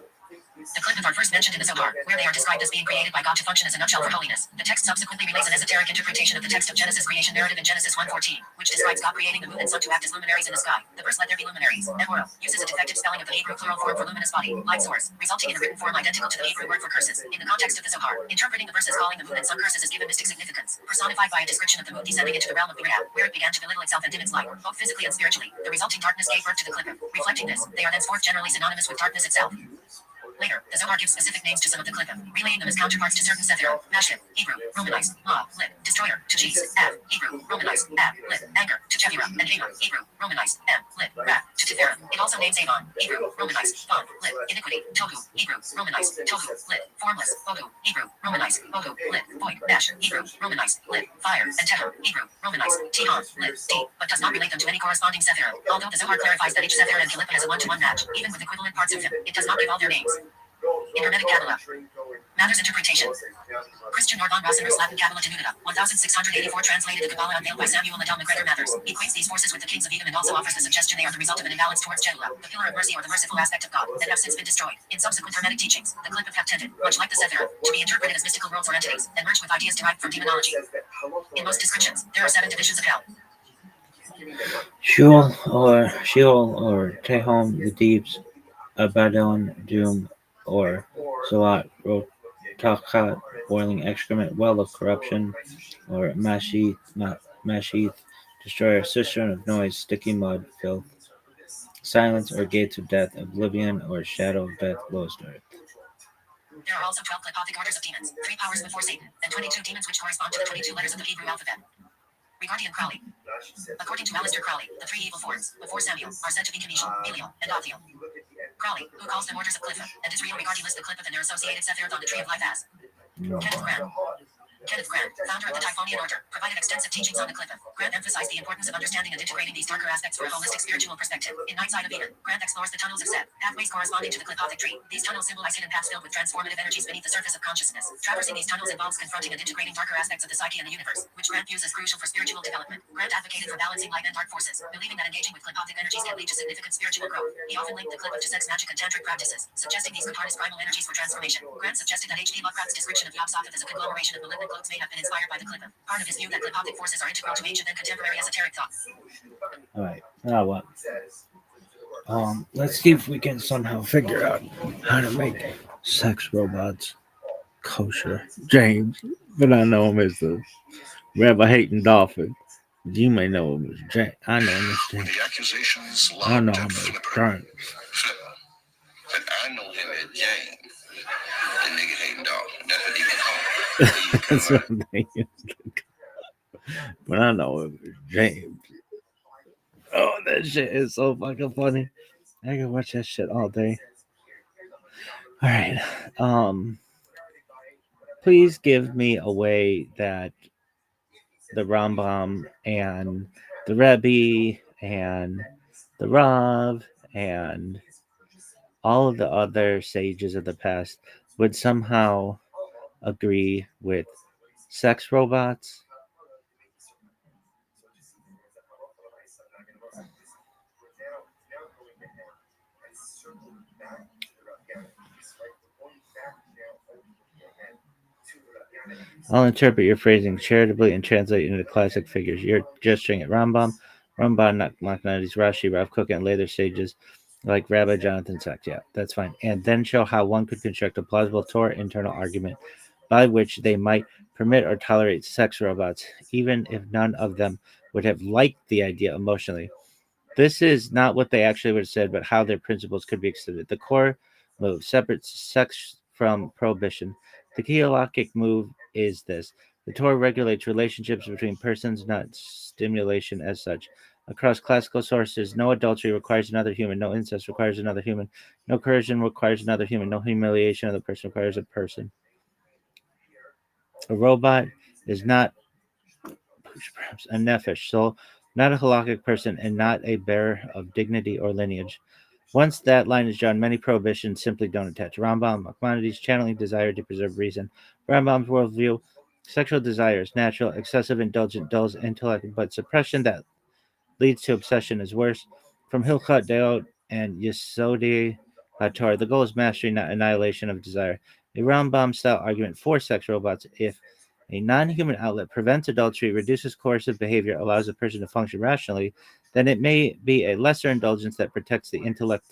the Klippa are first mentioned in the Zohar, where they are described as being created by God to function as a nutshell for holiness. The text subsequently relays an esoteric interpretation of the text of Genesis creation narrative in Genesis 1:14, which describes God creating the moon and sun to act as luminaries in the sky. The verse "Let there be luminaries" and uses a defective spelling of the Hebrew plural form for luminous body, light source, resulting in a written form identical to the Hebrew word for curses. In the context of the Zohar, interpreting the verse as calling the moon and sun curses is given mystic significance, personified by a description of the moon descending into the realm of Virya, where it began to belittle itself and dim its light, both physically and spiritually. The resulting darkness gave birth to the Klippa. Reflecting this, they are thenceforth generally synonymous with darkness itself. Later, the Zohar gives specific names to some of the Klippa, relaying them as counterparts to certain Sethera, Mashkit, Hebrew, Romanized, Ma, Lip, Destroyer, to Cheese, Av, Hebrew, Romanized, Ab, Lip, Anger, to Chevira, and Hema, Hebrew, Romanized, M, Lip, Ra, to Tifera. It also names Avon, Hebrew, Romanized, Von, Lip, Iniquity, Tohu, Hebrew, Romanized, Tohu, Lip, Formless, Bohu, Hebrew, Romanized, Bohu, Lip, Void, Dash, Hebrew, Romanized, Lip, Fire, and Teher, Hebrew, Romanized, Tihon, Lip, T, but does not relate them to any corresponding Sethera. Although the Zohar clarifies that each Sethera and Kalippa has a one-to-one match, even with equivalent parts of him, it does not give all their names. In Hermetic Kabbalah. Matters interpretation. Christian Norvan Roseners Latin Kabbalah Denudita, 1684 translated the Kabbalah unveiled by Samuel Adel McGregor Mathers. He equates these forces with the kings of Edom and also offers the suggestion they are the result of an imbalance towards Jedullah, the pillar of mercy or the merciful aspect of God, that have since been destroyed. In subsequent Hermetic teachings, the Klippa have tended, much like the Sethera, to be interpreted as mystical worlds or entities, and merged with ideas derived from demonology. In most descriptions, there are 7 divisions of hell. Sheol or Tehom, the deeps, Abaddon, Doom, or Salat, Rotachat, boiling excrement, well of corruption, or Mashith, destroyer, cistern of noise, sticky mud, filth, silence, or gates of death, oblivion, or shadow of death, lowest earth. There are also 12 Klipothic orders of demons, 3 powers before Satan, and 22 demons which correspond to the 22 letters of the Hebrew alphabet. Regarding Crowley. According to Aleister Crowley, the 3 evil forms, before Samuel, are said to be Kenishal, Belial, and Othniel. Crowley, who calls them orders of Cliffa, and Israel regarding lists the Cliffa and their associated Sephiroth on the Tree of Life as Kenneth Grant, founder of the Typhonian Order, provided extensive teachings on the Cliffa. Grant emphasized the importance of understanding and integrating these darker aspects for a holistic spiritual perspective. In Night Side of Eden, Grant explores the tunnels of Set, pathways corresponding to the Clipothic tree. These tunnels symbolize hidden paths filled with transformative energies beneath the surface of consciousness. Traversing these tunnels involves confronting and integrating darker aspects of the psyche and the universe, which Grant views as crucial for spiritual development. Grant advocated for balancing light and dark forces, believing that engaging with Clipothic energies can lead to significant spiritual growth. He often linked the Clippa to sex magic and tantric practices, suggesting these could harness primal energies for transformation. Grant suggested that H.P. Lovecraft's description of Yog-Sothoth as a conglomeration of malignant cloaks may have been inspired by the Clippa. Part of his view that Clipothic forces are integral to ancient and contemporary esoteric thought. All right. Now what? Let's see if we can somehow figure out how to make sex robots kosher. James, but I know him as the Rabbi Hating Dolphin. You may know him as James. I know him as James. The accusations I know lobbed him at as Flipper. James. Flipper. But I know him as James. The nigga hating dog. That's what he been called. That's what they used to call. But I know him as James. Oh, that shit is so fucking funny. I can watch that shit all day. All right. Please give me a way that the Rambam and the Rebbe and the Rav and all of the other sages of the past would somehow agree with sex robots. I'll interpret your phrasing charitably and translate it into classic figures. You're gesturing at Rambam, Maimonides, Rashi, Rav Kook, and later sages like Rabbi Jonathan Sachs. Yeah, that's fine. And then show how one could construct a plausible Torah internal argument by which they might permit or tolerate sex robots, even if none of them would have liked the idea emotionally. This is not what they actually would have said, but how their principles could be extended. The core move separates sex from prohibition. The theologic move is this. The Torah regulates relationships between persons, not stimulation as such. Across classical sources, no adultery requires another human, no incest requires another human, no coercion requires another human, no humiliation of the person requires a person. A robot is not perhaps a nefesh, soul, not a halakhic person, and not a bearer of dignity or lineage. Once that line is drawn, many prohibitions simply don't attach. Rambam, Maimonides, channeling desire to preserve reason. Rambam's worldview, sexual desire is natural, excessive indulgence dulls intellect, but suppression that leads to obsession is worse. From Hilchot Deot and Yesodi HaTorah, the goal is mastery, not annihilation of desire. A Rambam-style argument for sex robots: if a non-human outlet prevents adultery, reduces coercive behavior, allows a person to function rationally, then it may be a lesser indulgence that protects the intellect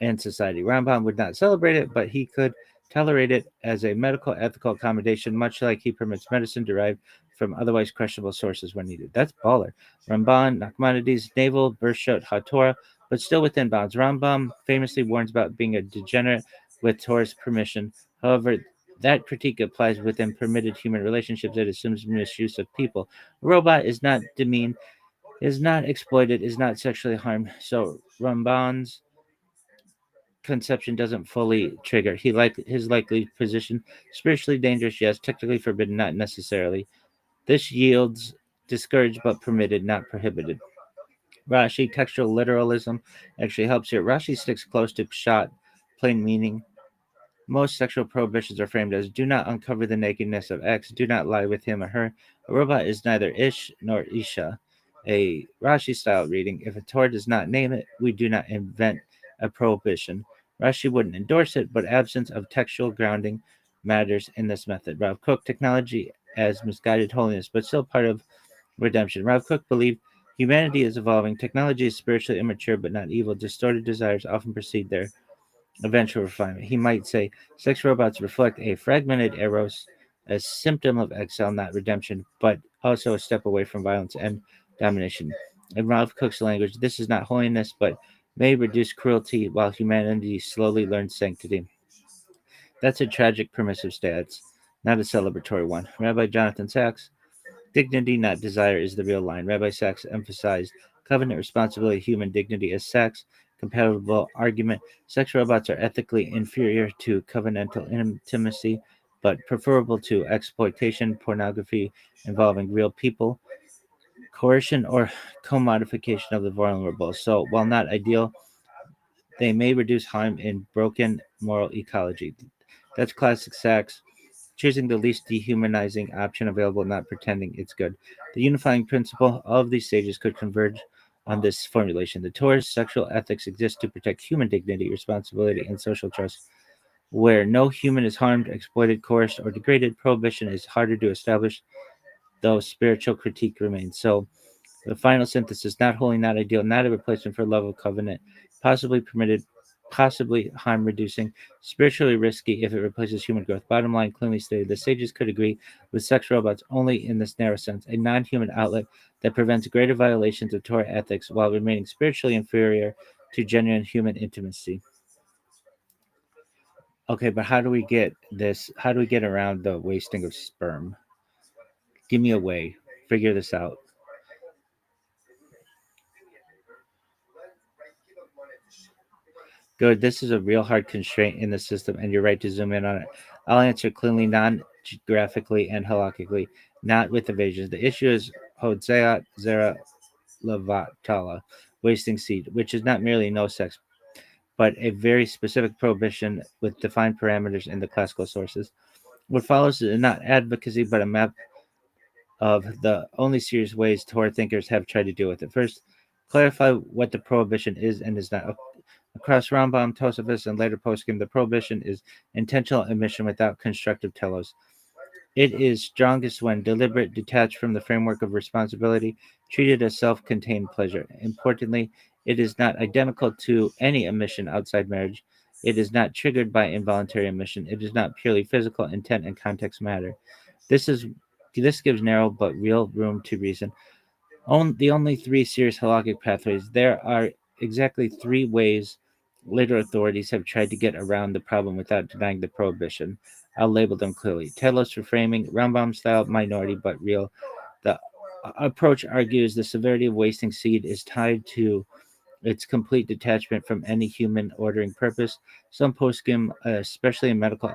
and society. Rambam would not celebrate it, but he could tolerate it as a medical ethical accommodation, much like he permits medicine derived from otherwise questionable sources when needed. That's baller. Ramban, Nachmanides, navel, Bershot, HaTorah, but still within bounds. Rambam famously warns about being a degenerate with Torah's permission. However, that critique applies within permitted human relationships. It assumes misuse of people. A robot is not demeaned, is not exploited, is not sexually harmed. So Ramban's conception doesn't fully trigger. His likely position: spiritually dangerous, yes; technically forbidden, not necessarily. This yields discouraged but permitted, not prohibited. Rashi, textual literalism, actually helps here. Rashi sticks close to pshat, plain meaning. Most sexual prohibitions are framed as: do not uncover the nakedness of X, do not lie with him or her. A robot is neither ish nor isha. A Rashi style reading: if a Torah does not name it, we do not invent a prohibition. Rashi wouldn't endorse it, but absence of textual grounding matters in this method. Rav Kook, technology as misguided holiness, but still part of redemption. Rav Kook believed humanity is evolving. Technology is spiritually immature but not evil. Distorted desires often precede their eventual refinement. He might say sex robots reflect a fragmented eros, a symptom of exile, not redemption, but also a step away from violence and domination. In Ralph Cook's language, this is not holiness, but may reduce cruelty while humanity slowly learns sanctity. That's a tragic permissive stance, not a celebratory one. Rabbi Jonathan Sachs: dignity, not desire, is the real line. Rabbi Sachs emphasized covenant responsibility, human dignity as Sachs' compatible argument. Sex robots are ethically inferior to covenantal intimacy, but preferable to exploitation, pornography involving real people, coercion, or commodification of the vulnerable. So, while not ideal, they may reduce harm in broken moral ecology. That's classic Sachs: choosing the least dehumanizing option available, not pretending it's good. The unifying principle of these stages could converge on this formulation. The Torah's sexual ethics exist to protect human dignity, responsibility, and social trust. Where no human is harmed, exploited, coerced, or degraded, prohibition is harder to establish, though spiritual critique remains. So, the final synthesis: not holy, not ideal, not a replacement for love of covenant, possibly permitted, possibly harm reducing, spiritually risky if it replaces human growth. Bottom line, clearly stated, the sages could agree with sex robots only in this narrow sense: a non human outlet that prevents greater violations of Torah ethics while remaining spiritually inferior to genuine human intimacy. Okay, but how do we get this? How do we get around the wasting of sperm? Give me a way. Figure this out. Good. This is a real hard constraint in the system, and you're right to zoom in on it. I'll answer cleanly, non geographically, and halakhically, not with evasions. The issue is Hosea Zera Levatala, wasting seed, which is not merely no sex, but a very specific prohibition with defined parameters in the classical sources. What follows is not advocacy, but a map of the only serious ways Torah thinkers have tried to deal with it. First, clarify what the prohibition is and is not. Across Rambam, Tosafos, and later poskim, the prohibition is intentional omission without constructive telos. It is strongest when deliberate, detached from the framework of responsibility, treated as self-contained pleasure. Importantly, it is not identical to any omission outside marriage. It is not triggered by involuntary omission. It is not purely physical. Intent and context matter. This is this gives narrow but real room to reason. The only three serious halakhic pathways. There are exactly three ways later authorities have tried to get around the problem without denying the prohibition. I'll label them clearly. Telos reframing, Rambam style, minority but real. The approach argues the severity of wasting seed is tied to its complete detachment from any human ordering purpose. Some poskim, especially in medical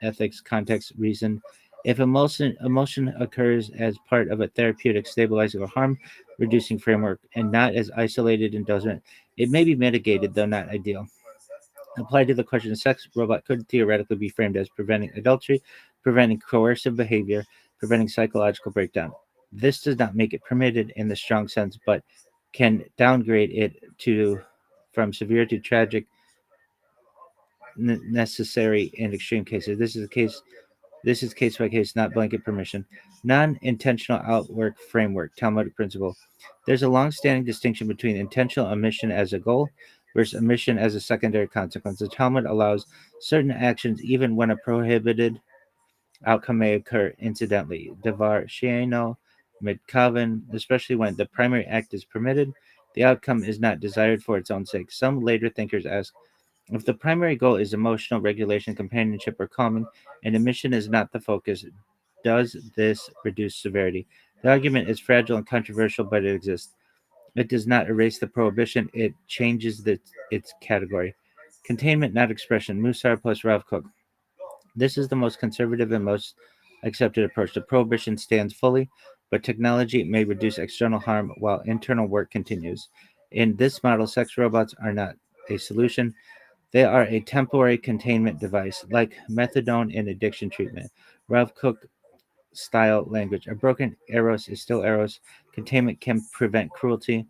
ethics context, reason If emotion occurs as part of a therapeutic, stabilizing, or harm reducing framework and not as isolated indulgence, it may be mitigated, though not ideal. Applied to the question of sex, robot could theoretically be framed as preventing adultery, preventing coercive behavior, preventing psychological breakdown. This does not make it permitted in the strong sense, but can downgrade it to from severe to tragic, necessary in extreme cases. This is case by case, not blanket permission. Non-intentional outwork framework, Talmudic principle. There's a long-standing distinction between intentional omission as a goal versus omission as a secondary consequence. The Talmud allows certain actions even when a prohibited outcome may occur incidentally. Devar she'eno mitkaven, especially when the primary act is permitted, the outcome is not desired for its own sake. Some later thinkers ask, if the primary goal is emotional regulation, companionship, or calming, and omission is not the focus, does this reduce severity? The argument is fragile and controversial, but it exists. It does not erase the prohibition, it changes its category. Containment, not expression. Musar plus Rav Kook. This is the most conservative and most accepted approach. The prohibition stands fully, but technology may reduce external harm while internal work continues. In this model, sex robots are not a solution, they are a temporary containment device, like methadone in addiction treatment. Rav Kook style language. A broken eros is still eros. Containment can prevent cruelty,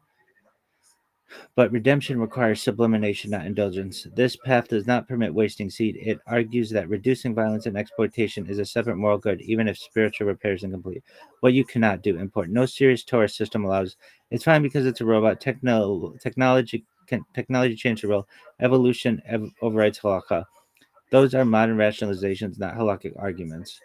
but redemption requires sublimation, not indulgence. This path does not permit wasting seed. It argues that reducing violence and exploitation is a separate moral good, even if spiritual repair is incomplete. What you cannot do, important. No serious Torah system allows. It's fine because it's a robot. Technology changed the world. Evolution overrides halakha. Those are modern rationalizations, not halakhic arguments.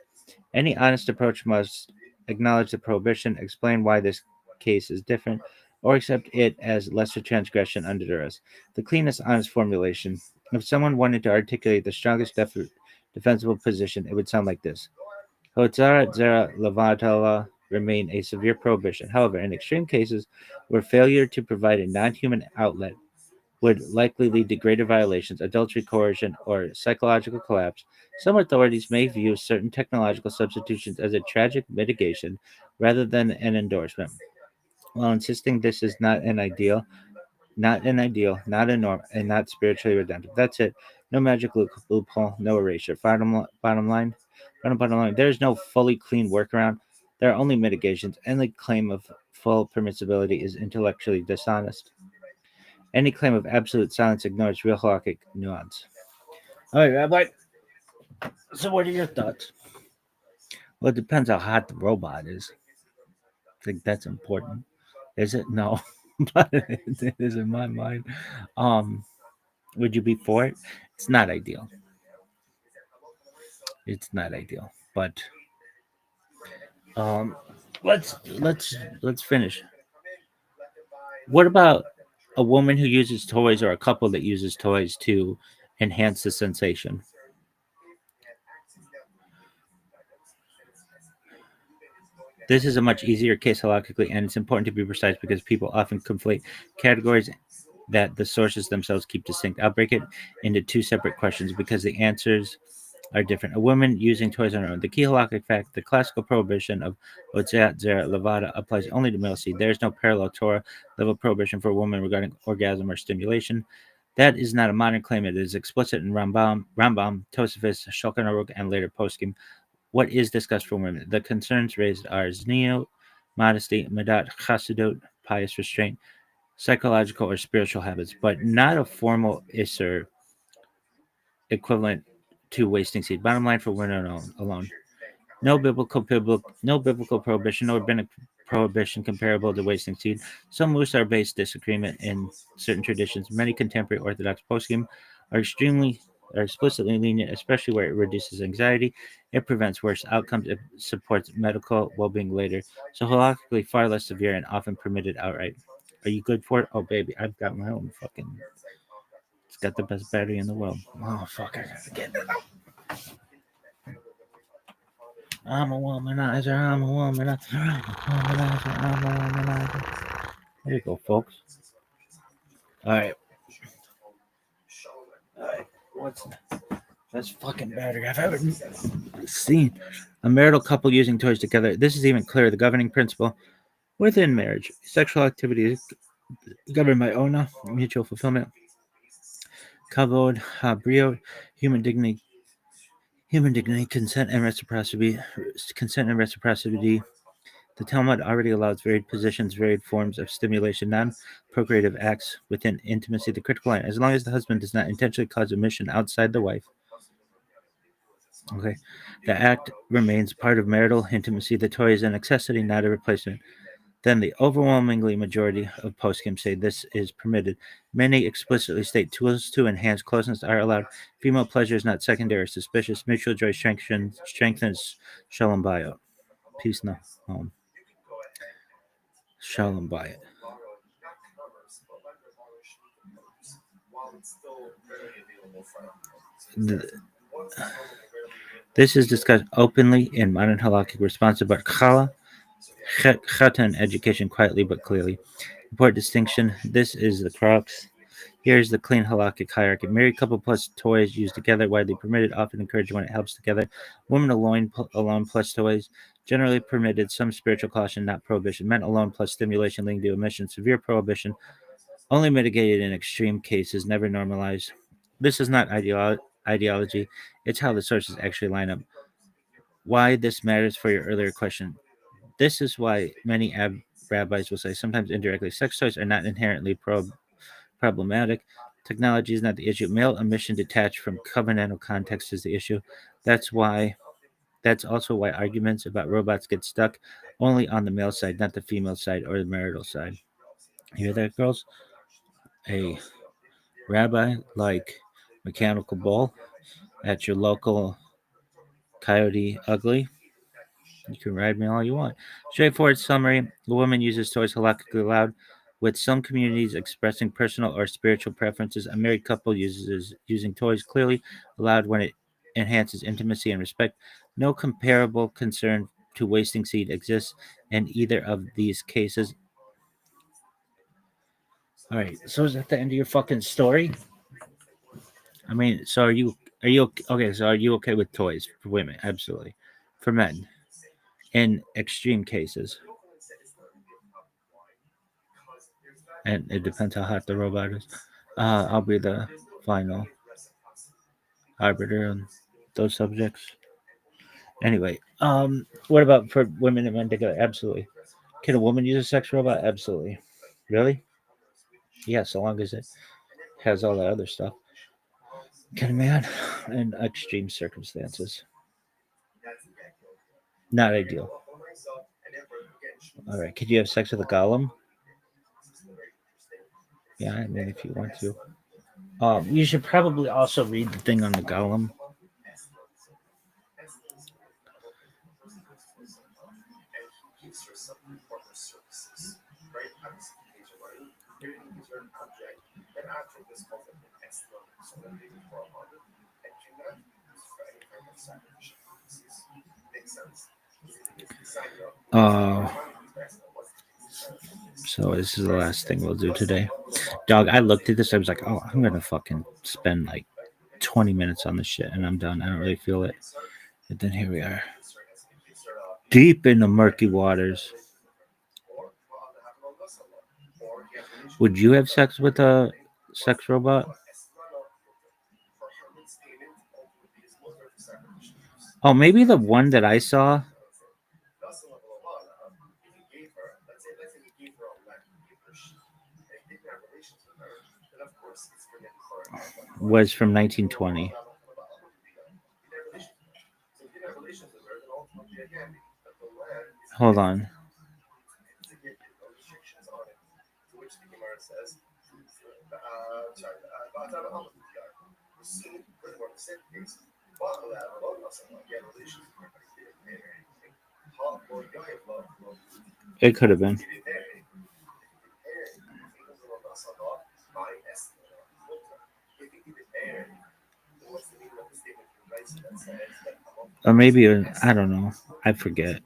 Any honest approach must acknowledge the prohibition, explain why this case is different, or accept it as lesser transgression under duress. The cleanest, honest formulation. If someone wanted to articulate the strongest defensible position, it would sound like this: Hotzara zera levatala remain a severe prohibition. However, in extreme cases where failure to provide a non-human outlet would likely lead to greater violations, adultery, coercion, or psychological collapse, some authorities may view certain technological substitutions as a tragic mitigation rather than an endorsement, while insisting this is not a norm, and not spiritually redemptive. That's it. No magic loophole, no erasure. Bottom line, there is no fully clean workaround. There are only mitigations. Any claim of full permissibility is intellectually dishonest. Any claim of absolute silence ignores real halakhic nuance. All right, Rabbi. So, what are your thoughts? Well, it depends how hot the robot is. I think that's important. Is it? No, but it is in my mind. Um, would you be for it? It's not ideal. It's not ideal. But um, let's finish. What about a woman who uses toys or a couple that uses toys to enhance the sensation? This is a much easier case halakhically, and it's important to be precise because people often conflate categories that the sources themselves keep distinct. I'll break it into two separate questions because the answers are different. A woman using toys on her own. The key halakhic fact: the classical prohibition of otzeat zera levada applies only to male seed. There is no parallel Torah level prohibition for a woman regarding orgasm or stimulation. That is not a modern claim. It is explicit in Rambam, Tosafos, Shulchan Aruch, and later poskim. What is discussed for women? The concerns raised are zniyut, modesty, medat chassidut, pious restraint, psychological or spiritual habits, but not a formal isser equivalent to wasting seed. Bottom line for women alone. No biblical prohibition, no rabbinic prohibition comparable to wasting seed. Some Musar based disagreement in certain traditions. Many contemporary Orthodox poskim are explicitly lenient, especially where it reduces anxiety, it prevents worse outcomes, it supports medical well being later. So halakhically far less severe and often permitted outright. Are you good for it? Oh baby, I've got my own fucking, it's got the best battery in the world. Oh fuck, I gotta get it. I'm a womanizer, I'm a womanizer, I'm a womanizer. There you go, folks. All right. All right. What's the best fucking battery I've ever Scene. A marital couple using toys together. This is even clearer. The governing principle within marriage. Sexual activity is governed by ona, mutual fulfillment, kavod, brio, human dignity, consent and reciprocity. Consent and reciprocity. The Talmud already allows varied positions, varied forms of stimulation, non-procreative acts within intimacy. The critical line, as long as the husband does not intentionally cause emission outside the wife, okay, the act remains part of marital intimacy. The toy is a necessity, not a replacement. Then the overwhelmingly majority of poskim say this is permitted. Many explicitly state tools to enhance closeness are allowed. Female pleasure is not secondary or suspicious. Mutual joy strengthens shalom bayot. Peace no home. Shalom bayot. This is discussed openly in modern halakhic response about chala, chatan education quietly but clearly. Important distinction. This is the crux. Here's the clean halakhic hierarchy. Married couple plus toys used together, widely permitted, often encouraged when it helps together. Women alone plus toys, generally permitted, some spiritual caution, not prohibition. Men alone plus stimulation leading to emission, severe prohibition, only mitigated in extreme cases, never normalized. This is not ideology, it's how the sources actually line up. Why this matters for your earlier question. This is why many rabbis will say, sometimes indirectly, sex toys are not inherently problematic. Technology is not the issue. Male emission detached from covenantal context is the issue. That's why. That's also why arguments about robots get stuck only on the male side, not the female side or the marital side. You hear that, girls? A rabbi like Mechanical Bull at your local Coyote Ugly. You can ride me all you want. Straightforward summary: the woman uses toys halakhically allowed, with some communities expressing personal or spiritual preferences. A married couple uses using toys clearly allowed when it enhances intimacy and respect. No comparable concern to wasting seed exists in either of these cases. All right, so is that the end of your fucking story? I mean, so are you okay? So are you okay with toys for women? Absolutely. For men, in extreme cases, and it depends how hot the robot is. I'll be the final arbiter on those subjects. Anyway, what about for women and men together? Absolutely. Can a woman use a sex robot? Absolutely. Really? Yeah, so long as it has all that other stuff. Can a man in extreme circumstances? Not ideal. All right. Could you have sex with a golem? Yeah, I mean, if you want to. You should probably also read the thing on the golem. Uh, so this is the last thing we'll do today. Dog, I looked at this. I was like, oh, I'm gonna fucking spend like 20 minutes on this shit, and I'm done. I don't really feel it. And then here we are, deep in the murky waters. Would you have sex with a sex robot? Oh, maybe the one that I saw was from 1920. Hold on. It could have been. Or maybe, I don't know. I forget.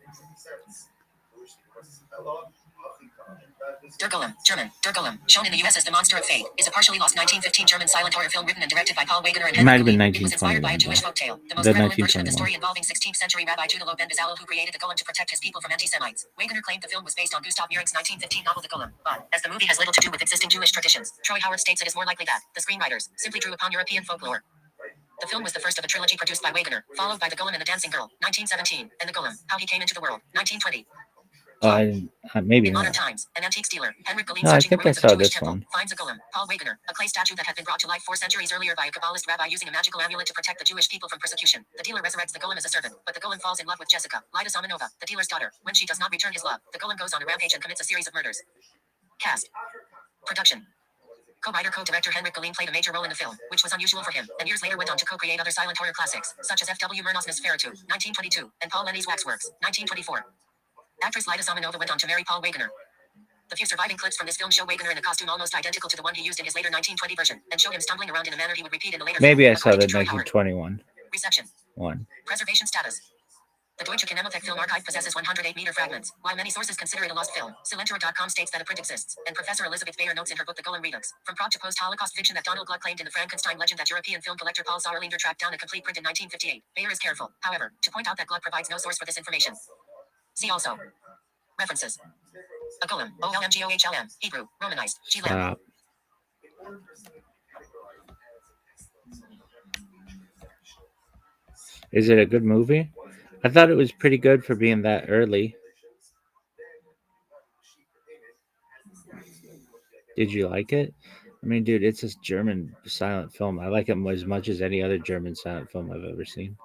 Der Golem, German, Der Golem, shown in the US as The Monster of Fate, is a partially lost 1915 German silent horror film written and directed by Paul Wegener and It might Henrik have been Levine. It was inspired by a 1921. Jewish folktale, the most The prevalent version of the 1921. story involving 16th century Rabbi Judah ben Bezalel, who created the Golem to protect his people from anti-Semites. Wegener claimed the film was based on Gustav Mehring's 1915 novel The Golem, but, as the movie has little to do with existing Jewish traditions, Troy Howard states it is more likely that the screenwriters simply drew upon European folklore. The film was the first of a trilogy produced by Wegener, followed by The Golem and the Dancing Girl, 1917, and The Golem, How He Came into the World, 1920. Maybe In modern not. times, an antiques dealer, Henrik Levine, No, I searching the think I ruins of a saw Jewish this temple, one. finds a golem, Paul Wegener, a clay statue that had been brought to life 4 centuries earlier by a Kabbalist rabbi using a magical amulet to protect the Jewish people from persecution. The dealer resurrects the golem as a servant, but the golem falls in love with Jessica, Lida Zamanova, the dealer's daughter. When she does not return his love, the golem goes on a rampage and commits a series of murders. Cast. Production. Co-writer, co-director Henrik Levine played a major role in the film, which was unusual for him, and years later went on to co-create other silent horror classics, such as F.W. Murnau's Nosferatu, 1922, and Paul Lenny's Waxworks, 1924. Actress Lida Zamanova went on to marry Paul Wegener. The few surviving clips from this film show Wegener in a costume almost identical to the one he used in his later 1920 version, and show him stumbling around in a manner he would repeat in the later Maybe film, I saw according the to Troy Howard. 1921 Reception. one. Preservation status. The Deutsche Kinemathek Film Archive possesses 108-meter fragments. While many sources consider it a lost film, Silentura.com states that a print exists, and Professor Elizabeth Bayer notes in her book The Golem Redux, from Prague to post-Holocaust fiction that Donald Gluck claimed in the Frankenstein legend that European film collector Paul Sauerlinder tracked down a complete print in 1958. Bayer is careful, however, to point out that Gluck provides no source for this information. See also. References. A golem, O-L-M-G-O-H-L-M, Hebrew, Romanized, G-Lam. Is it a good movie? I thought it was pretty good for being that early. Did you like it? I mean, dude, it's this German silent film. I like it as much as any other German silent film I've ever seen.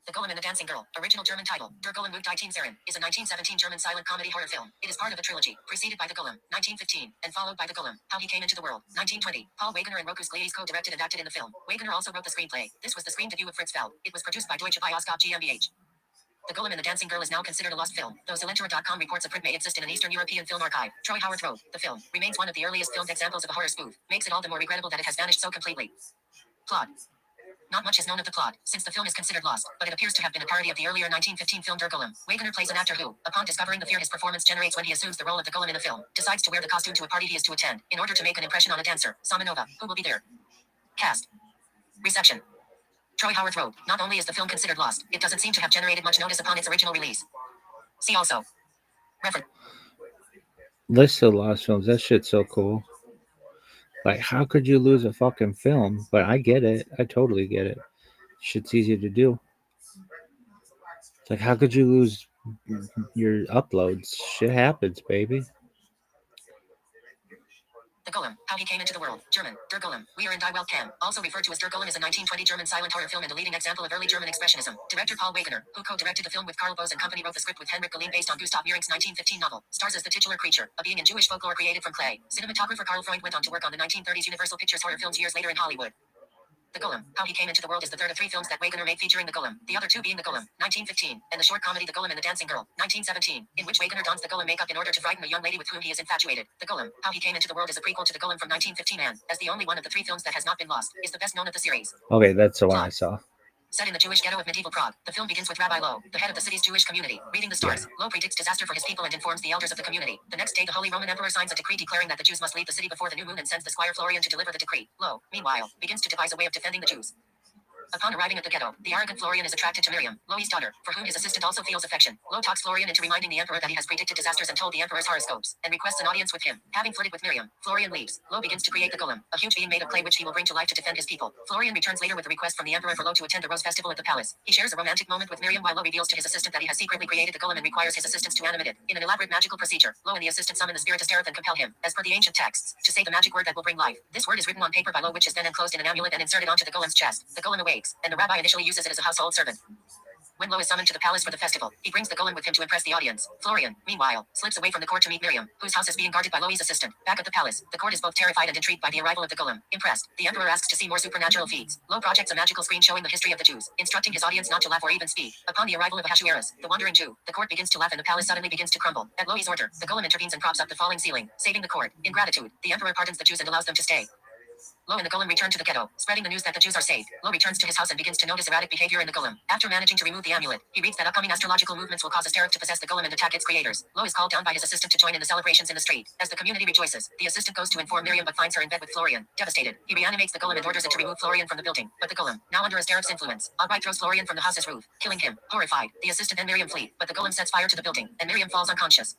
The Golem and the Dancing Girl, original German title, Der Golem und die Tänzerin, is a 1917 German silent comedy horror film. It is part of a trilogy, preceded by The Golem, 1915, and followed by The Golem, How He Came into the World, 1920. Paul Wegener and Rokus Gleides co-directed and acted in the film. Wegener also wrote the screenplay. This was the screen debut of Fritz Feld. It was produced by Deutsche Bioskop GmbH. The Golem and the Dancing Girl is now considered a lost film, though Silentura.com reports a print may exist in an Eastern European film archive. Troy Howard wrote, the film remains one of the earliest filmed examples of a horror spoof, makes it all the more regrettable that it has vanished so completely. Plot. Not much is known of the plot, since the film is considered lost, but it appears to have been a parody of the earlier 1915 film Der Golem. Wegener plays an actor who, upon discovering the fear his performance generates when he assumes the role of the golem in a film, decides to wear the costume to a party he is to attend, in order to make an impression on a dancer, Samanova, who will be there. Cast. Reception. Troy Howard wrote, not only is the film considered lost, it doesn't seem to have generated much notice upon its original release. See also. Reference. List of lost films. That shit's so cool. Like, how could you lose a fucking film? But I get it. I totally get it. Shit's easy to do. It's like, how could you lose your uploads? Shit happens, baby. The Golem, How He Came into the World, German, Der Golem, We Are in Die Welt Can, also referred to as Der Golem, is a 1920 German silent horror film and a leading example of early German expressionism. Director Paul Wegener, who co-directed the film with Karl Bose and company, wrote the script with Henrik Levine based on Gustav Mehring's 1915 novel, stars as the titular creature, a being in Jewish folklore created from clay. Cinematographer Karl Freund went on to work on the 1930s Universal Pictures horror films years later in Hollywood. The Golem, How He Came into the World is the third of 3 films that Wegener made featuring the Golem, the other 2 being The Golem, 1915, and the short comedy The Golem and the Dancing Girl, 1917, in which Wegener dons the Golem makeup in order to frighten a young lady with whom he is infatuated. The Golem, How He Came into the World is a prequel to The Golem from 1915 and, as the only one of the 3 films that has not been lost, is the best known of the series. Okay, that's the one I saw. Set in the Jewish ghetto of medieval Prague, the film begins with Rabbi Lowe, the head of the city's Jewish community, reading the stars. Lowe predicts disaster for his people and informs the elders of the community. The next day, the Holy Roman Emperor signs a decree declaring that the Jews must leave the city before the new moon and sends the squire Florian to deliver the decree. Lowe, meanwhile, begins to devise a way of defending the Jews. Upon arriving at the ghetto, the arrogant Florian is attracted to Miriam, Lowe's daughter, for whom his assistant also feels affection. Lowe talks Florian into reminding the emperor that he has predicted disasters and told the emperor's horoscopes, and requests an audience with him. Having flirted with Miriam, Florian leaves. Lowe begins to create the Golem, a huge being made of clay which he will bring to life to defend his people. Florian returns later with a request from the emperor for Lowe to attend the Rose Festival at the palace. He shares a romantic moment with Miriam while Lowe reveals to his assistant that he has secretly created the Golem and requires his assistants to animate it. In an elaborate magical procedure, Lowe and the assistant summon the spirit Astereth and compel him, as per the ancient texts, to say the magic word that will bring life. This word is written on paper by Lowe, which is then enclosed in an amulet and inserted onto the Golem's chest. The Golem awakes, and the rabbi initially uses it as a household servant. When Lowe is summoned to the palace for the festival, he brings the Golem with him to impress the audience. Florian, meanwhile, slips away from the court to meet Miriam, whose house is being guarded by Lowe's assistant. Back at the palace, the court is both terrified and intrigued by the arrival of the Golem. Impressed, the emperor asks to see more supernatural feats. Lowe projects a magical screen showing the history of the Jews, instructing his audience not to laugh or even speak. Upon the arrival of Ahasuerus, the wandering Jew, the court begins to laugh and the palace suddenly begins to crumble. At Lowe's order, the Golem intervenes and props up the falling ceiling, saving the court. In gratitude, the emperor pardons the Jews and allows them to stay. Lo and the golem return to the ghetto, spreading the news that the Jews are saved. Lo returns to his house and begins to notice erratic behavior in the golem. After managing to remove the amulet, he reads that upcoming astrological movements will cause a sterif to possess the golem and attack its creators. Lo is called down by his assistant to join in the celebrations in the street. As the community rejoices, the assistant goes to inform Miriam but finds her in bed with Florian. Devastated, he reanimates the golem and orders it to remove Florian from the building. But the golem, now under a sterif's influence, outright throws Florian from the house's roof, killing him. Horrified, the assistant and Miriam flee, but the golem sets fire to the building, and Miriam falls unconscious.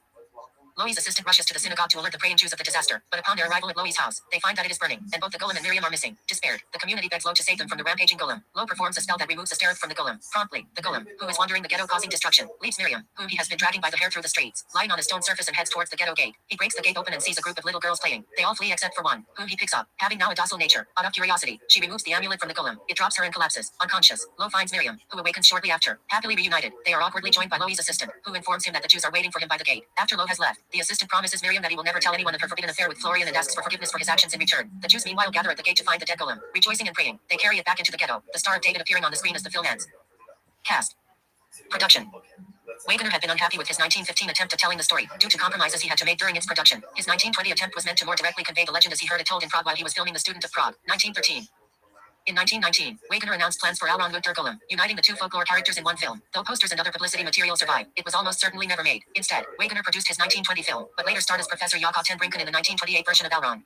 Loi's assistant rushes to the synagogue to alert the praying Jews of the disaster, but upon their arrival at Loi's house, they find that it is burning, and both the golem and Miriam are missing. Despaired, the community begs Lo to save them from the rampaging golem. Lo performs a spell that removes the sterif from the golem. Promptly, the golem, who is wandering the ghetto causing destruction, leaves Miriam, whom he has been dragging by the hair through the streets, lying on a stone surface and heads towards the ghetto gate. He breaks the gate open and sees a group of little girls playing. They all flee except for one, whom he picks up. Having now a docile nature, out of curiosity, she removes the amulet from the golem. It drops her and collapses, unconscious. Lo finds Miriam, who awakens shortly after. Happily reunited, they are awkwardly joined by Loi's assistant, who informs him that the Jews are waiting for him by the gate. After Lo has left, the assistant promises Miriam that he will never tell anyone of her forbidden affair with Florian and asks for forgiveness for his actions in return. The Jews meanwhile gather at the gate to find the dead golem. Rejoicing and praying, they carry it back into the ghetto, the Star of David appearing on the screen as the film ends. Cast. Production. Wagoner had been unhappy with his 1915 attempt at telling the story, due to compromises he had to make during its production. His 1920 attempt was meant to more directly convey the legend as he heard it told in Prague while he was filming The Student of Prague, 1913. In 1919, Wagoner announced plans for Alron Gunter Golem, uniting the two folklore characters in one film. Though posters and other publicity material survived, it was almost certainly never made. Instead, Wagoner produced his 1920 film, but later starred as Professor Jakob ten Brinken in the 1928 version of Alron.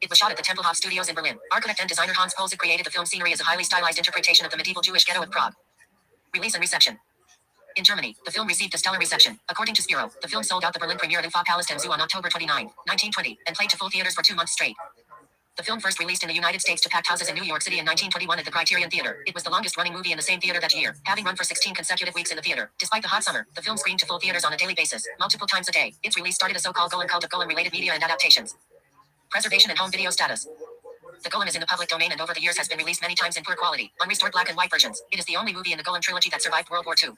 It was shot at the Tempelhof Studios in Berlin. Architect and designer Hans Polzig created the film scenery as a highly stylized interpretation of the medieval Jewish ghetto of Prague. Release and reception. In Germany, the film received a stellar reception. According to Spiro, the film sold out the Berlin premiere at Ufa Palace Zoo on October 29, 1920, and played to full theaters for 2 months straight. The film first released in the United States to packed houses in New York City in 1921 at the Criterion Theater. It was the longest-running movie in the same theater that year, having run for 16 consecutive weeks in the theater. Despite the hot summer, the film screened to full theaters on a daily basis, multiple times a day. Its release started a so-called golem cult of golem-related media and adaptations. Preservation and home video status. The Golem is in the public domain and over the years has been released many times in poor quality, unrestored black and white versions. It is the only movie in the Golem trilogy that survived World War II.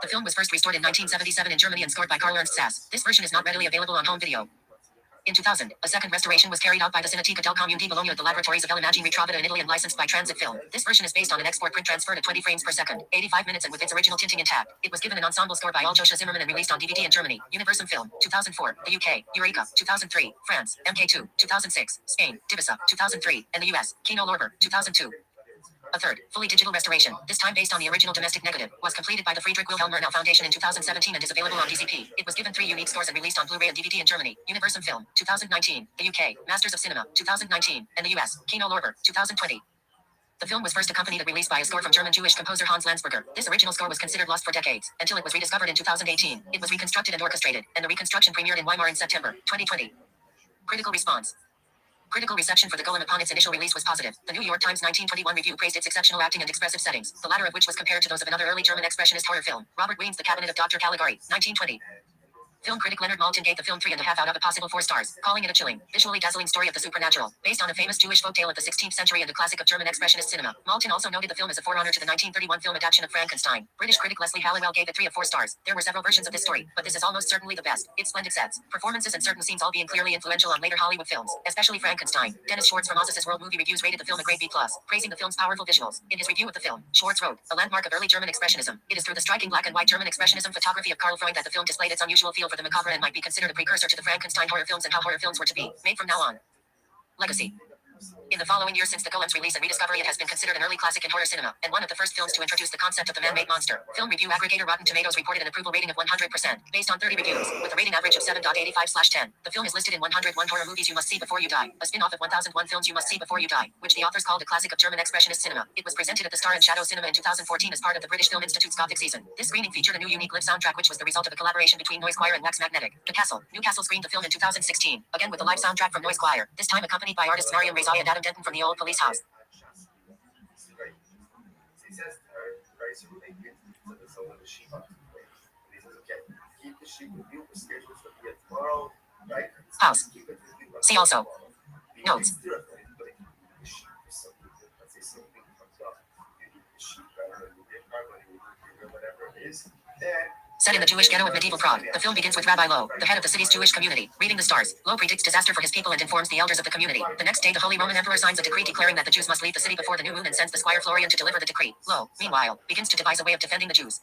The film was first restored in 1977 in Germany and scored by Karl Ernst Sass. This version is not readily available on home video. In 2000, a second restoration was carried out by the Cineteca del Comune di Bologna at the laboratories of L'Immagine Ritrovata in Italy and licensed by Transit Film. This version is based on an export print transferred at 20 frames per second, 85 minutes and with its original tinting intact. It was given an ensemble score by Aljosha Zimmerman and released on DVD in Germany, Universum Film, 2004, the UK, Eureka, 2003, France, MK2, 2006, Spain, Divisa, 2003, and the US, Kino Lorber, 2002. A third, fully digital restoration, this time based on the original domestic negative, was completed by the Friedrich Wilhelm Murnau Foundation in 2017 and is available on DCP. It was given 3 unique scores and released on Blu-ray and DVD in Germany, Universum Film, 2019, the UK, Masters of Cinema, 2019, and the US, Kino Lorber, 2020. The film was first accompanied at release by a score from German Jewish composer Hans Landsberger. This original score was considered lost for decades, until it was rediscovered in 2018. It was reconstructed and orchestrated, and the reconstruction premiered in Weimar in September, 2020. Critical response. Critical reception for The Golem upon its initial release was positive. The New York Times 1921 review praised its exceptional acting and expressive settings, the latter of which was compared to those of another early German expressionist horror film, Robert Wayne's The Cabinet of Dr. Caligari, 1920. Film critic Leonard Maltin gave the film 3.5 out of a possible 4 stars, calling it a chilling, visually dazzling story of the supernatural, based on a famous Jewish folktale of the 16th century and a classic of German expressionist cinema. Maltin also noted the film as a forerunner to the 1931 film adaptation of Frankenstein. British critic Leslie Halliwell gave it 3 of 4 stars. There were several versions of this story, but this is almost certainly the best. Its splendid sets, performances and certain scenes all being clearly influential on later Hollywood films, especially Frankenstein. Dennis Schwartz from Oz's World Movie Reviews rated the film a grade B+, praising the film's powerful visuals. In his review of the film, Schwartz wrote, a landmark of early German expressionism. It is through the striking black and white German expressionism photography of Karl Freund that the film displayed its unusual feel for the macabre and might be considered a precursor to the Frankenstein horror films and how horror films were to be made from now on. Legacy. In the following years since The Golem's release and rediscovery, it has been considered an early classic in horror cinema, and one of the first films to introduce the concept of the man-made monster. Film review aggregator Rotten Tomatoes reported an approval rating of 100%, based on 30 reviews, with a rating average of 7.85/10. The film is listed in 101 horror movies you must see before you die, a spin-off of 1001 films you must see before you die, which the authors called a classic of German expressionist cinema. It was presented at the Star and Shadow Cinema in 2014 as part of the British Film Institute's Gothic season. This screening featured a new unique live soundtrack which was the result of a collaboration between Noise Choir and Wax Magnetic. Newcastle screened the film in 2016, again with a live soundtrack from Noise Choir, this time accompanied by artists Mariam Rezai and Adam Denton from the Old Police House. House. See also. Notes. Set in the Jewish ghetto of medieval Prague, the film begins with Rabbi Lo, the head of the city's Jewish community, reading the stars. Lo predicts disaster for his people and informs the elders of the community. The next day, the Holy Roman Emperor signs a decree declaring that the Jews must leave the city before the new moon and sends the squire Florian to deliver the decree. Lo, meanwhile, begins to devise a way of defending the Jews.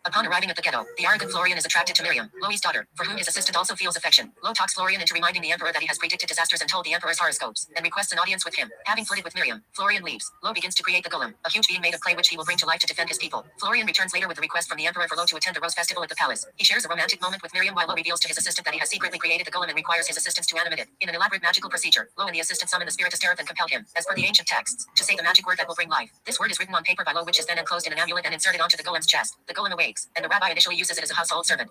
Upon arriving at the ghetto, the arrogant Florian is attracted to Miriam, Loi's daughter, for whom his assistant also feels affection. Lo talks Florian into reminding the emperor that he has predicted disasters and told the emperor's horoscopes, and requests an audience with him. Having flirted with Miriam, Florian leaves. Lo begins to create the golem, a huge being made of clay which he will bring to life to defend his people. Florian returns later with a request from the emperor for Lo to attend the rose festival at the palace. He shares a romantic moment with Miriam while Lo reveals to his assistant that he has secretly created the golem and requires his assistants to animate it. In an elaborate magical procedure, Lo and the assistant summon the spirit Astereth and compel him, as per the ancient texts, to say the magic word that will bring life. This word is written on paper by Lo, which is then enclosed in an amulet and inserted onto the golem's chest. The golem awakes, and the rabbi initially uses it as a household servant.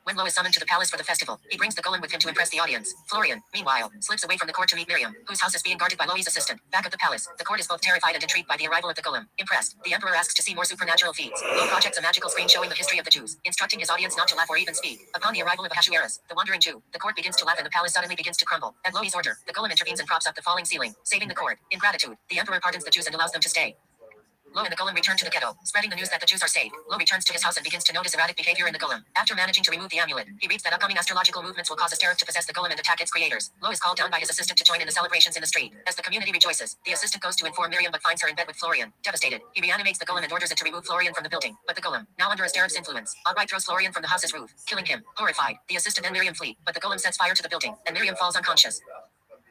When Lo is summoned to the palace for the festival, he brings the golem with him to impress the audience. Florian, meanwhile, slips away from the court to meet Miriam, whose house is being guarded by Loi's assistant. Back at the palace, the court is both terrified and intrigued by the arrival of the golem. Impressed, the emperor asks to see more supernatural feats. Lo projects a magical screen showing the history of the Jews, instructing his audience not to laugh or even speak. Upon the arrival of Ahasuerus, the wandering Jew, the court begins to laugh and the palace suddenly begins to crumble. At Loi's order, the golem intervenes and props up the falling ceiling, saving the court. In gratitude, the emperor pardons the Jews and allows them to stay. Lo and the golem return to the ghetto, spreading the news that the Jews are saved. Lo returns to his house and begins to notice erratic behavior in the golem. After managing to remove the amulet, he reads that upcoming astrological movements will cause Astereth to possess the golem and attack its creators. Lo is called down by his assistant to join in the celebrations in the street. As the community rejoices, the assistant goes to inform Miriam but finds her in bed with Florian. Devastated, he reanimates the golem and orders it to remove Florian from the building. But the golem, now under Astereth's influence, outright throws Florian from the house's roof, killing him. Horrified, the assistant and Miriam flee, but the golem sets fire to the building, and Miriam falls unconscious.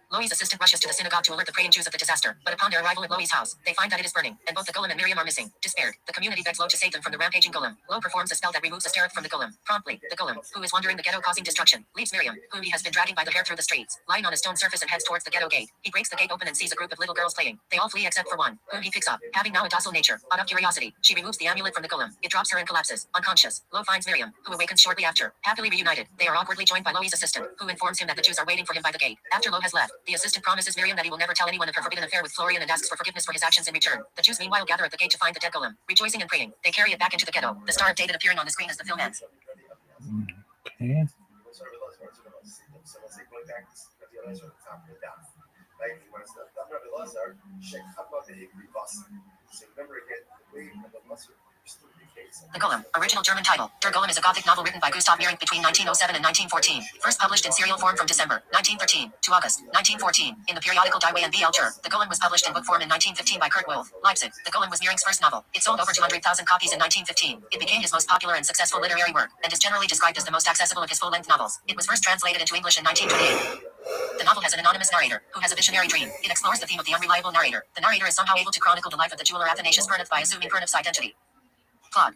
Loi's assistant rushes to the synagogue to alert the praying Jews of the disaster, but upon their arrival at Loi's house, they find that it is burning, and both the golem and Miriam are missing. Despaired, the community begs Lo to save them from the rampaging golem. Lo performs a spell that removes Astereth from the golem. Promptly, the golem, who is wandering the ghetto causing destruction, leaves Miriam, whom he has been dragging by the hair through the streets, lying on a stone surface and heads towards the ghetto gate. He breaks the gate open and sees a group of little girls playing. They all flee except for one, whom he picks up. Having now a docile nature, out of curiosity, she removes the amulet from the golem. It drops her and collapses, unconscious. Lo finds Miriam, who awakens shortly after. Happily reunited, they are awkwardly joined by Loi's assistant, who informs him that the Jews are waiting for him by the gate. After Lo has left, the assistant promises Miriam that he will never tell anyone of her forbidden affair with Florian and asks for forgiveness for his actions in return. The Jews meanwhile gather at the gate to find the dead golem. Rejoicing and praying, they carry it back into the ghetto, the Star of David appearing on the screen as the film ends. Okay. The Golem, original German title. Der Golem is a Gothic novel written by Gustav Meyrink between 1907 and 1914. First published in serial form from December 1913 to August 1914 in the periodical Die and BL Jur. The Golem was published in book form in 1915 by Kurt Wolff, Leipzig. The Golem was Meyrink's first novel. It sold over 200,000 copies in 1915. It became his most popular and successful literary work, and is generally described as the most accessible of his full-length novels. It was first translated into English in 1928. The novel has an anonymous narrator, who has a visionary dream. It explores the theme of the unreliable narrator. The narrator is somehow able to chronicle the life of the jeweler Athanasius Pernoth by assuming Pernoth's identity. Plot.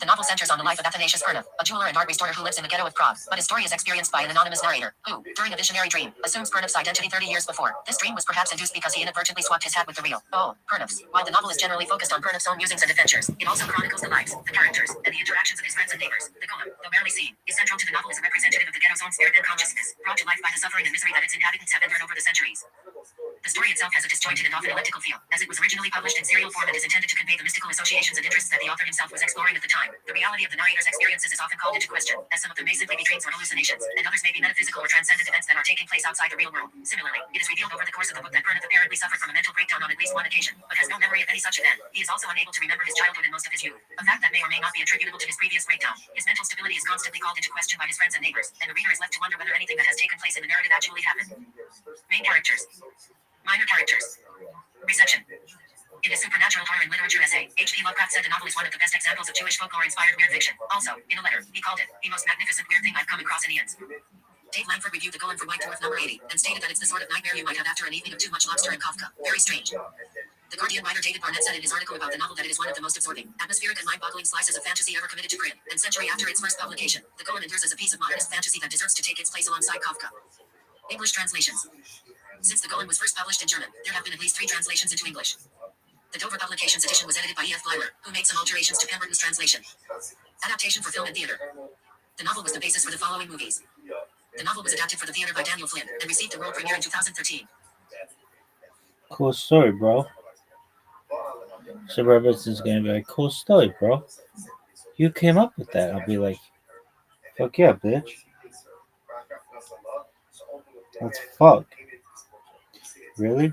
The novel centers on the life of Athanasius Pernoth, a jeweler and art restorer who lives in the ghetto of Prague, but his story is experienced by an anonymous narrator, who, during a visionary dream, assumes Pernoth's identity 30 years before. This dream was perhaps induced because he inadvertently swapped his hat with the real, Pernoth's. While the novel is generally focused on Pernoth's own musings and adventures, it also chronicles the lives, the characters, and the interactions of his friends and neighbors. The golem, though rarely seen, is central to the novel as a representative of the ghetto's own spirit and consciousness, brought to life by the suffering and misery that its inhabitants have endured over the centuries. The story itself has a disjointed and often elliptical feel, as it was originally published in serial form and is intended to convey the mystical associations and interests that the author himself was exploring at the time. The reality of the narrator's experiences is often called into question, as some of them may simply be dreams or hallucinations, and others may be metaphysical or transcendent events that are taking place outside the real world. Similarly, it is revealed over the course of the book that Pernoth apparently suffered from a mental breakdown on at least one occasion, but has no memory of any such event. He is also unable to remember his childhood and most of his youth, a fact that may or may not be attributable to his previous breakdown. His mental stability is constantly called into question by his friends and neighbors, and the reader is left to wonder whether anything that has taken place in the narrative actually happened. Main characters. Minor characters. Reception. In his supernatural horror and literature essay, H.P. Lovecraft said the novel is one of the best examples of Jewish folklore-inspired weird fiction. Also, in a letter, he called it the most magnificent weird thing I've come across in eons. Dave Langford reviewed The Golem for White Dwarf number 80, and stated that it's the sort of nightmare you might have after an evening of too much lobster and Kafka. Very strange. The Guardian writer David Barnett said in his article about the novel that it is one of the most absorbing, atmospheric and mind-boggling slices of fantasy ever committed to print, and century after its first publication, The Golem endures as a piece of modernist fantasy that deserves to take its place alongside Kafka. English translations. Since The Golem was first published in German, there have been at least 3 translations into English. The Dover Publications edition was edited by E.F. Bleiler, who made some alterations to Pemberton's translation. Adaptation for film and theater. The novel was the basis for the following movies. The novel was adapted for the theater by Daniel Flynn, and received a world premiere in 2013. Cool story, bro. So Roberts is gonna be like, cool story, bro. You came up with that. I'll be like, fuck yeah, bitch. Let's fuck. Really?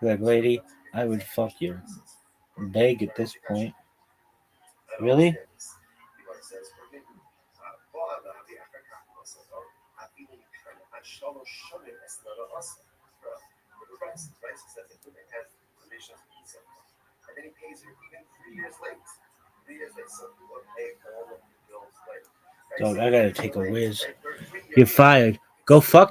Like, lady, I would fuck you. Beg at this point. Really? Dog, I gotta take a whiz. You're fired. Go fuck